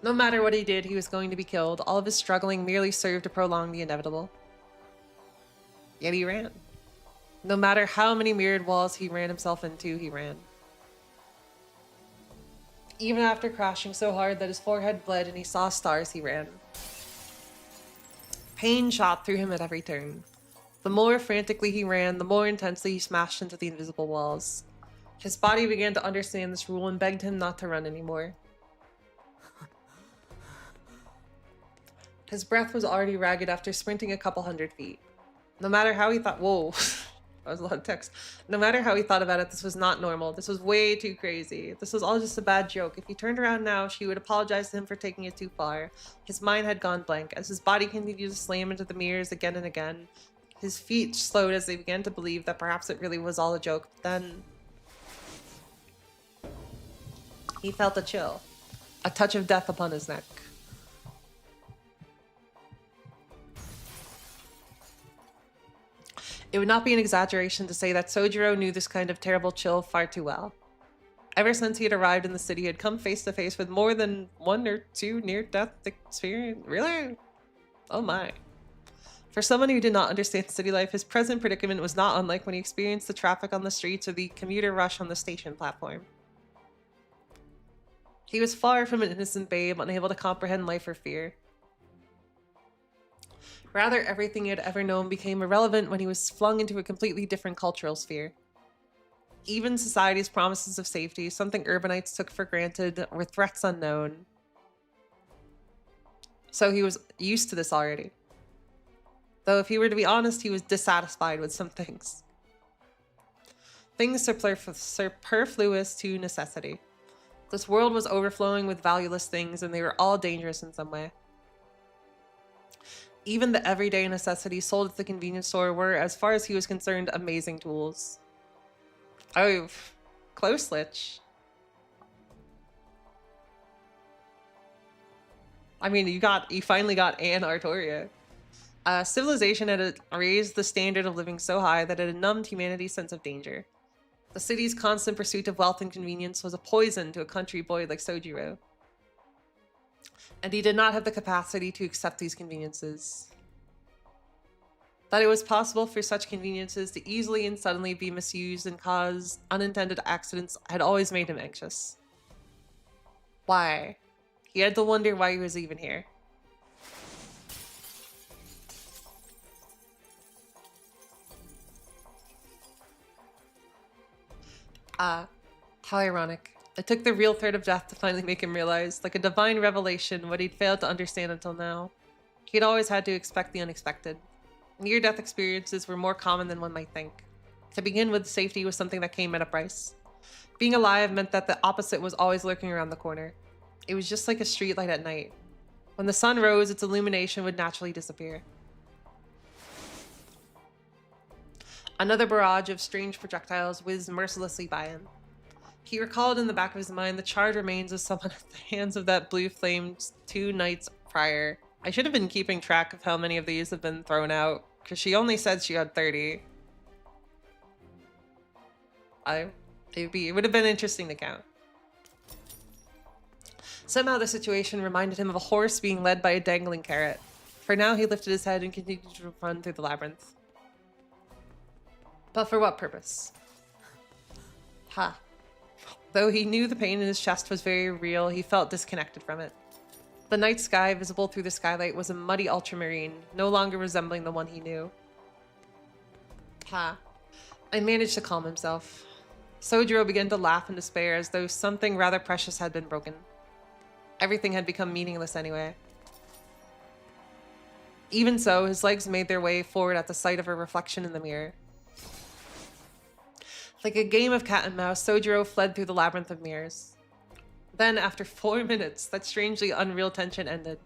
No matter what he did, he was going to be killed. All of his struggling merely served to prolong the inevitable. Yet he ran. No matter how many mirrored walls he ran himself into, he ran. Even after crashing so hard that his forehead bled and he saw stars, he ran. Pain shot through him at every turn. The more frantically he ran, the more intensely he smashed into the invisible walls. His body began to understand this rule and begged him not to run anymore. His breath was already ragged after sprinting a couple hundred feet. No matter how he thought— whoa, that was a lot of text. No matter how he thought about it, this was not normal. This was way too crazy. This was all just a bad joke. If he turned around now, she would apologize to him for taking it too far. His mind had gone blank. As his body continued to slam into the mirrors again and again, his feet slowed as they began to believe that perhaps it really was all a joke. But then he felt a chill, a touch of death upon his neck. It would not be an exaggeration to say that Sojiro knew this kind of terrible chill far too well. Ever since he had arrived in the city, he had come face to face with more than one or two near-death experiences. Really? Oh my. For someone who did not understand city life, his present predicament was not unlike when he experienced the traffic on the streets or the commuter rush on the station platform. He was far from an innocent babe, unable to comprehend life or fear. Rather, everything he had ever known became irrelevant when he was flung into a completely different cultural sphere. Even society's promises of safety, something urbanites took for granted, were threats unknown. So he was used to this already. Though if he were to be honest, he was dissatisfied with some things. Things superfluous to necessity. This world was overflowing with valueless things, and they were all dangerous in some way. Even the everyday necessities sold at the convenience store were, as far as he was concerned, amazing tools. Oh, close lich. I mean, you finally got an Artoria. Civilization had raised the standard of living so high that it had numbed humanity's sense of danger. The city's constant pursuit of wealth and convenience was a poison to a country boy like Sojiro. And he did not have the capacity to accept these conveniences. That it was possible for such conveniences to easily and suddenly be misused and cause unintended accidents had always made him anxious. Why? He had to wonder why he was even here. Ah, how ironic. It took the real threat of death to finally make him realize, like a divine revelation, what he'd failed to understand until now. He'd always had to expect the unexpected. Near-death experiences were more common than one might think. To begin with, safety was something that came at a price. Being alive meant that the opposite was always lurking around the corner. It was just like a streetlight at night. When the sun rose, its illumination would naturally disappear. Another barrage of strange projectiles whizzed mercilessly by him. He recalled in the back of his mind the charred remains of someone at the hands of that blue flame 2 nights prior. I should have been keeping track of how many of these have been thrown out, because she only said she had 30. It would have been interesting to count. Somehow the situation reminded him of a horse being led by a dangling carrot. For now, he lifted his head and continued to run through the labyrinth. But for what purpose? Ha. Though he knew the pain in his chest was very real, he felt disconnected from it. The night sky, visible through the skylight, was a muddy ultramarine, no longer resembling the one he knew. Ha. I managed to calm himself. Sojiro began to laugh in despair as though something rather precious had been broken. Everything had become meaningless anyway. Even so, his legs made their way forward at the sight of a reflection in the mirror. Like a game of cat and mouse, Sojiro fled through the labyrinth of mirrors. Then, after 4 minutes, that strangely unreal tension ended.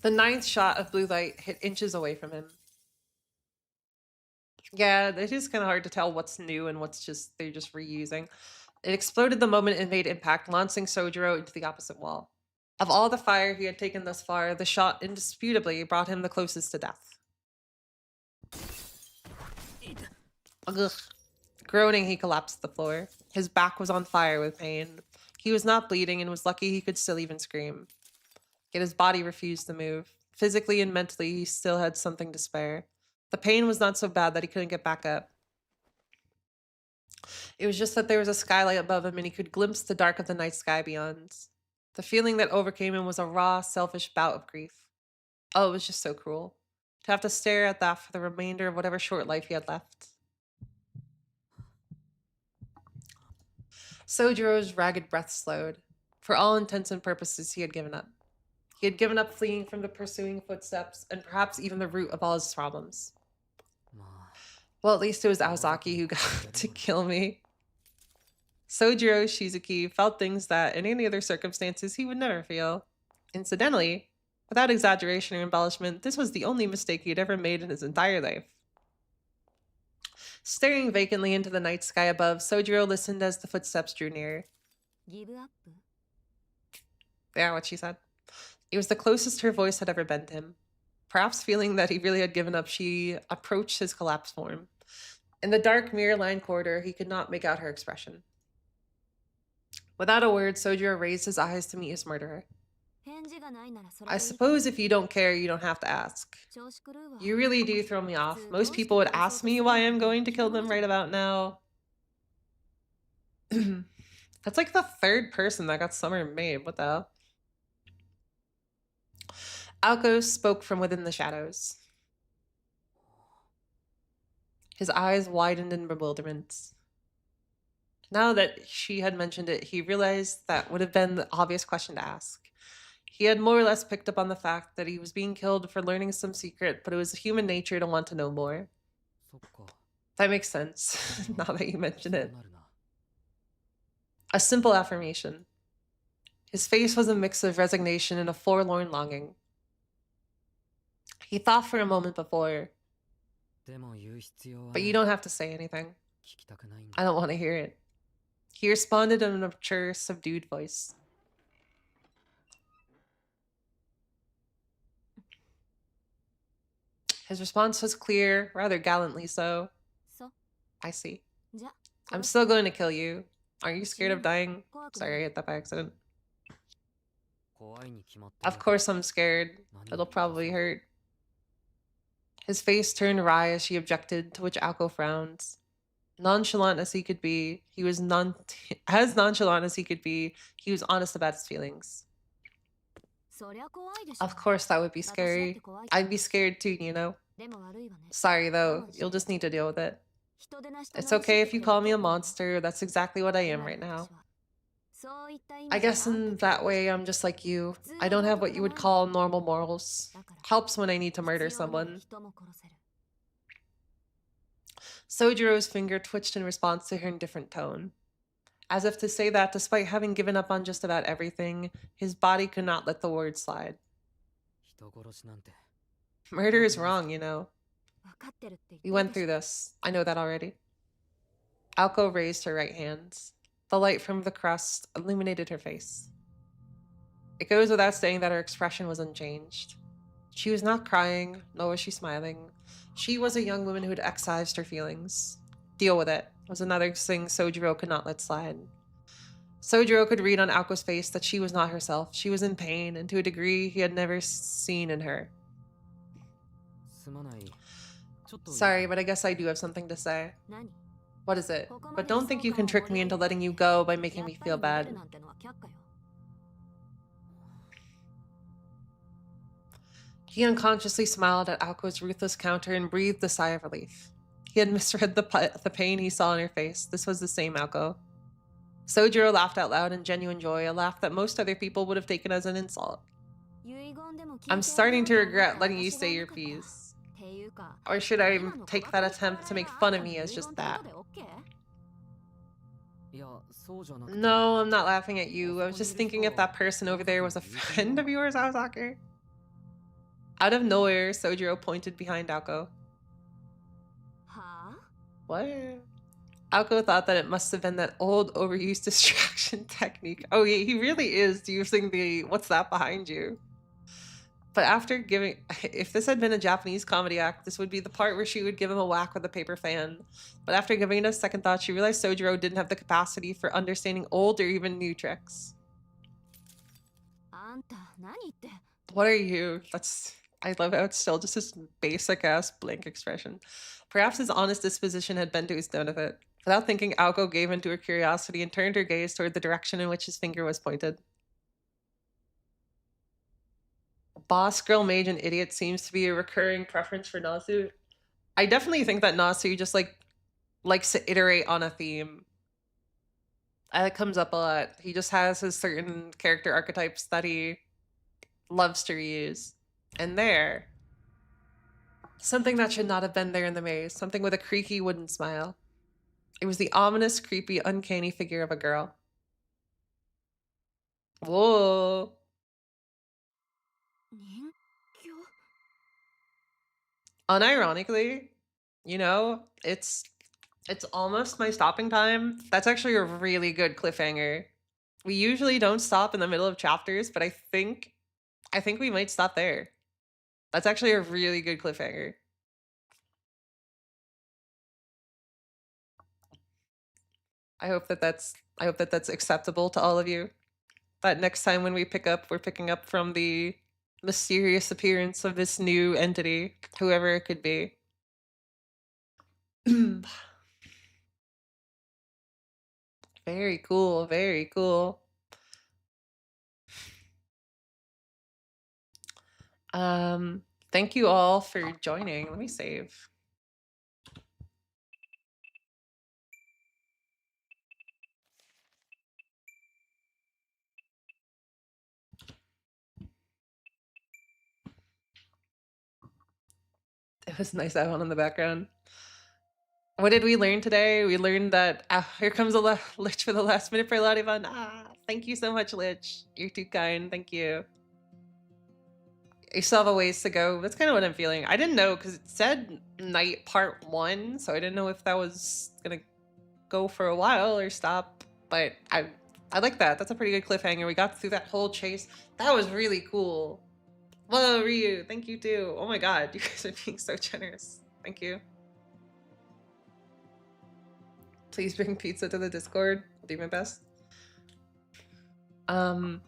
The 9th shot of blue light hit inches away from him. Yeah, it is kind of hard to tell what's new and what's they're just reusing. It exploded the moment it made impact, launching Sojiro into the opposite wall. Of all the fire he had taken thus far, the shot indisputably brought him the closest to death. Ugh. Groaning, he collapsed to the floor. His back was on fire with pain. He was not bleeding and was lucky he could still even scream. Yet his body refused to move. Physically and mentally, he still had something to spare. The pain was not so bad that he couldn't get back up. It was just that there was a skylight above him and he could glimpse the dark of the night sky beyond. The feeling that overcame him was a raw, selfish bout of grief. Oh, it was just so cruel. To have to stare at that for the remainder of whatever short life he had left. Sojiro's ragged breath slowed. For all intents and purposes, he had given up. He had given up fleeing from the pursuing footsteps and perhaps even the root of all his problems. Well, at least it was Aozaki who got to kill me. Sojiro Shizuki felt things that, in any other circumstances, he would never feel. Incidentally, without exaggeration or embellishment, this was the only mistake he had ever made in his entire life. Staring vacantly into the night sky above, Sojiro listened as the footsteps drew near. Give up? Yeah, what she said. It was the closest her voice had ever been to him. Perhaps feeling that he really had given up, she approached his collapsed form. In the dark, mirror-lined corridor, he could not make out her expression. Without a word, Sojiro raised his eyes to meet his murderer. I suppose if you don't care, you don't have to ask. You really do throw me off. Most people would ask me why I'm going to kill them right about now. That's like the 3rd person that got Summer made. What the hell? Aoko spoke from within the shadows. His eyes widened in bewilderment. Now that she had mentioned it, he realized that would have been the obvious question to ask. He had more or less picked up on the fact that he was being killed for learning some secret, but it was human nature to want to know more. That makes sense, now that you mention it. A simple affirmation. His face was a mix of resignation and a forlorn longing. He thought for a moment before, but you don't have to say anything. I don't want to hear it. He responded in a mature, subdued voice. His response was clear, rather gallantly so. I see. I'm still going to kill you. Aren't you scared of dying? Sorry, I hit that by accident. Of course I'm scared. It'll probably hurt. His face turned wry as she objected, to which Aoko frowned. Nonchalant as he could be, he was as nonchalant as he could be, he was honest about his feelings. Of course that would be scary. I'd be scared too, you know. Sorry though, you'll just need to deal with it. It's okay if you call me a monster, that's exactly what I am right now. I guess in that way I'm just like you. I don't have what you would call normal morals. Helps when I need to murder someone. Sojiro's finger twitched in response to her indifferent tone. As if to say that despite having given up on just about everything, his body could not let the word slide. Murder is wrong, you know. We went through this. I know that already. Alko raised her right hand. The light from the crust illuminated her face. It goes without saying that her expression was unchanged. She was not crying, nor was she smiling. She was a young woman who had excised her feelings. Deal with it was another thing Sojiro could not let slide. Sojiro could read on Alko's face that she was not herself. She was in pain, and to a degree he had never seen in her. Sorry, but I guess I do have something to say. What is it? But don't think you can trick me into letting you go by making me feel bad. He unconsciously smiled at Alko's ruthless counter and breathed a sigh of relief. He had misread the pain he saw in her face. This was the same Alko. Sojiro laughed out loud in genuine joy, a laugh that most other people would have taken as an insult. I'm starting to regret letting you say your piece. Or should I take that attempt to make fun of me as just that? No, I'm not laughing at you. I was just thinking if that person over there was a friend of yours, Awasaka. Out of nowhere, Sojiro pointed behind Alko. What? Alko thought that it must have been that old overused distraction technique. Oh yeah, he really is using the what's that behind you. But after giving, if this had been a Japanese comedy act, this would be the part where she would give him a whack with a paper fan. But after giving it a second thought, she realized Sojiro didn't have the capacity for understanding old or even new tricks. What are you? I love how it's still just this basic ass blank expression. Perhaps his honest disposition had been to his benefit. Without thinking, Alko gave into her curiosity and turned her gaze toward the direction in which his finger was pointed. Boss, girl, mage, and idiot seems to be a recurring preference for Nasu. I definitely think that Nasu just likes to iterate on a theme. That comes up a lot. He just has his certain character archetypes that he loves to reuse. And there, something that should not have been there in the maze, something with a creaky wooden smile. It was the ominous, creepy, uncanny figure of a girl. Whoa. Unironically, you know, it's almost my stopping time. That's actually a really good cliffhanger. We usually don't stop in the middle of chapters, but I think we might stop there. That's actually a really good cliffhanger. I hope that that's acceptable to all of you. That next time when we pick up, we're picking up from the mysterious appearance of this new entity, whoever it could be. Very cool, very cool. Thank you all for joining. Let me save. It was nice to have one in the background. What did we learn today? We learned that here comes a Lich for the last minute for Larivan. Thank you so much, Lich. You're too kind. Thank you. You still have a ways to go. That's kind of what I'm feeling. I didn't know because it said night part 1, so I didn't know if that was gonna go for a while or stop. But I like that. That's a pretty good cliffhanger. We got through that whole chase. That was really cool. Whoa, Ryu, thank you too. Oh my god, you guys are being so generous. Thank you. Please bring pizza to the Discord. I'll do my best. But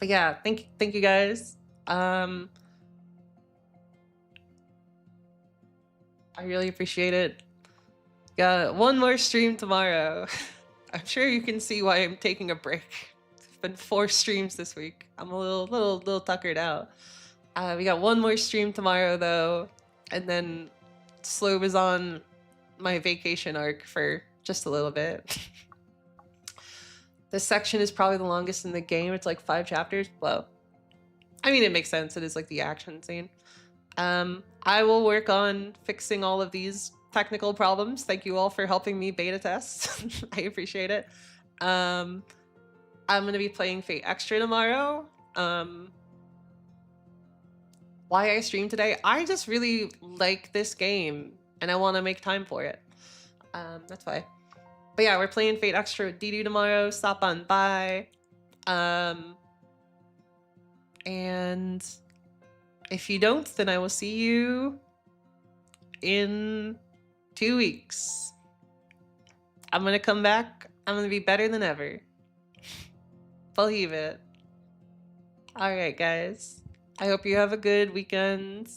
yeah, thank you guys. I really appreciate it. Got one more stream tomorrow. I'm sure you can see why I'm taking a break. It's been 4 streams this week. I'm a little tuckered out. We got one more stream tomorrow though, and then Slowb is on my vacation arc for just a little bit. This section is probably the longest in the game. It's like 5 chapters. Whoa. I mean, it makes sense. It is like the action scene. I will work on fixing all of these technical problems. Thank you all for helping me beta test. I appreciate it. I'm going to be playing Fate Extra tomorrow. why I streamed today. I just really like this game and I want to make time for it. That's why. But yeah, we're playing Fate Extra with Didu tomorrow. Stop on by. And if you don't, then I will see you in 2 weeks. I'm gonna come back. I'm gonna be better than ever. Believe it. Alright, guys. I hope you have a good weekend.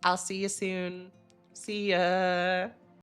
I'll see you soon. See ya.